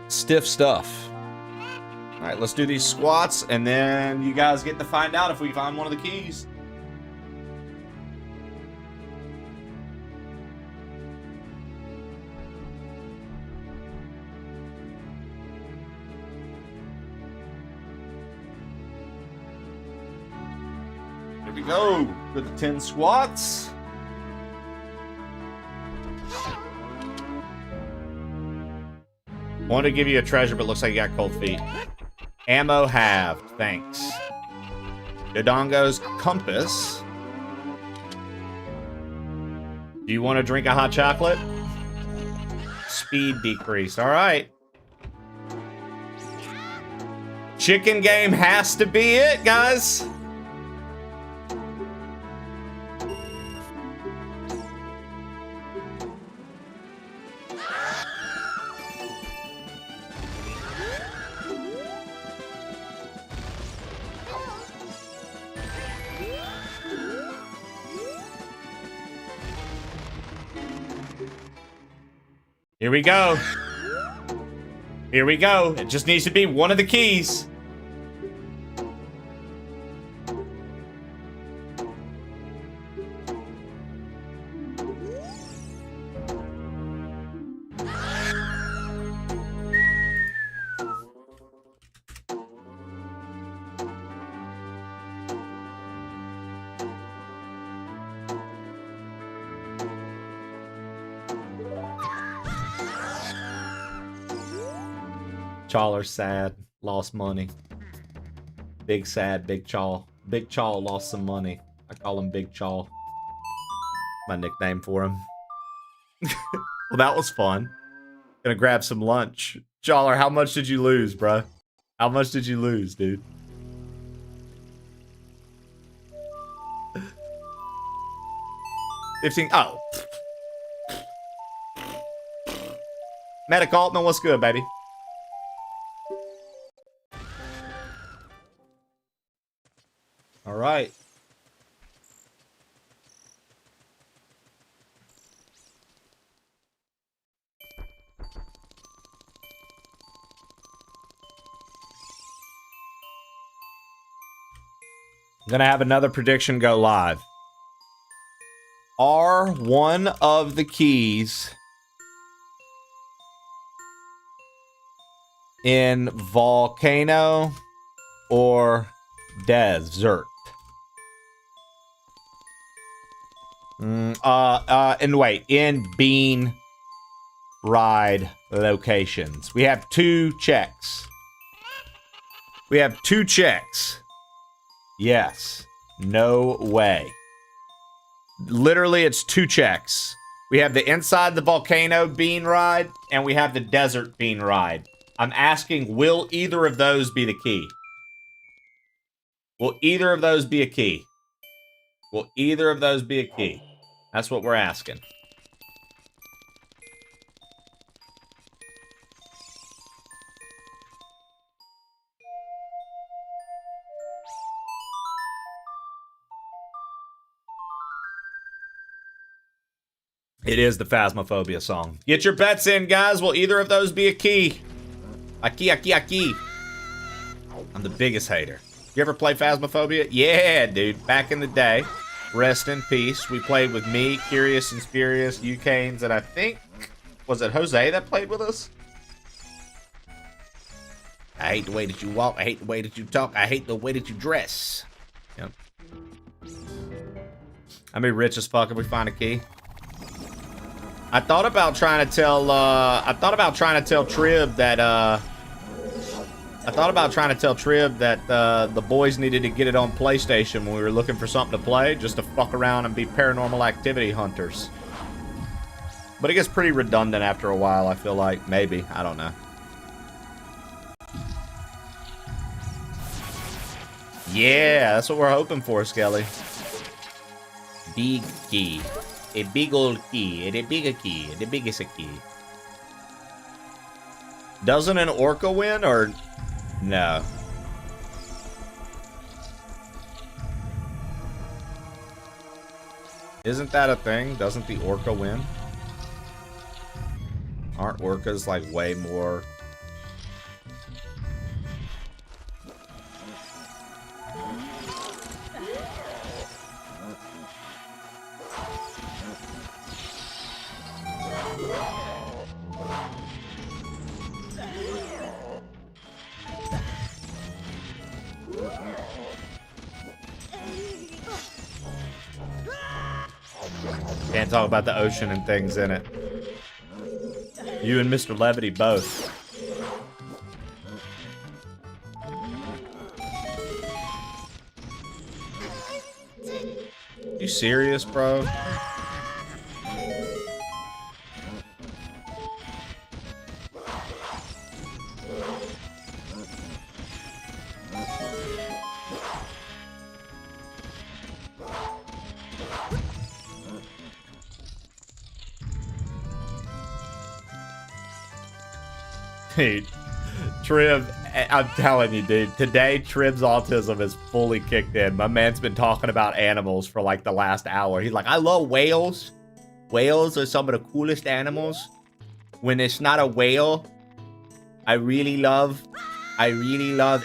Stiff stuff. All right, let's do these squats, and then you guys get to find out if we find one of the keys. Here we go. Do the 10 squats. Wanted to give you a treasure, but looks like you got cold feet. Ammo halved. Thanks. Dodongo's compass. Do you want to drink a hot chocolate? Speed decreased. All right. Chicken game has to be it, guys. Here we go. Here we go. It just needs to be one of the keys. Chawler's sad. Lost money. Big sad, Big Chaw. Big Chaw lost some money. I call him Big Chaw. My nickname for him. Well, that was fun. Gonna grab some lunch. Chawler, how much did you lose, bruh? How much did you lose, dude? $15. Oh. Medic Altman, what's good, baby? All right. I'm gonna have another prediction go live. Are one of the keys in Volcano or Desert? And wait, in Bean Ride locations. We have 2 checks. We have 2 checks. Yes. No way. Literally, it's 2 checks. We have the inside the volcano bean ride, and we have the desert bean ride. I'm asking, will either of those be the key? Will either of those be a key? Will either of those be a key? That's what we're asking. It is the Phasmophobia song. Get your bets in, guys. Will either of those be a key? A key, a key, a key. I'm the biggest hater. You ever play Phasmophobia? Yeah, dude. Back in the day. Rest in peace. We played with me, Curious and Spurious, Ucanes, and I think... Was it Jose that played with us? I hate the way that you walk. I hate the way that you talk. I hate the way that you dress. Yep. I'd be rich as fuck if we find a key. I thought about trying to tell Trib that the boys needed to get it on PlayStation when we were looking for something to play, just to fuck around and be paranormal activity hunters. But it gets pretty redundant after a while, I feel like. Maybe. I don't know. Yeah, that's what we're hoping for, Skelly. Big key. A big old key. A bigger key. The biggest key. Doesn't an orca win, or... No. Isn't that a thing? Doesn't the orca win? Aren't orcas, like, way more... Can't talk about the ocean and things in it. You and Mr. Levity both. You serious, bro? Dude, Trib, I'm telling you, dude, today Trib's autism is fully kicked in. My man's been talking about animals for like the last hour. He's like, I love whales. Whales are some of the coolest animals. When it's not a whale, I really love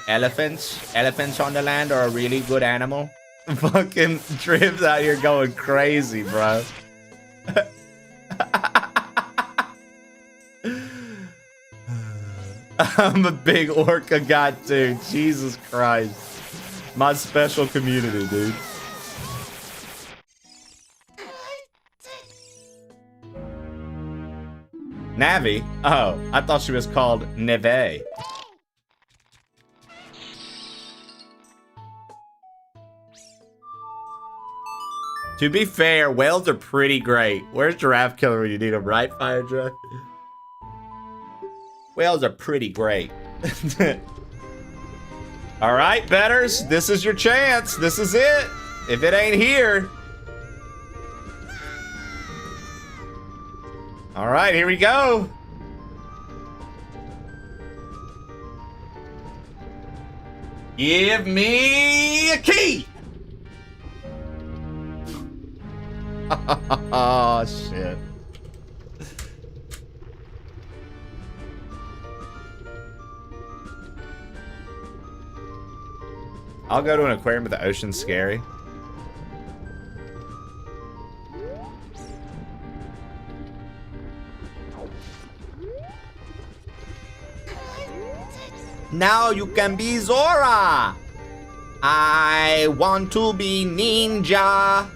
elephants. Elephants on the land are a really good animal. Fucking Trib's out here going crazy, bro. I'm a big orca god too. Jesus Christ. My special community, dude. Navi? Oh, I thought she was called Neve. To be fair, whales are pretty great. Where's Giraffe Killer when you need him, right, Fire Truck? Whales are pretty great. All right, betters, this is your chance. This is it. If it ain't here. All right, here we go. Give me a key. Oh, shit. I'll go to an aquarium with the ocean scary. Now you can be Zora. I want to be ninja.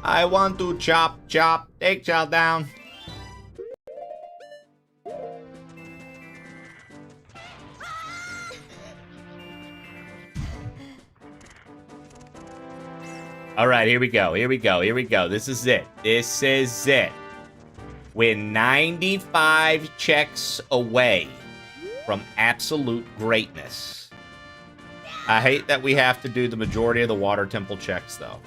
I want to chop, chop, take child down. All right, here we go. Here we go. Here we go. This is it. This is it. We're 95 checks away from absolute greatness. I hate that we have to do the majority of the water temple checks, though.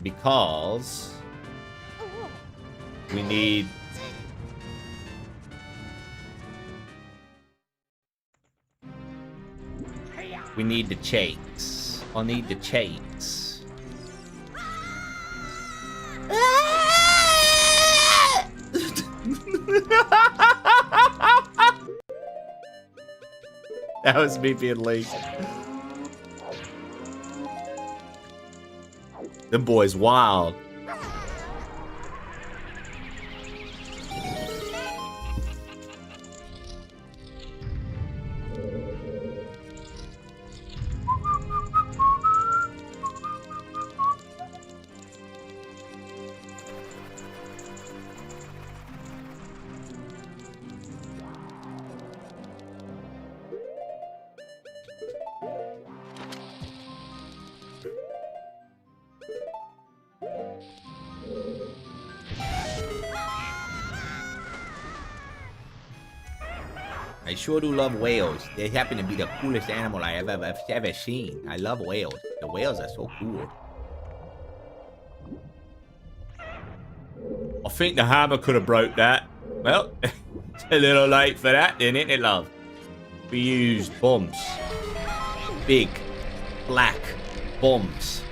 Because we need... We need the chase. I need the chase. That was me being late. Them boys wild. I sure do love whales. They happen to be the coolest animal I have ever seen. I love whales. The whales are so cool. I think the hammer could have broke that. Well, it's a little late for that, isn't it, love? We used bombs. Big, black bombs.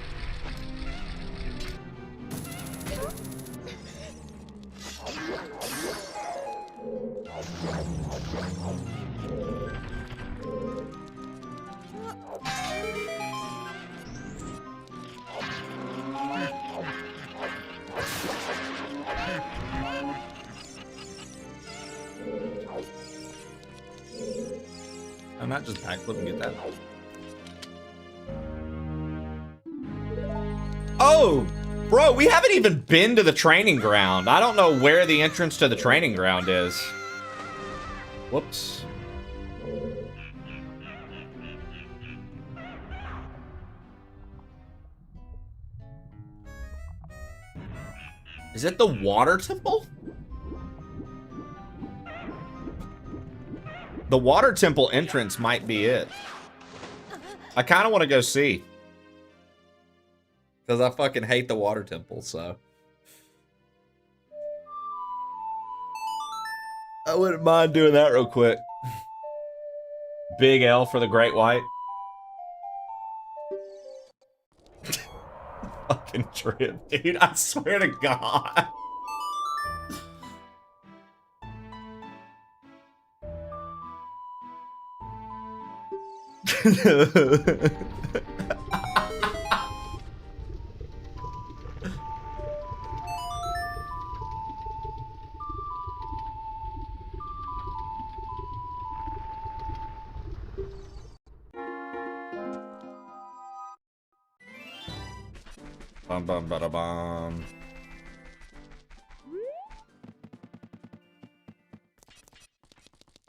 I'm not just backflip and get that. Oh, bro, we haven't even been to the training ground. I don't know where the entrance to the training ground is. Whoops. Is it the water temple? The water temple entrance might be it. I kind of want to go see. Because I fucking hate the water temple, so. I wouldn't mind doing that real quick. Big L for the Great White. Fucking trip, dude. I swear to God. Bum bum bada bum.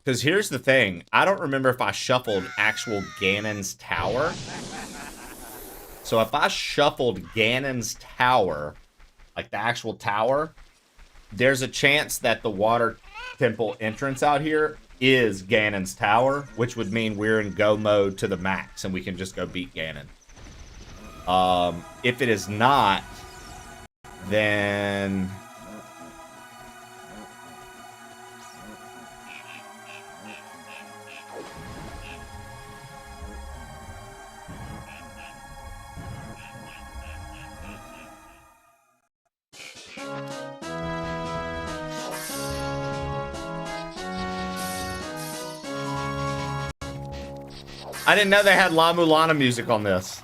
Because here's the thing. I don't remember if I shuffled actual Ganon's tower. So if I shuffled Ganon's tower, like the actual tower, there's a chance that the water temple entrance out here is Ganon's tower, which would mean we're in go mode to the max and we can just go beat Ganon. If it is not, then... I didn't know they had La Mulana music on this.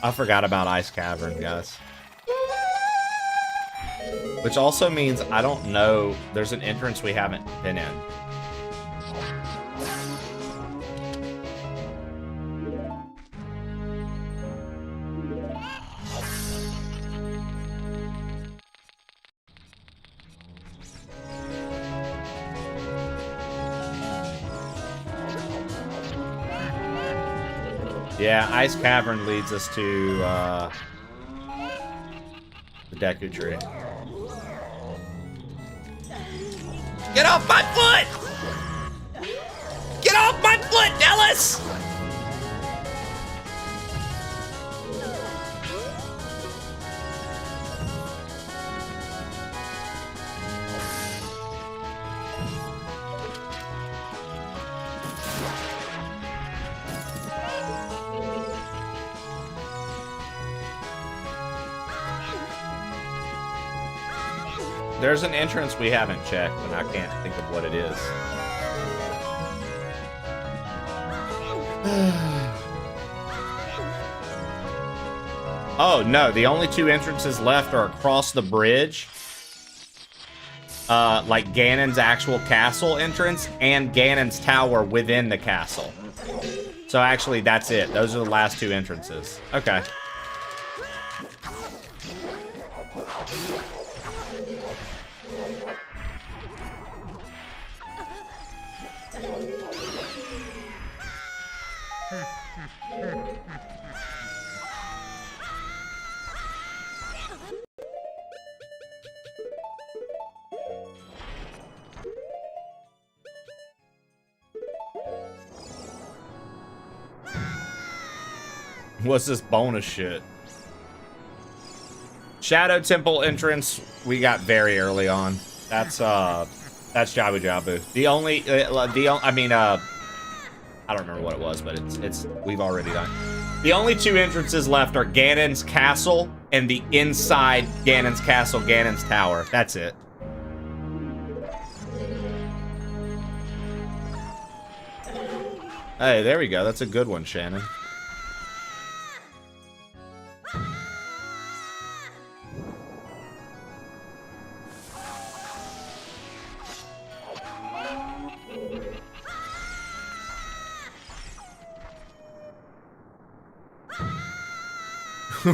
I forgot about Ice Cavern, guys. Which also means I don't know. There's an entrance we haven't been in. Yeah, Ice Cavern leads us to the Deku Tree. Get off my foot! Get off my foot, Dallas! There's an entrance we haven't checked, and I can't think of what it is. Oh, no. The only two entrances left are across the bridge. Like Ganon's actual castle entrance and Ganon's tower within the castle. So actually, that's it. Those are the last two entrances. Okay. What's this bonus shit? Shadow Temple entrance we got very early on. That's Jabu Jabu. The only I don't remember what it was, but it's we've already done. The only two entrances left are Ganon's castle and the inside Ganon's castle, Ganon's tower. That's it. Hey, there we go. That's a good one, Shannon.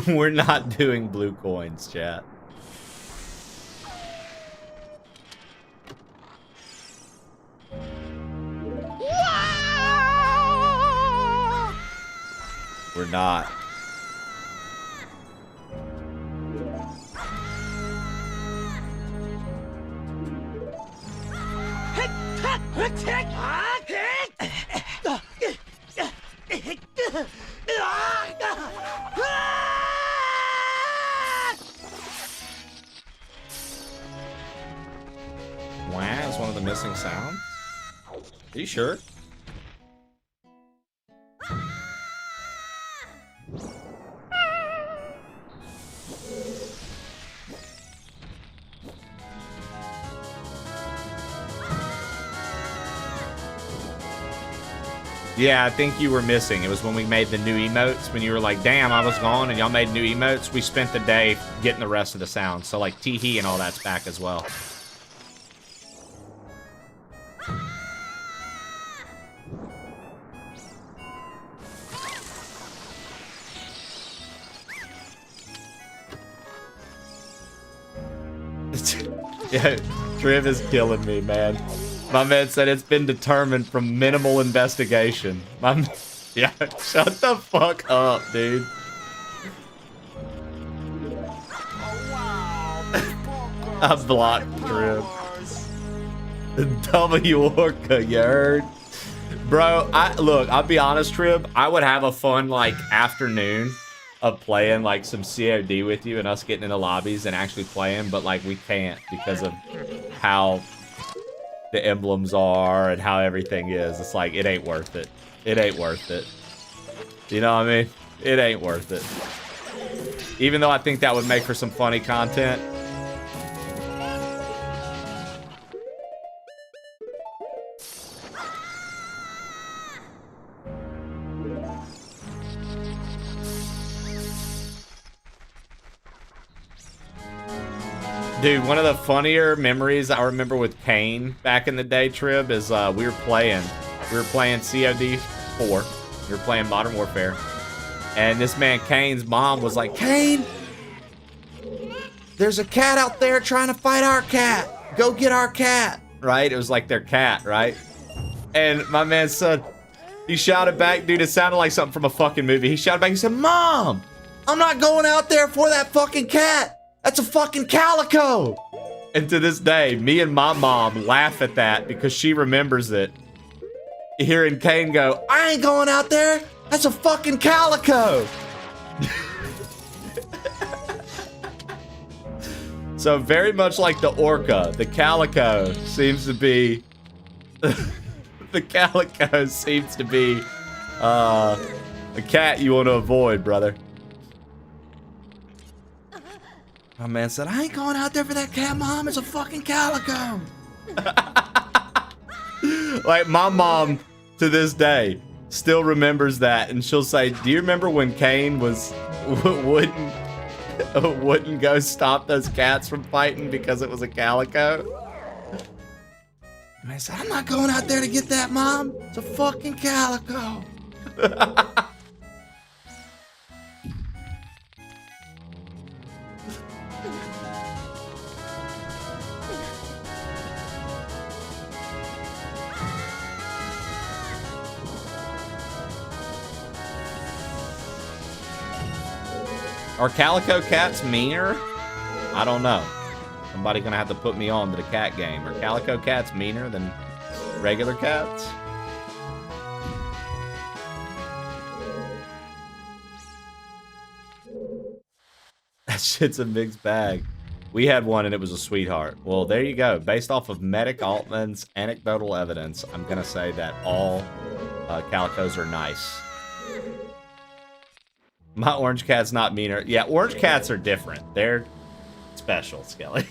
We're not doing blue coins, chat. We're not. Wow, is one of the missing sounds? Are you sure? Yeah, I think you were missing. It was when we made the new emotes, when you were like, damn, I was gone, and y'all made new emotes. We spent the day getting the rest of the sounds. So, like, Teehee and all that's back as well. Yeah, Triv is killing me, man. My man said it's been determined from minimal investigation. Yeah, shut the fuck up, dude. I blocked Triv. W Orca, you heard? Bro, look, I'll be honest, Trib, I would have a fun, like, afternoon of playing, like, some COD with you and us getting in the lobbies and actually playing, but, like, we can't because of how the emblems are and how everything is. It's like, it ain't worth it. It ain't worth it. You know what I mean? It ain't worth it. Even though I think that would make for some funny content. Dude, one of the funnier memories I remember with Kane back in the day, Trib, is we were playing COD 4. We were playing Modern Warfare. And this man Kane's mom was like, Kane, there's a cat out there trying to fight our cat. Go get our cat. Right? It was like their cat, right? And my man said, he shouted back, dude, it sounded like something from a fucking movie. He shouted back, he said, Mom, I'm not going out there for that fucking cat. That's a fucking calico. And to this day, me and my mom laugh at that because she remembers it. Hearing Kane go, I ain't going out there. That's a fucking calico. So very much like the orca, the calico seems to be the calico seems to be the cat you want to avoid, brother. My man said, I ain't going out there for that cat, Mom. It's a fucking calico. Like, my mom, to this day, still remembers that. And she'll say, do you remember when Kane wouldn't go stop those cats from fighting because it was a calico? And I said, I'm not going out there to get that, Mom. It's a fucking calico. Are calico cats meaner? I don't know. Somebody gonna have to put me on to the cat game. Are calico cats meaner than regular cats? That shit's a mixed bag. We had one and it was a sweetheart. Well, there you go. Based off of Medic Altman's anecdotal evidence, I'm gonna say that all calicos are nice. My orange cat's not meaner. Yeah, orange cats are different. They're special, Skelly.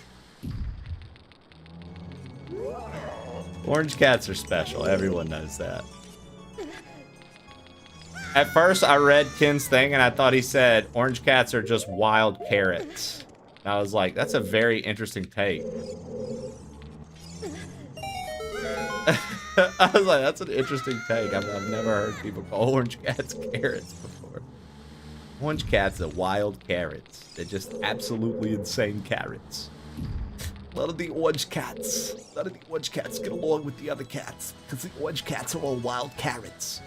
Orange cats are special. Everyone knows that. At first, I read Ken's thing, and I thought he said orange cats are just wild carrots. And I was like, that's a very interesting take. I was like, that's an interesting take. I've never heard people call orange cats carrots before. Orange cats are wild carrots. They're just absolutely insane carrots. None of the orange cats get along with the other cats because the orange cats are all wild carrots.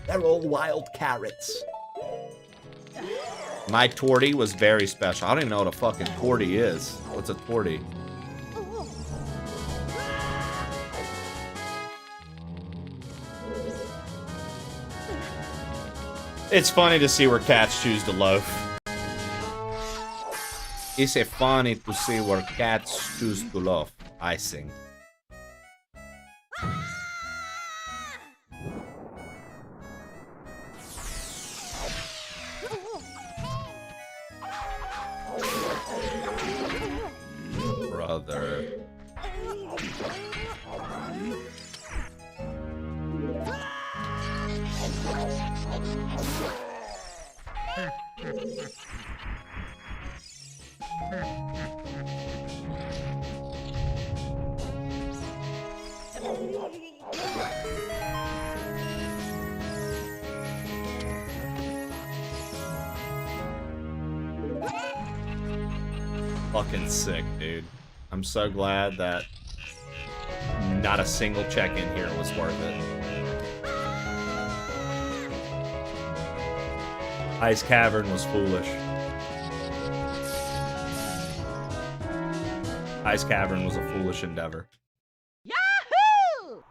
They're all wild carrots. My tortie was very special. I don't even know what a fucking tortie is. What's a tortie? It's funny to see where cats choose to loaf. It's funny to see where cats choose to loaf, I sing. Brother. Fucking sick, dude. I'm so glad that not a single check-in here was worth it. Ice Cavern was foolish. Ice Cavern was a foolish endeavor. Yahoo!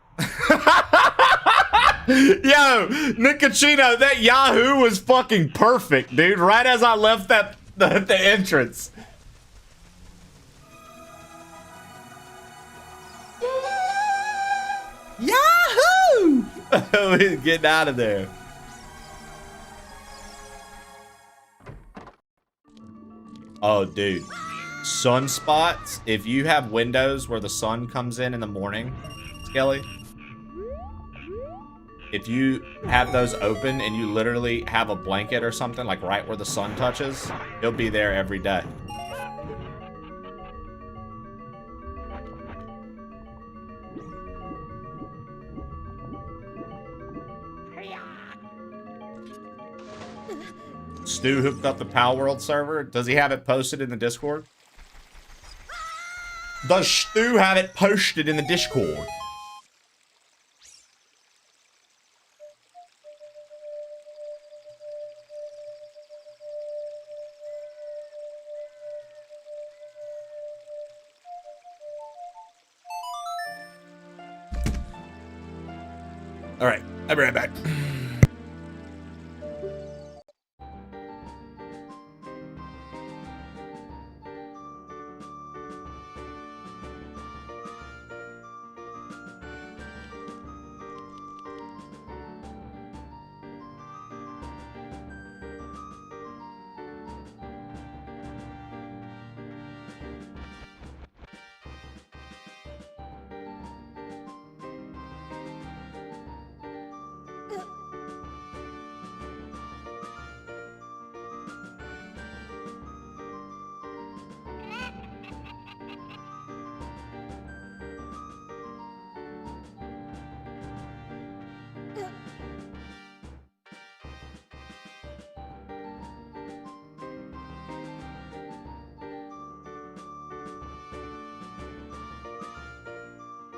Yo, Nicocino, that Yahoo was fucking perfect, dude. Right as I left the entrance. Yahoo! We're getting out of there. Oh, dude. Sunspots. If you have windows where the sun comes in the morning, Skelly, if you have those open and you literally have a blanket or something, like right where the sun touches, it'll be there every day. Stu hooked up the Pal World server. Does he have it posted in the Discord? Does Stu have it posted in the Discord? All right, I'll be right back.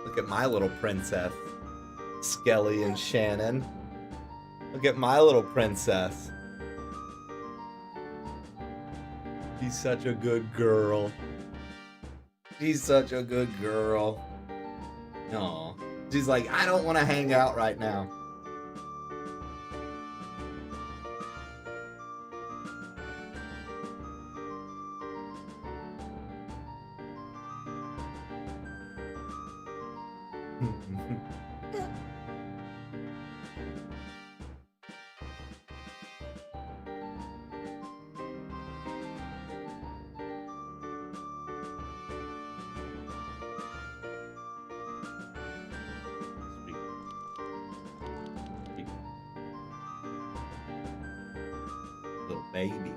Look at my little princess, Skelly and Shannon. Look at my little princess. She's such a good girl. She's such a good girl. Aw. She's like, I don't want to hang out right now. Little baby.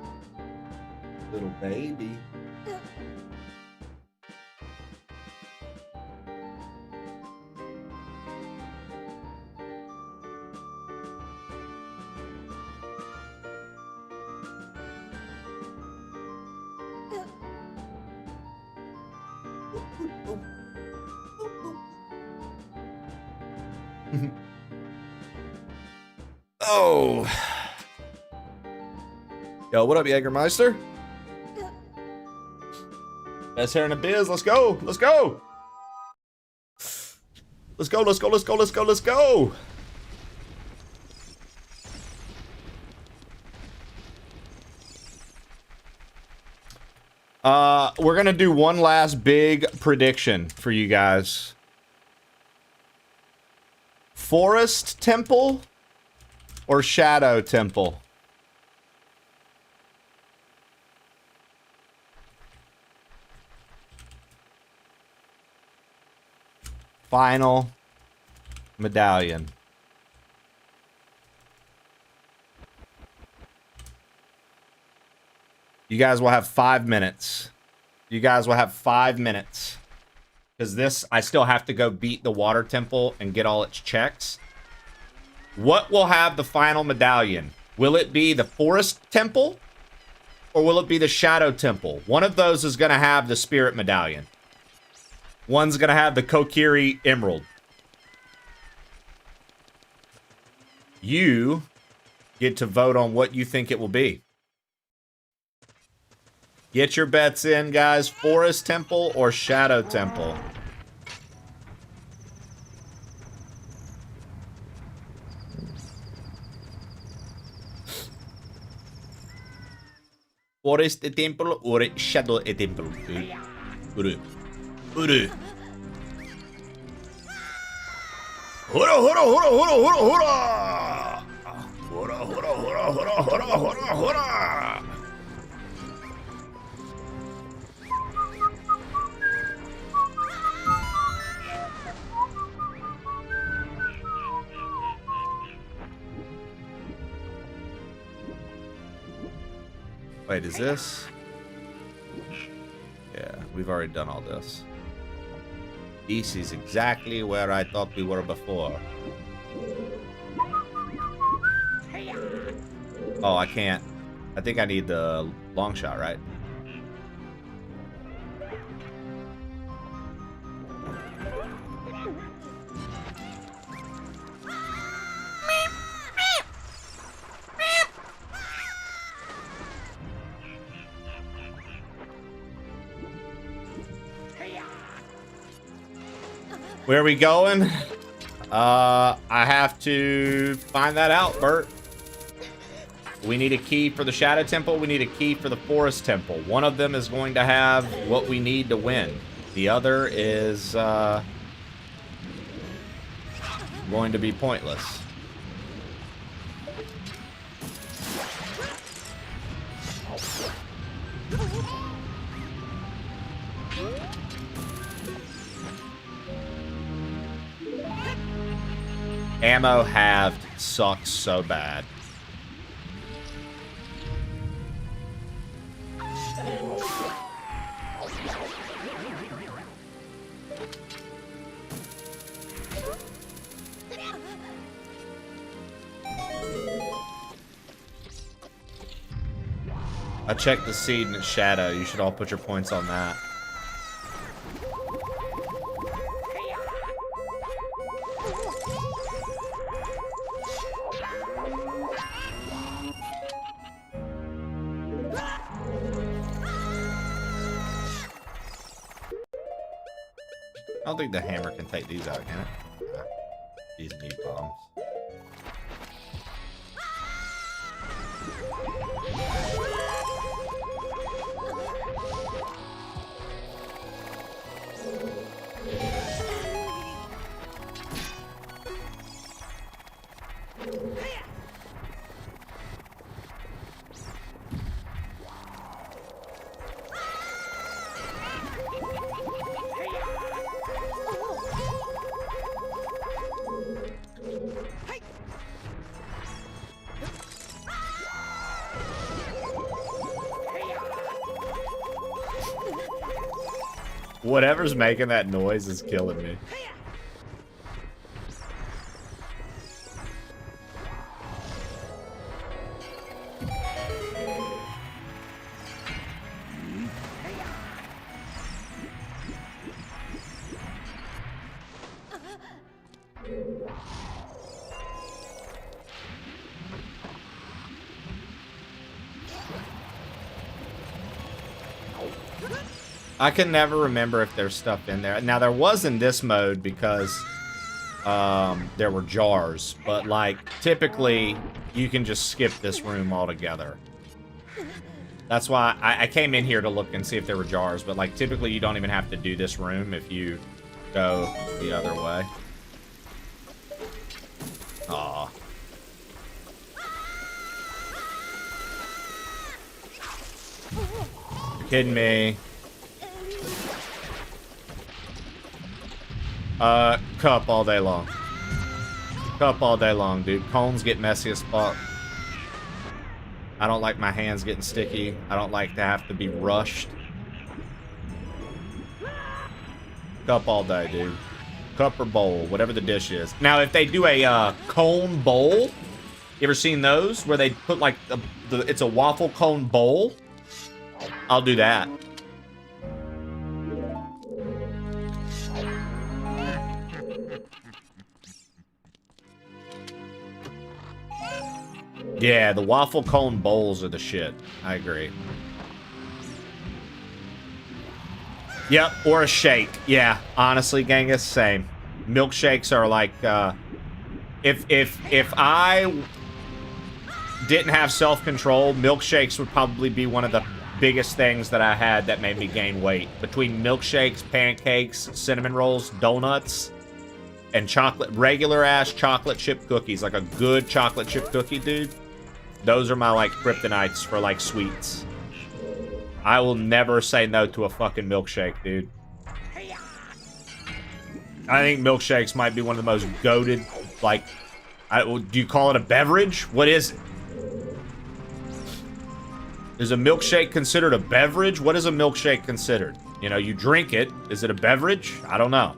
Little baby. Oh. Yo, what up, Jägermeister? Best hair in the biz. Let's go. Let's go. Let's go. Let's go. Let's go. Let's go. Let's go. We're gonna do one last big prediction for you guys. Forest Temple or Shadow Temple? Final medallion. You guys will have 5 minutes. You guys will have 5 minutes. Because this, I still have to go beat the water temple and get all its checks. What will have the final medallion? Will it be the forest temple? Or will it be the shadow temple? One of those is going to have the spirit medallion. One's gonna have the Kokiri Emerald. You get to vote on what you think it will be. Get your bets in, guys. Forest Temple or Shadow Temple? Forest Temple or Shadow Temple? Uru. Uru. Hurrah, hurrah, hurrah, hurrah, hurrah, hurrah! Hurrah, hurrah, hurrah, hurrah, hurrah, hurrah, hurrah! Wait, is this? Yeah, we've already done all this. This is exactly where I thought we were before. Oh, I can't. I think I need the long shot, right? Where are we going? I have to find that out, Bert. We need a key for the Shadow Temple. We need a key for the Forest Temple. One of them is going to have what we need to win. The other is going to be pointless. Ammo halved sucks so bad. I checked the seed and its shadow. You should all put your points on that. I don't think the hammer can take these out, can it? These need bombs. Whatever's making that noise is killing me. I can never remember if there's stuff in there. Now, there was in this mode because there were jars. But, like, typically, you can just skip this room altogether. That's why I came in here to look and see if there were jars. But, like, typically, you don't even have to do this room if you go the other way. Aw. You're kidding me. Cup all day long. Cup all day long, dude. Cones get messy as fuck. I don't like my hands getting sticky. I don't like to have to be rushed. Cup all day, dude. Cup or bowl, whatever the dish is. Now, if they do a cone bowl, you ever seen those? Where they put like, it's a waffle cone bowl? I'll do that. Yeah, the waffle cone bowls are the shit. I agree. Yep, or a shake. Yeah, honestly, Genghis, same. Milkshakes are like, if I didn't have self-control, milkshakes would probably be one of the biggest things that I had that made me gain weight. Between milkshakes, pancakes, cinnamon rolls, donuts, and chocolate, regular-ass chocolate chip cookies, like a good chocolate chip cookie, dude. Those are my, like, kryptonites for, like, sweets. I will never say no to a fucking milkshake, dude. I think milkshakes might be one of the most goated, like, do you call it a beverage? What is it? Is a milkshake considered a beverage? What is a milkshake considered? You know, you drink it. Is it a beverage? I don't know.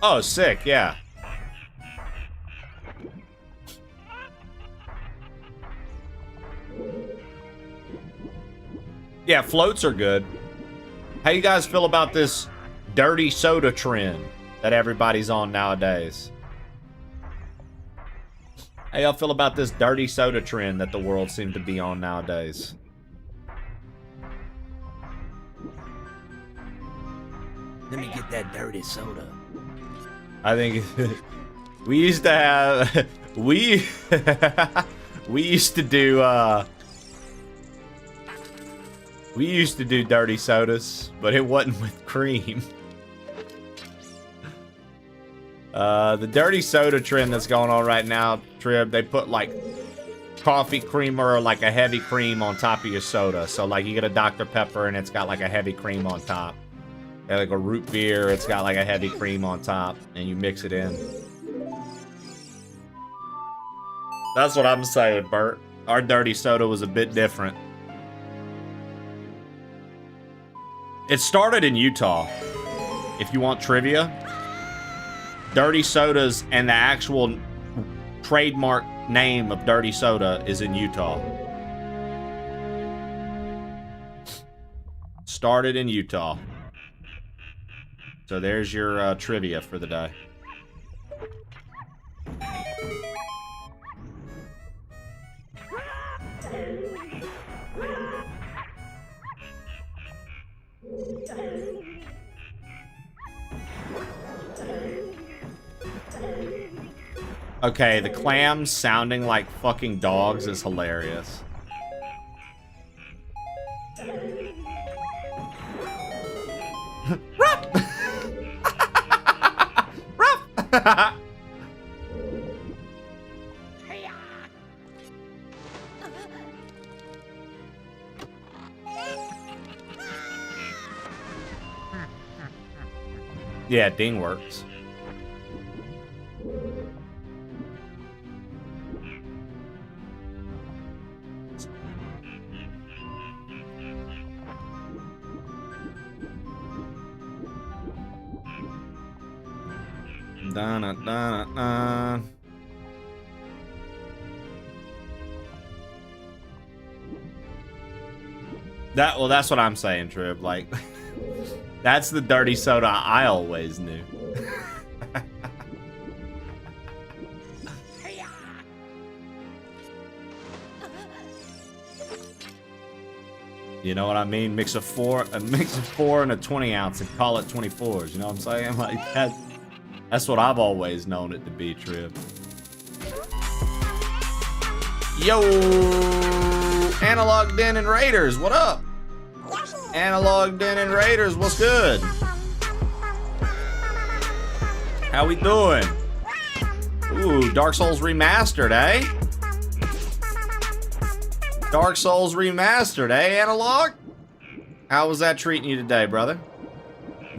Oh, sick, yeah. Yeah, floats are good. How you guys feel about this dirty soda trend that everybody's on nowadays? How y'all feel about this dirty soda trend that the world seems to be on nowadays? Let me get that dirty soda. I think we used to have we used to do dirty sodas, but it wasn't with cream. The dirty soda trend that's going on right now, Trib, they put like coffee creamer or like a heavy cream on top of your soda. So like you get a Dr. Pepper and it's got like a heavy cream on top. And like a root beer, it's got like a heavy cream on top, and you mix it in. That's what I'm saying, Bert. Our dirty soda was a bit different. It started in Utah. If you want trivia, dirty sodas and the actual trademark name of dirty soda is in Utah. Started in Utah. So there's your trivia for the day. Okay, the clams sounding like fucking dogs is hilarious. Yeah, ding works. Well, that's what I'm saying, Trib. Like, that's the dirty soda I always knew. You know what I mean? Mix a four and a 20 ounce and call it 24s. You know what I'm saying? Like that's what I've always known it to be, Trib. Yo, Analog Den and Raiders, what up? Analog Den and Raiders, what's good? How we doing? Ooh, Dark Souls Remastered, eh? Dark Souls Remastered, eh, Analog? How was that treating you today, brother?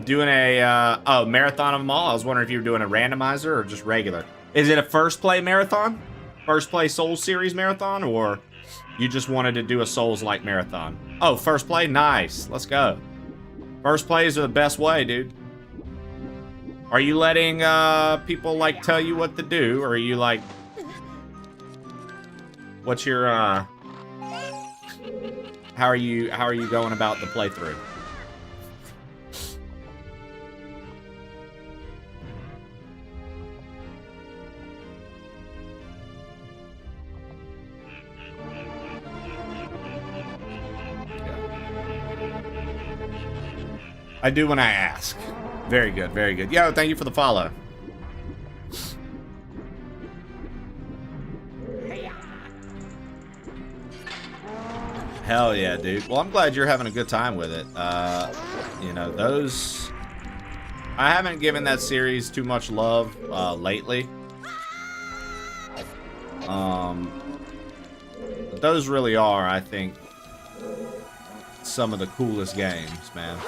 Doing a, marathon of them all? I was wondering if you were doing a randomizer or just regular. Is it a first play marathon? First play Souls series marathon? Or you just wanted to do a Souls-like marathon? Oh, first play? Nice. Let's go. First plays are the best way, dude. Are you letting, people, like, tell you what to do? Or are you, like... What's your, How are you going about the playthrough? I do when I ask. Very good, very good. Yo, thank you for the follow. Hell yeah, dude. Well, I'm glad you're having a good time with it. You know, those... I haven't given that series too much love lately. But those really are, I think, some of the coolest games, man.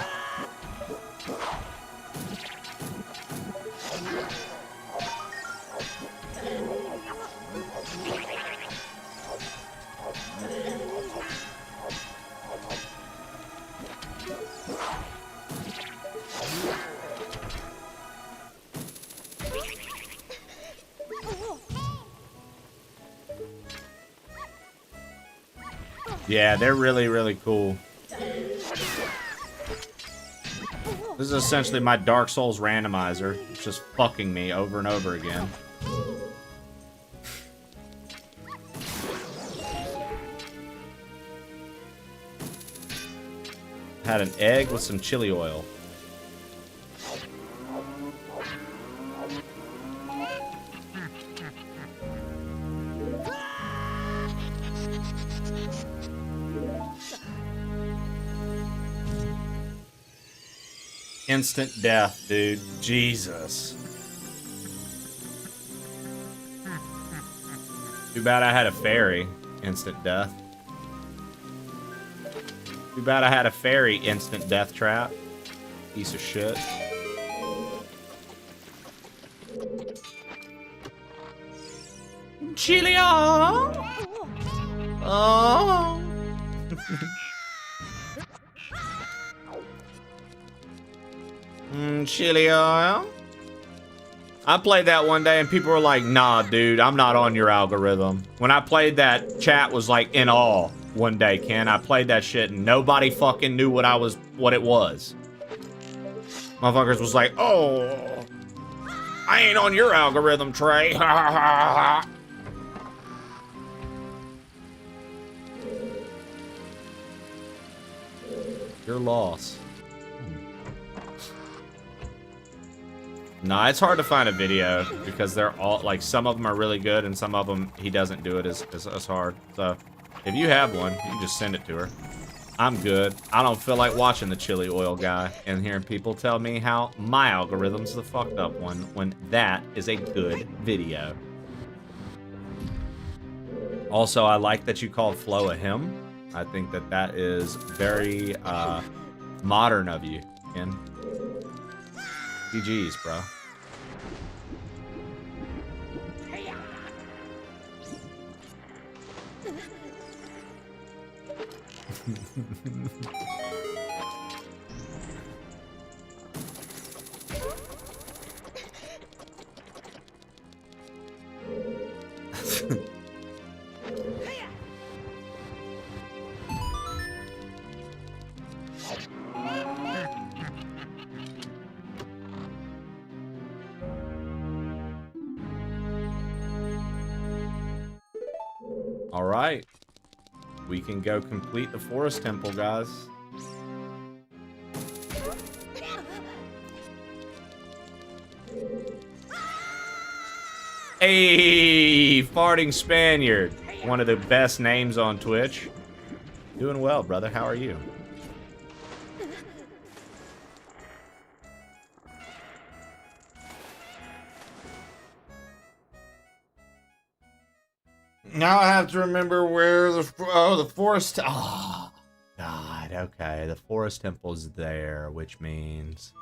Yeah, they're really, really cool. This is essentially my Dark Souls randomizer. It's just fucking me over and over again. Had an egg with some chili oil. Instant death, dude. Jesus. Too bad I had a fairy. Instant death. Too bad I had a fairy instant death trap. Piece of shit. Chili on. Oh. Chili oil. I played that one day and people were like, nah, dude, I'm not on your algorithm. When I played that, chat was like in awe one day, Ken. I played that shit and nobody fucking knew what it was. Motherfuckers was like, oh, I ain't on your algorithm, Trey. Your loss. Nah, it's hard to find a video because they're all, like, some of them are really good and some of them he doesn't do it as hard. So, if you have one, you can just send it to her. I'm good. I don't feel like watching the chili oil guy and hearing people tell me how my algorithm's the fucked up one when that is a good video. Also, I like that you called Flo a him. I think that that is very modern of you, Ken. GG's, bro. All right, we can go complete the forest temple, guys. Hey, Farting Spaniard, one of the best names on Twitch. Doing well, brother. How are you? Now I have to remember where the forest. Oh, God. Okay, the forest temple's there, which means.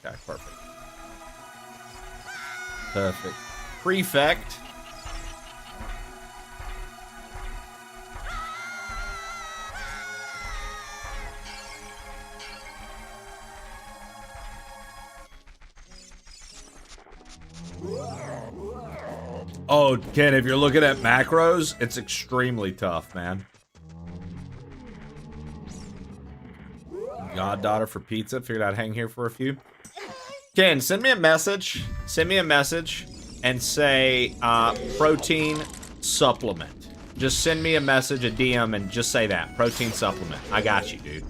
Okay, perfect. Perfect. Prefect. Oh, Ken, if you're looking at macros, it's extremely tough, man. Goddaughter for pizza. Figured I'd hang here for a few. Ken, send me a message. Send me a message and say protein supplement. Just send me a message, a DM, and just say that protein supplement. I got you, dude.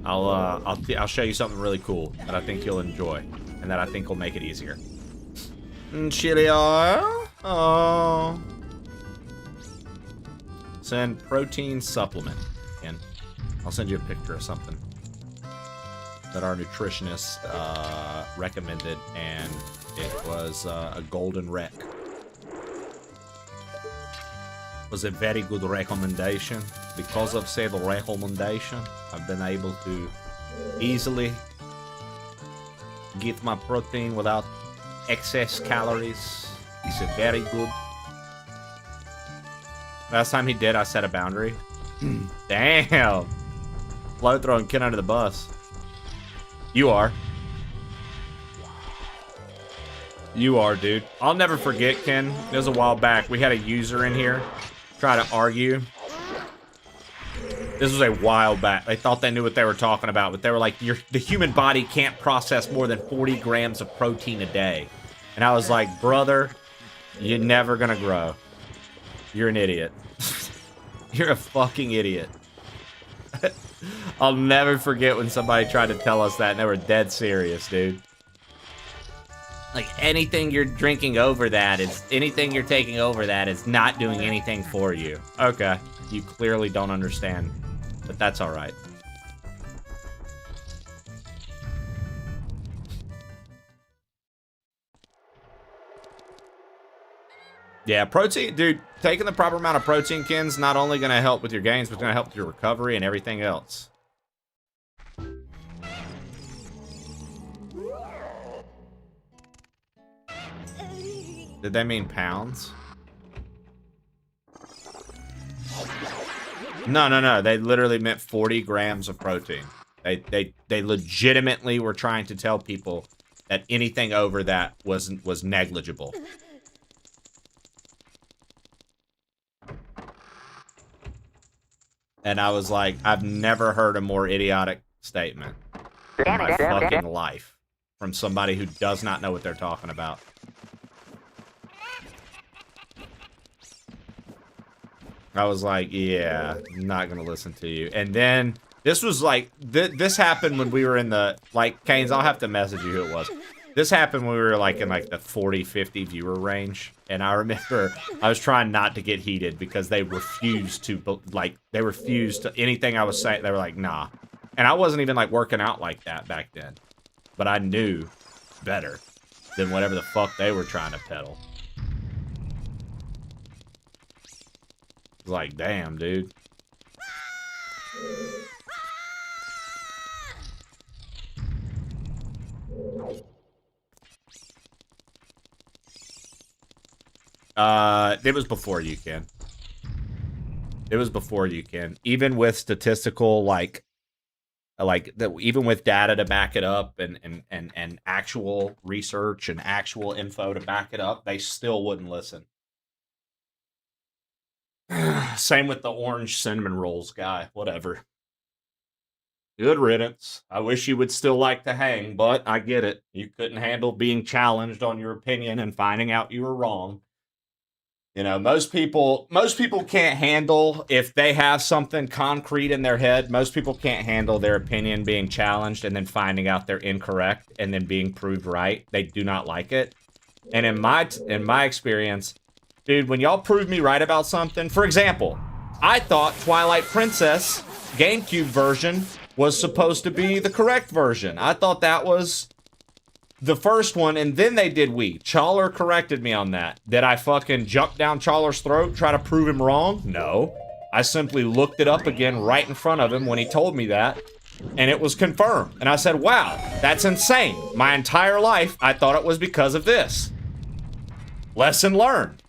I'll show you something really cool that I think you'll enjoy and that I think will make it easier. Chili oil. Oh. Send protein supplement. Ken, I'll send you a picture of something that our nutritionist recommended, and it was a golden rec. It was a very good recommendation. Because of said recommendation, I've been able to easily get my protein without excess calories. It's a very good. Last time he did, I set a boundary. Damn. Flo throwing Ken under the bus. You are. You are, dude. I'll never forget, Ken. It was a while back. We had a user in here try to argue. This was a while back. They thought they knew what they were talking about, but they were like, the human body can't process more than 40 grams of protein a day. And I was like, brother, you're never gonna grow. You're an idiot. You're a fucking idiot. I'll never forget when somebody tried to tell us that and they were dead serious, dude. Like, anything you're drinking over that is, anything you're taking over that is not doing anything for you. Okay, you clearly don't understand, but that's all right. Yeah, protein, dude, taking the proper amount of protein, Ken's not only going to help with your gains, but it's going to help with your recovery and everything else. Did they mean pounds? No. They literally meant 40 grams of protein. They legitimately were trying to tell people that anything over that was negligible. And I was like, I've never heard a more idiotic statement in my fucking life from somebody who does not know what they're talking about. I was like, yeah, I'm not gonna listen to you. And then this was like, this happened when we were in the, like, Canes, I'll have to message you who it was. This happened when we were like in like the 40, 50 viewer range. And I remember I was trying not to get heated because they refused to, like, they refused to, anything I was saying, they were like, nah. And I wasn't even like working out like that back then. But I knew better than whatever the fuck they were trying to peddle. Like, damn, dude. It was before you, Ken. It was before you, Ken. Even with statistical, even with data to back it up and actual research and actual info to back it up, they still wouldn't listen. Same with the orange cinnamon rolls guy. Whatever. Good riddance. I wish you would still like to hang, but I get it. You couldn't handle being challenged on your opinion and finding out you were wrong. You know, most people can't handle, if they have something concrete in their head, most people can't handle their opinion being challenged and then finding out they're incorrect and then being proved right. They do not like it. And in my experience, dude, when y'all prove me right about something, for example, I thought Twilight Princess GameCube version was supposed to be the correct version. I thought that was the first one, and then they did Wii. Chawler corrected me on that. Did I fucking jump down Chawler's throat, try to prove him wrong? No. I simply looked it up again right in front of him when he told me that, and it was confirmed. And I said, wow, that's insane. My entire life, I thought it was because of this. Lesson learned.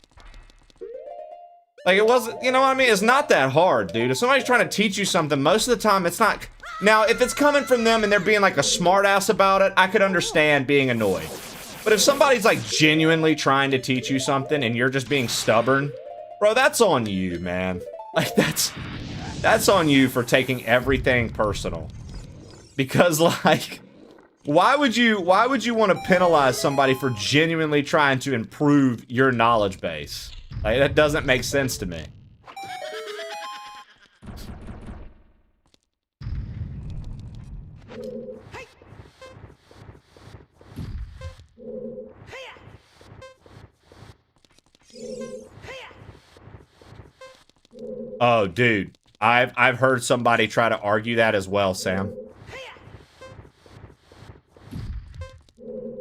Like, it wasn't, you know what I mean? It's not that hard, dude. If somebody's trying to teach you something, most of the time it's not. Now, if it's coming from them and they're being like a smartass about it, I could understand being annoyed. But But if somebody's like genuinely trying to teach you something and you're just being stubborn, bro, that's on you, man. Like that's on you for taking everything personal. Because like, why would you want to penalize somebody for genuinely trying to improve your knowledge base? Like, that doesn't make sense to me. Oh, dude. I've heard somebody try to argue that as well, Sam.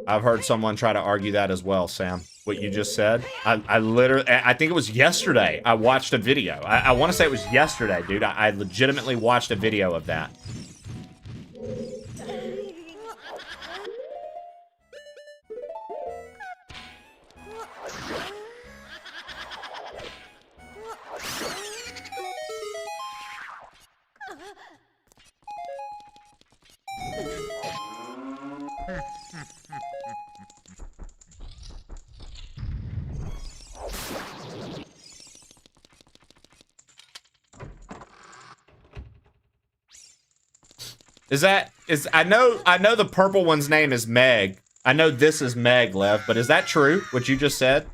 I've heard someone try to argue that as well, Sam. What you just said. I literally, I think it was yesterday, I watched a video. I want to say it was yesterday, dude. I legitimately watched a video of that. I know the purple one's name is Meg. I know this is Meg, Lev, but is that true, what you just said?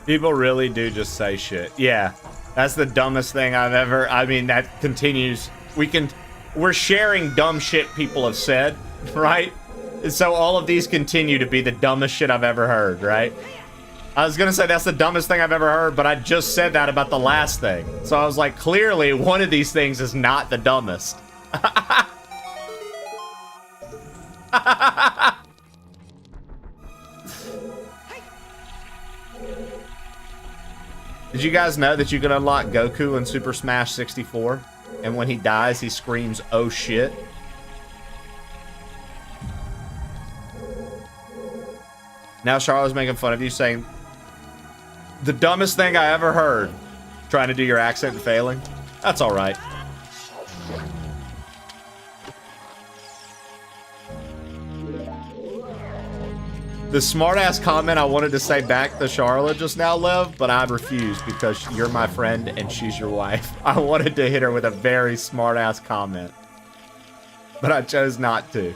People really do just say shit. Yeah, that's the dumbest thing I've ever... I mean, that continues. We're sharing dumb shit people have said, right? And so all of these continue to be the dumbest shit I've ever heard, right? I was gonna say that's the dumbest thing I've ever heard, but I just said that about the last thing. So I was like, clearly one of these things is not the dumbest. Did you guys know that you can unlock Goku in Super Smash 64? And when he dies, he screams, "Oh shit." Now Charlotte's making fun of you, saying, the dumbest thing I ever heard. Trying to do your accent and failing. That's alright. The smart-ass comment I wanted to say back to Charlotte just now, Lev, but I refused because you're my friend and she's your wife. I wanted to hit her with a very smart-ass comment, but I chose not to.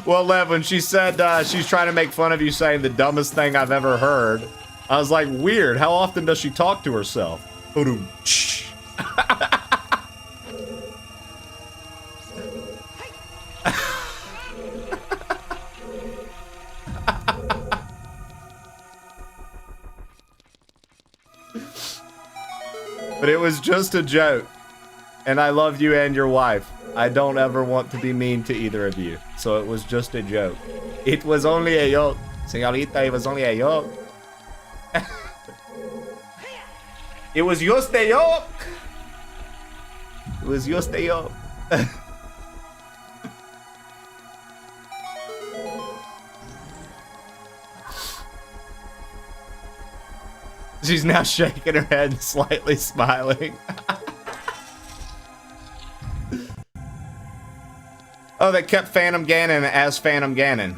Well, Lev, when she said she's trying to make fun of you saying the dumbest thing I've ever heard, I was like, weird. How often does she talk to herself? But it was just a joke. And I love you and your wife. I don't ever want to be mean to either of you. So it was just a joke. It was only a joke. Señorita, it was only a joke. It was just a joke. It was just a joke. She's now shaking her head and slightly smiling. Oh, they kept Phantom Ganon as Phantom Ganon.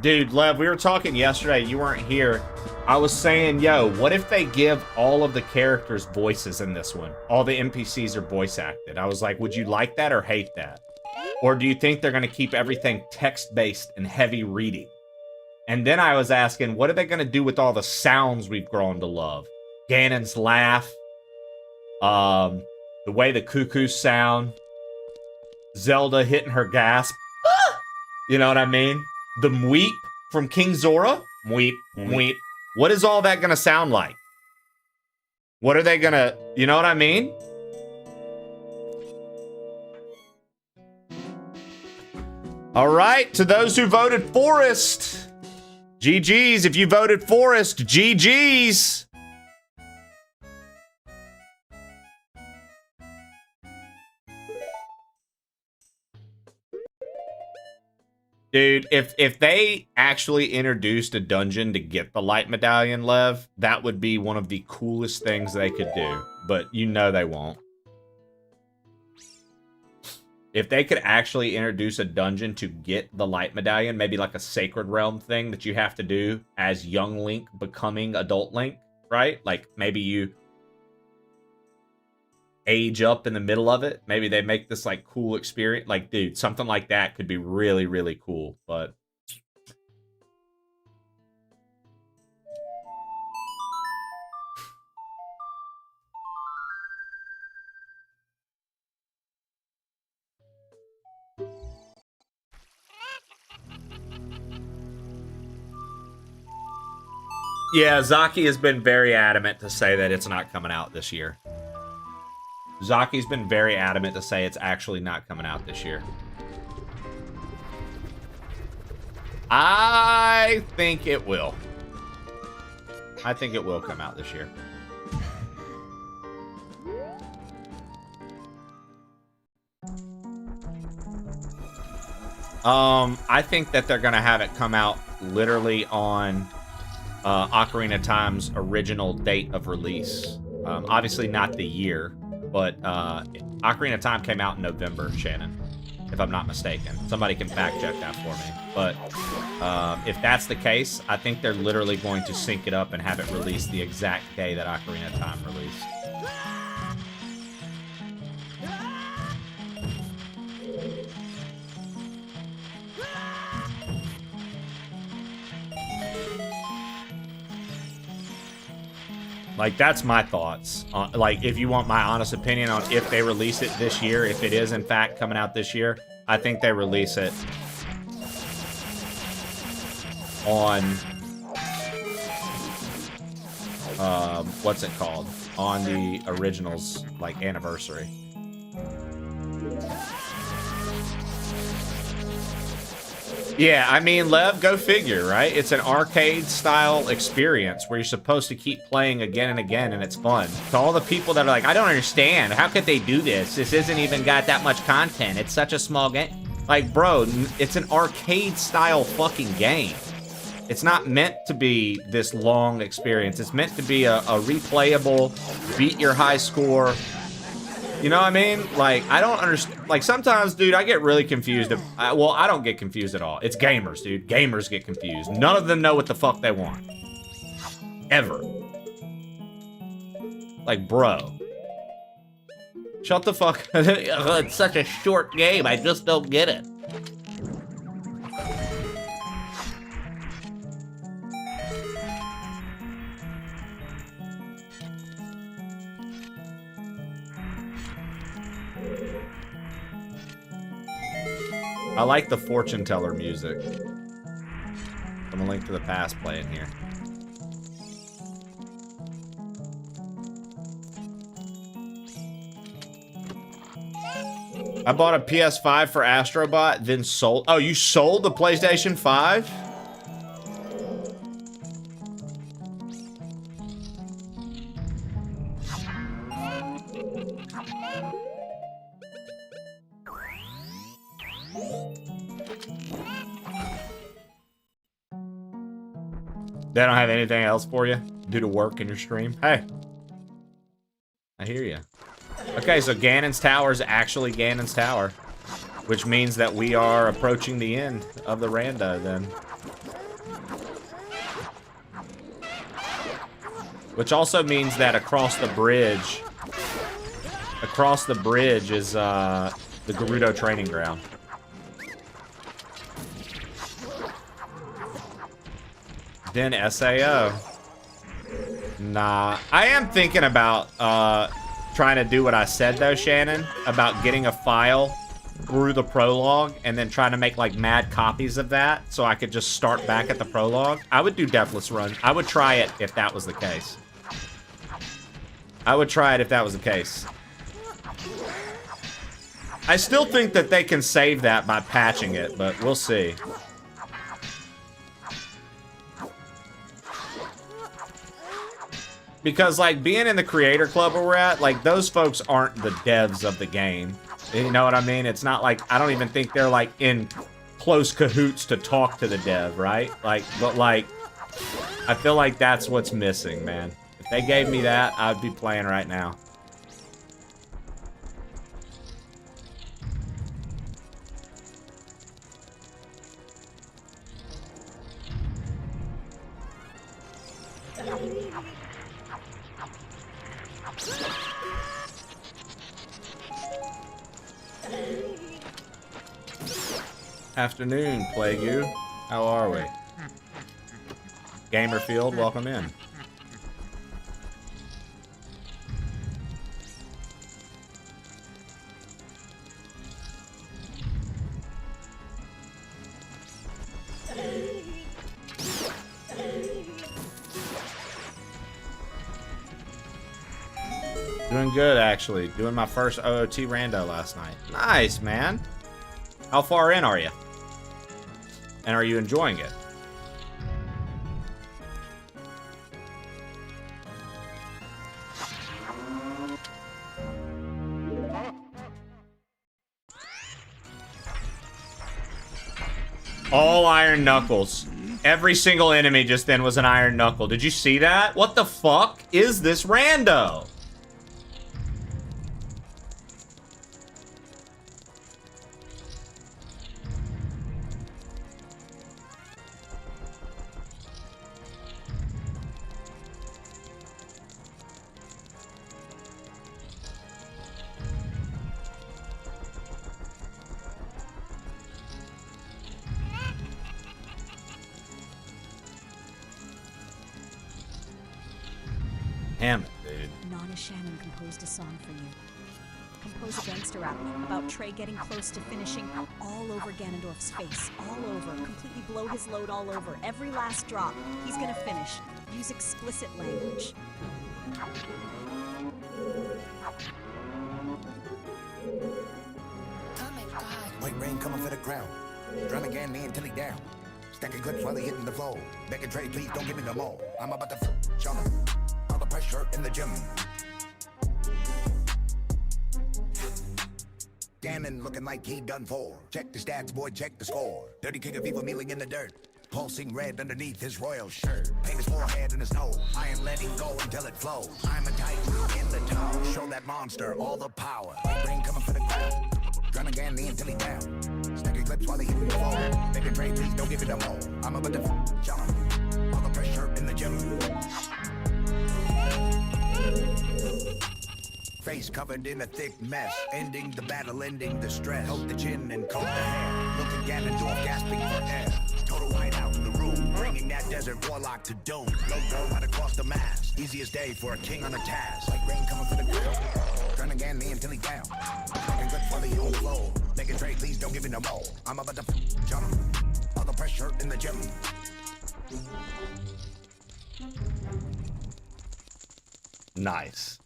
Dude, Lev, we were talking yesterday. You weren't here. I was saying, yo, what if they give all of the characters voices in this one? All the NPCs are voice acted. I was like, would you like that or hate that? Or do you think they're going to keep everything text-based and heavy reading? And then I was asking, what are they going to do with all the sounds we've grown to love? Ganon's laugh. The way the cuckoos sound. Zelda hitting her gasp. You know what I mean? The mweep from King Zora. Mweep, mweep. What is all that going to sound like? What are they going to... You know what I mean? All right, to those who voted Forest. GG's if you voted Forest. GG's. Dude, if they actually introduced a dungeon to get the light medallion, Lev, that would be one of the coolest things they could do. But you know they won't. If they could actually introduce a dungeon to get the light medallion, maybe like a Sacred Realm thing that you have to do as young Link becoming adult Link, right? Like maybe you age up in the middle of it. Maybe they make this like cool experience. Like, dude, something like that could be really, really cool. But yeah, Zaki has been very adamant to say that it's not coming out this year. Zaki's been very adamant to say it's actually not coming out this year. I think it will. I think it will come out this year. I think that they're gonna have it come out literally on Ocarina of Time's original date of release. Obviously not the year, but Ocarina of Time came out in November, Shannon, if I'm not mistaken. Somebody can fact check that for me. But if that's the case, I think they're literally going to sync it up and have it released the exact day that Ocarina of Time released. Like, that's my thoughts. Like, if you want my honest opinion on if they release it this year, if it is, in fact, coming out this year, I think they release it on, what's it called? On the original's, like, anniversary. Yeah, I mean, Lev, go figure, right? It's an arcade-style experience where you're supposed to keep playing again and again, and it's fun. To all the people that are like, I don't understand. How could they do this? This isn't even got that much content. It's such a small game. Like, bro, it's an arcade-style fucking game. It's not meant to be this long experience. It's meant to be a replayable, beat your high score. You know what I mean? Like, I don't understand. Like, sometimes, dude, I get really confused. Well, I don't get confused at all. It's gamers, dude. Gamers get confused. None of them know what the fuck they want. Ever. Like, bro. Shut the fuck. It's such a short game. I just don't get it. I like the fortune teller music. I'm a Link to the Past playing here. I bought a PS5 for Astrobot, then sold. Oh, you sold the PlayStation 5? They don't have anything else for you due to work in your stream? Hey. I hear you. Okay, so Ganon's Tower is actually Ganon's Tower, which means that we are approaching the end of the rando then. Which also means that across the bridge is the Gerudo training ground. Then SAO. Nah, I am thinking about trying to do what I said though, Shannon, about getting a file through the prologue and then trying to make like mad copies of that so I could just start back at the prologue. I would do Deathless Run. I would try it if that was the case. I would try it if that was the case. I still think that they can save that by patching it, but we'll see. Because, like, being in the creator club where we're at, like, those folks aren't the devs of the game. You know what I mean? It's not like, I don't even think they're, like, in close cahoots to talk to the dev, right? Like, but, like, I feel like that's what's missing, man. If they gave me that, I'd be playing right now. Afternoon, Plague. How are we? Gamerfield, welcome in. Doing good, actually. Doing my first OOT rando last night. Nice, man. How far in are you? And are you enjoying it? All Iron Knuckles. Every single enemy just then was an Iron Knuckle. Did you see that? What the fuck is this rando? Damn it, dude. Nana Shannon composed a song for you. Compose a gangster rap about Trey getting close to finishing all over Ganondorf's face. All over. Completely blow his load all over. Every last drop. He's gonna finish. Use explicit language. White rain coming for the crown. Drum again, me until he down. Stacking clips while he hitting the floor. Begging Trey, please don't give me no more. I'm about to jump. All the pressure in the gym. Ganon looking like he done for. Check the stats, boy, check the score. Dirty king of evil kneeling in the dirt. Pulsing red underneath his royal shirt. Paint his forehead and his nose. I am letting go until it flows. I'm a titan in the toe. Show that monster all the power. White rain coming for the crown. Drum again, me until he down. Stacking clips while he hitting the floor. Begging Trey, please don't give it no more. I'm about to jump. All the pressure in the gym. Face covered in a thick mess. Ending the battle, ending the stress. Coat the chin and coat the hair. Look at Ganondorf gasping for air. Total whiteout in the room. Bringing that desert warlock to doom. Logo right across the mass. Easiest day for a king on a task. Like rain coming for the ground. Turn again, me until he down. Looking good for the old flow. Begging Trey, please don't give me no more. I'm about to jump. All the pressure in the gym. Nice.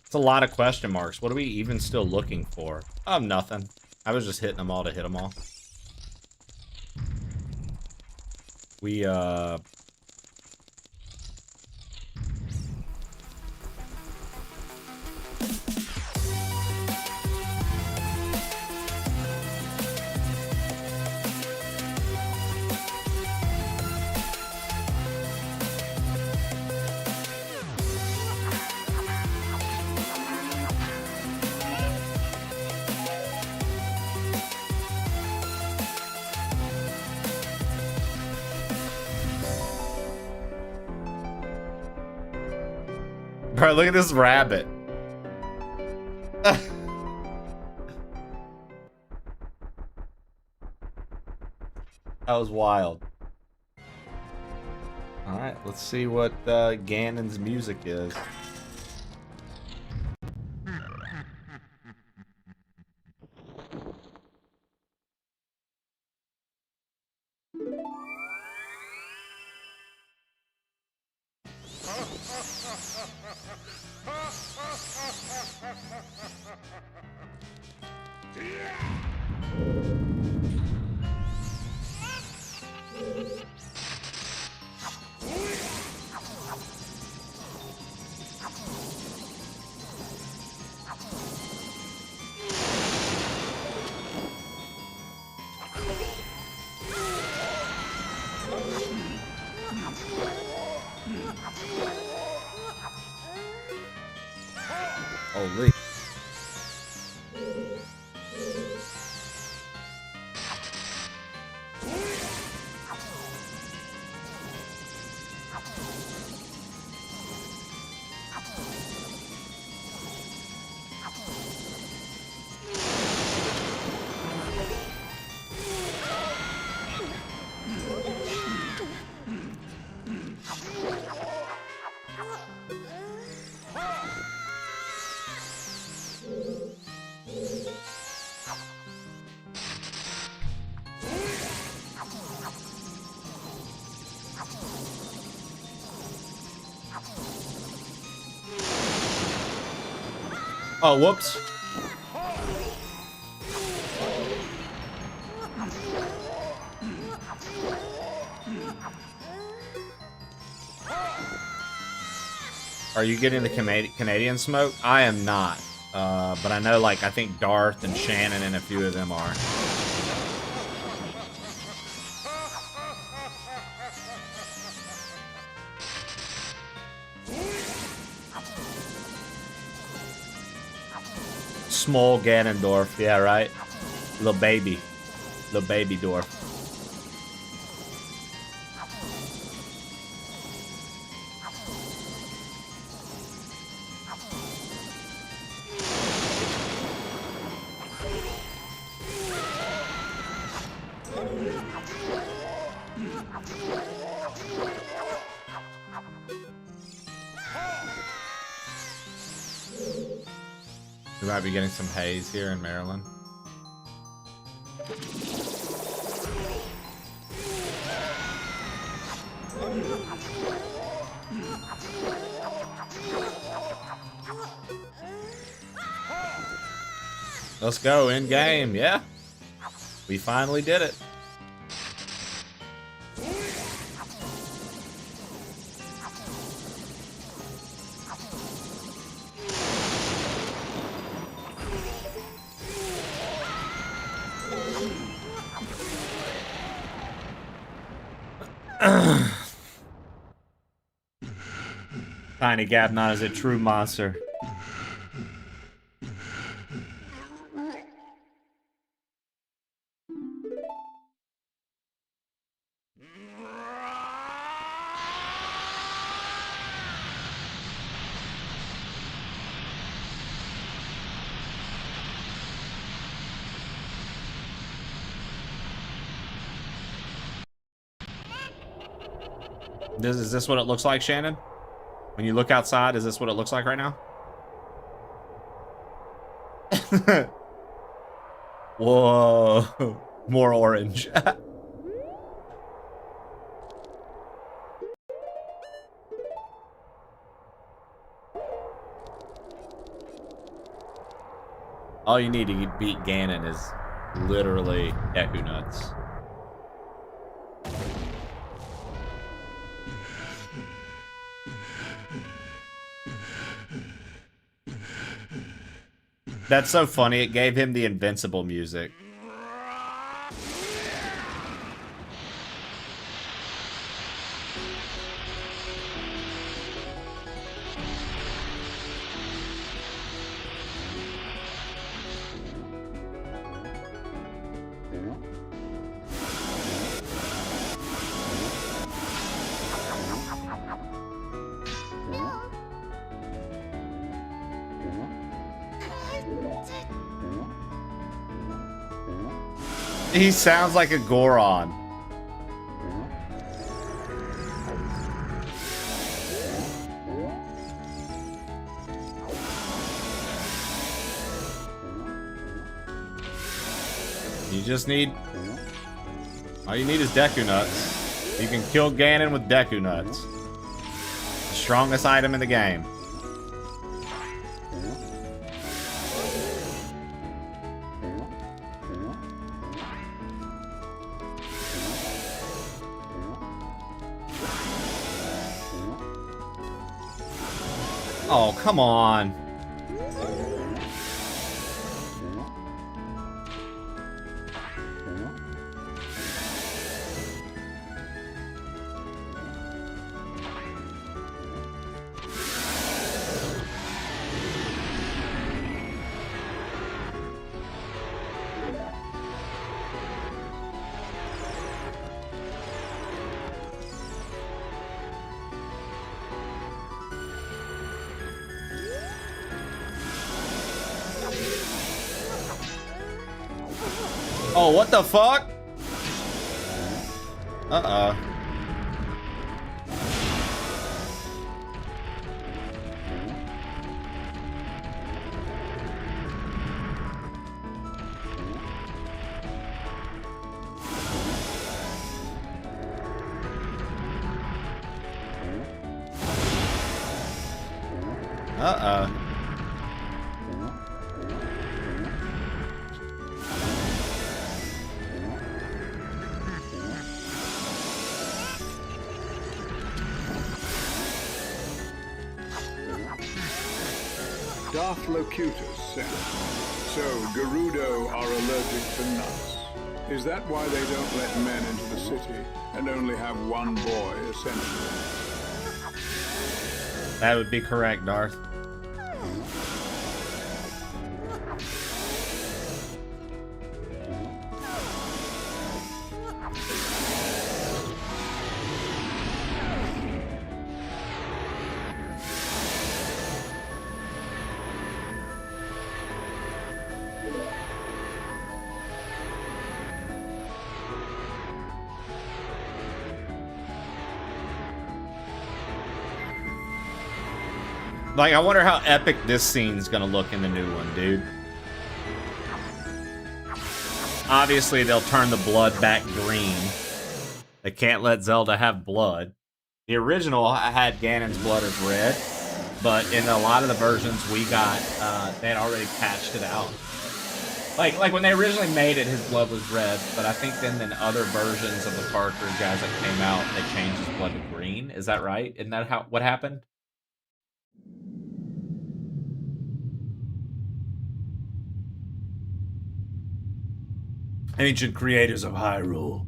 It's a lot of question marks. What are we even still looking for? Oh, nothing. I was just hitting them all to hit them all. We, Bro, look at this rabbit. That was wild. Alright, let's see what Ganon's music is. Holy. Oh, whoops. Are you getting the Canadian smoke? I am not. But I know, like, I think Darth and Shannon and a few of them are. Small Ganondorf, yeah, right? Little baby dwarf. We might be getting some haze here in Maryland. Let's go, in game, yeah. We finally did it. Tiny Gabnon is a true monster. Is this what it looks like, Shannon? When you look outside, is this what it looks like right now? Whoa. More orange. All you need to beat Ganon is literally Deku Nuts. That's so funny. It gave him the invincible music. He sounds like a Goron. You just need... all you need is Deku Nuts. You can kill Ganon with Deku Nuts. The strongest item in the game. Oh, come on. Oh, what the fuck? Uh-oh. Uh-oh. Darth Locutus said, so Gerudo are allergic to nuts. Is that why they don't let men into the city and only have one boy, essentially? That would be correct, Darth. Like, I wonder how epic this scene's gonna look in the new one, dude. Obviously, they'll turn the blood back green. They can't let Zelda have blood. The original had Ganon's blood as red, but in a lot of the versions we got, they had already patched it out. Like when they originally made it, his blood was red, but I think then in other versions of the cartridge guys that came out, they changed his blood to green. Is that right? Isn't that what happened? Ancient creators of Hyrule.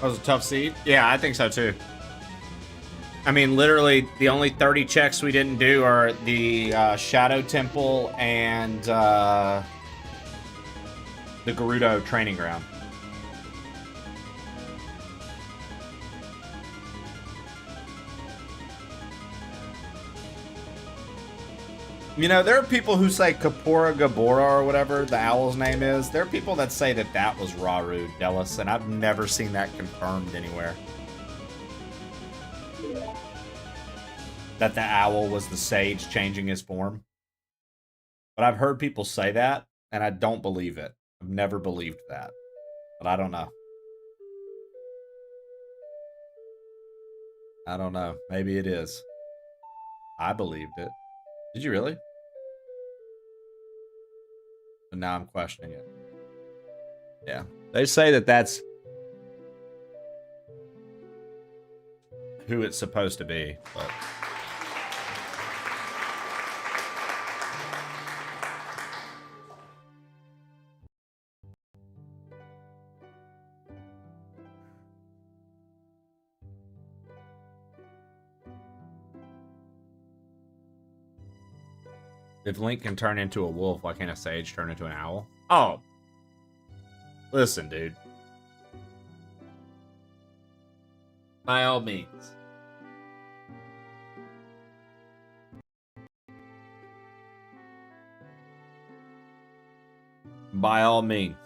That was a tough seed? Yeah, I think so too. I mean, literally, the only 30 checks we didn't do are the Shadow Temple and the Gerudo Training Ground. You know, there are people who say Kapora Gabora or whatever the owl's name is. There are people that say that that was Raru Delis, and I've never seen that confirmed anywhere. That the owl was the sage changing his form. But I've heard people say that, and I don't believe it. I've never believed that. But I don't know. I don't know. Maybe it is. I believed it. Did you really? But now I'm questioning it. Yeah. They say that that's who it's supposed to be, but... If Link can turn into a wolf, why can't a sage turn into an owl? Oh. Listen, dude. By all means. By all means.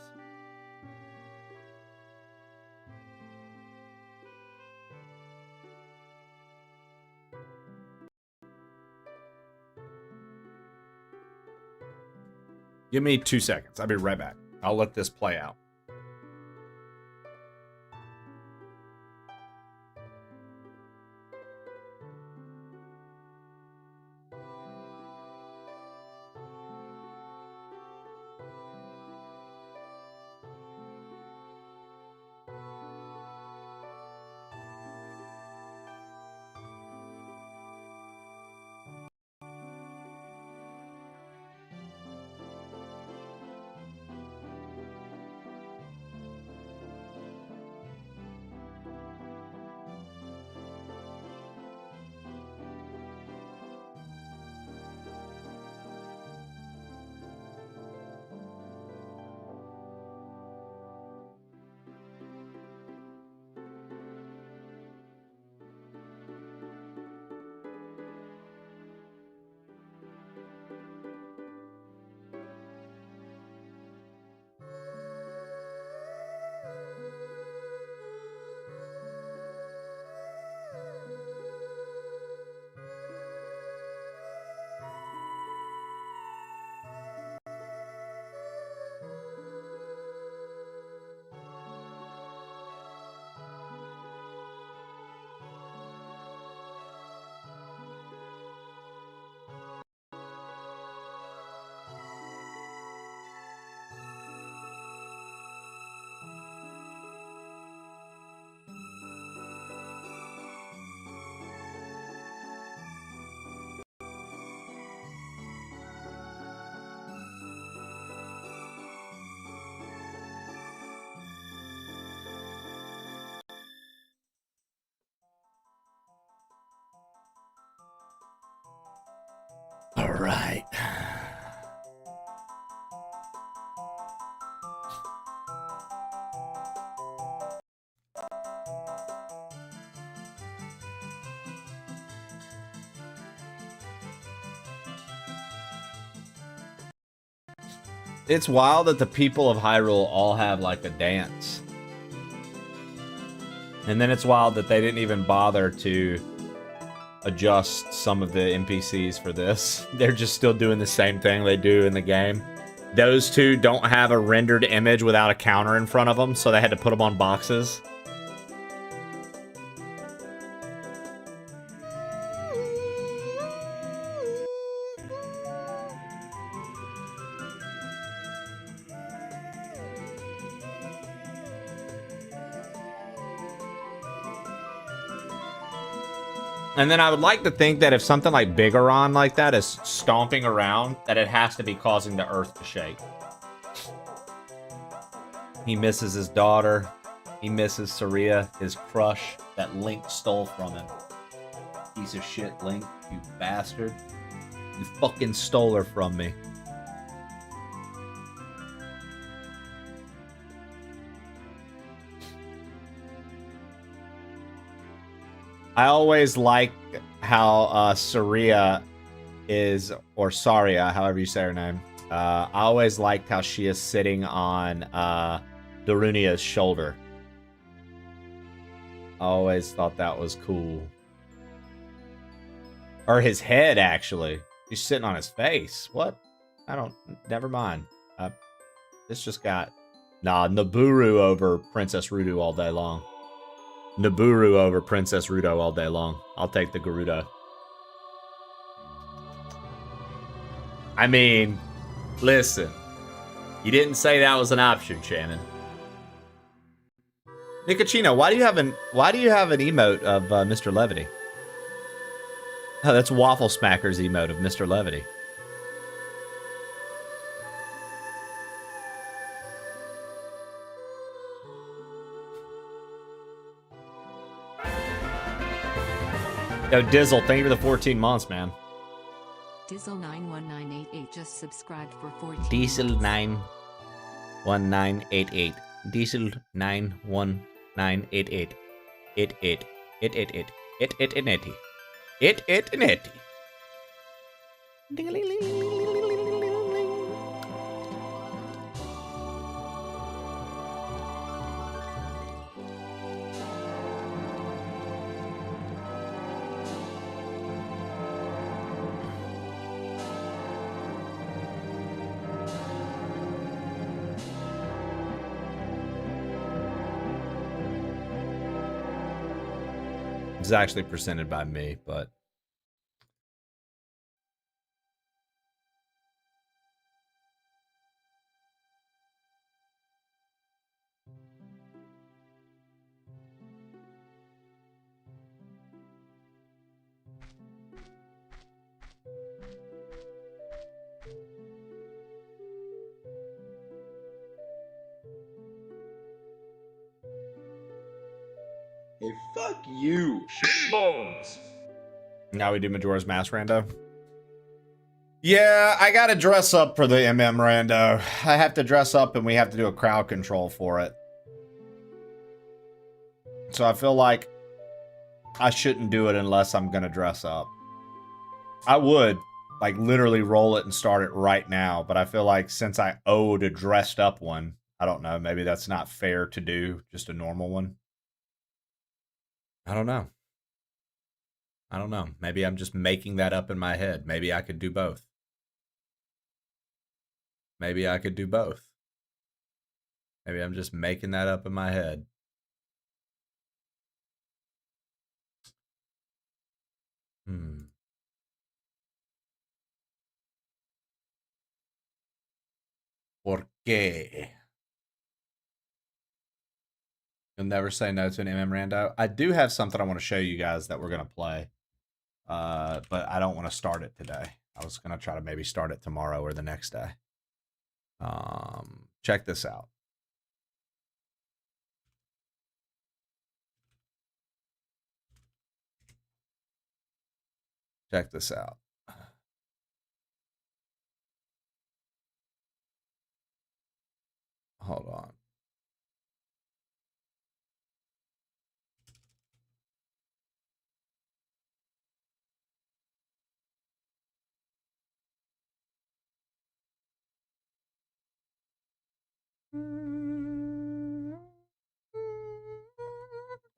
Give me 2 seconds. I'll be right back. I'll let this play out. All right. It's wild that the people of Hyrule all have like a dance. And then it's wild that they didn't even bother to adjust some of the NPCs for this. They're just still doing the same thing they do in the game. Those two don't have a rendered image without a counter in front of them, so they had to put them on boxes. And then I would like to think that if something like Bigoron like that is stomping around, that it has to be causing the earth to shake. He misses his daughter. He misses Saria, his crush that Link stole from him. Piece of shit, Link, you bastard. You fucking stole her from me. I always like how Saria is, or Saria, however you say her name. I always liked how she is sitting on Darunia's shoulder. I always thought that was cool. Or his head, actually. He's sitting on his face. What? Never mind. This just got... Nah, Naburu over Princess Rudo all day long. Naburu over Princess Rudo all day long. I'll take the Gerudo. I mean, listen. You didn't say that was an option, Shannon. Nicocino, why do you have an emote of Mr. Levity? Oh, that's Waffle Smacker's emote of Mr. Levity. Yo, Dizzle, thank you for the 14 months, man. Diesel91988 just subscribed for 14 Diesel91988. Diesel91988. It. It's actually presented by me, but Hey, fuck you. Shitballs. now we do Majora's Mask rando. Yeah, I gotta dress up for the MM rando. I have to dress up and we have to do a crowd control for it. So I feel like I shouldn't do it unless I'm gonna dress up. I would, like, literally roll it and start it right now, but I feel like since I owed a dressed up one, I don't know, maybe that's not fair to do, just a normal one. I don't know. Maybe I'm just making that up in my head. Maybe I could do both. Maybe I'm just making that up in my head. ¿Por qué? You'll never say no to an MM rando. I do have something I want to show you guys that we're going to play. But I don't want to start it today. I was going to try to maybe start it tomorrow or the next day. Check this out. Check this out. Hold on.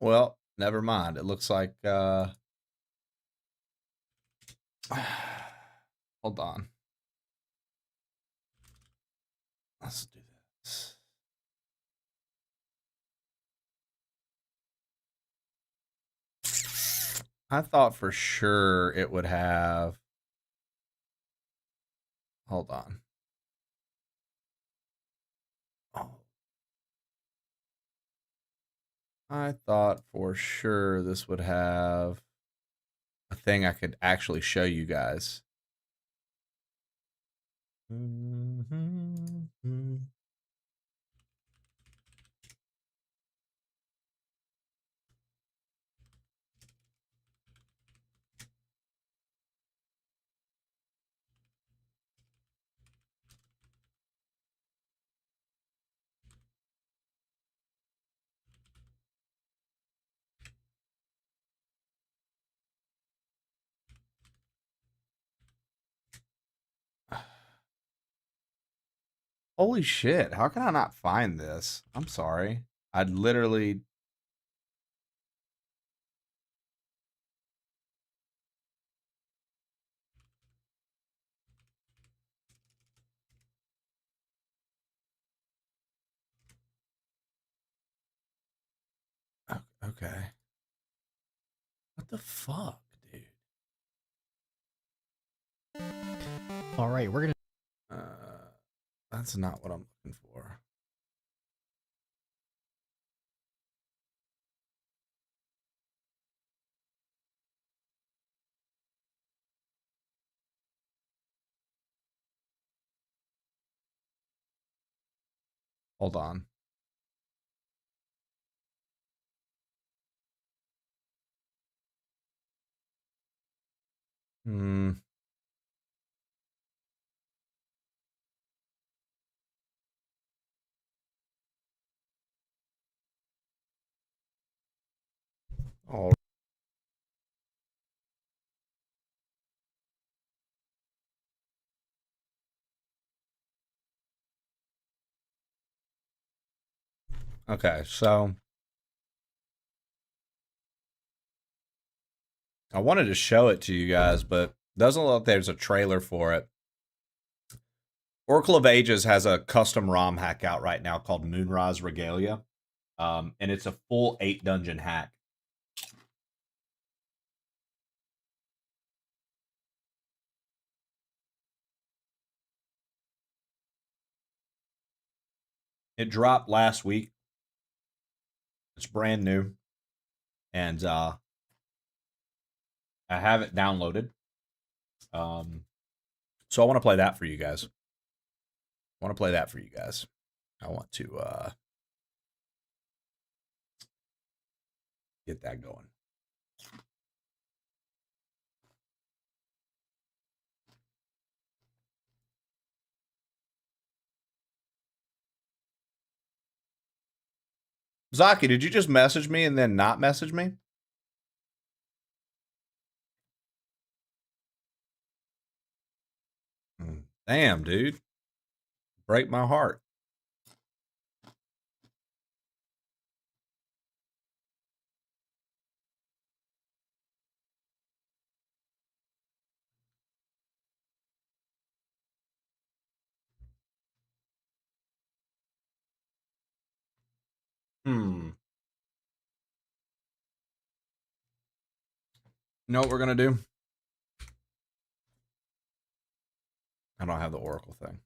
Well, never mind. It looks like hold on. Let's do this. I thought for sure it would have. Hold on. Oh. I thought for sure this would have a thing I could actually show you guys. Holy shit. How can I not find this? I'm sorry. I'd literally... Okay. What the fuck, dude? All right, we're gonna. That's not what I'm looking for. Hold on. Hmm. Oh. Okay, so I wanted to show it to you guys, but doesn't look like there's a trailer for it. Oracle of Ages has a custom ROM hack out right now called Moonrise Regalia. And it's a full 8 dungeon hack. It dropped last week. It's brand new. And I have it downloaded. So I want to play that for you guys. I want to get that going. Zaki, did you just message me and then not message me? Damn, dude. Break my heart. You know what we're going to do? I don't have the Oracle thing.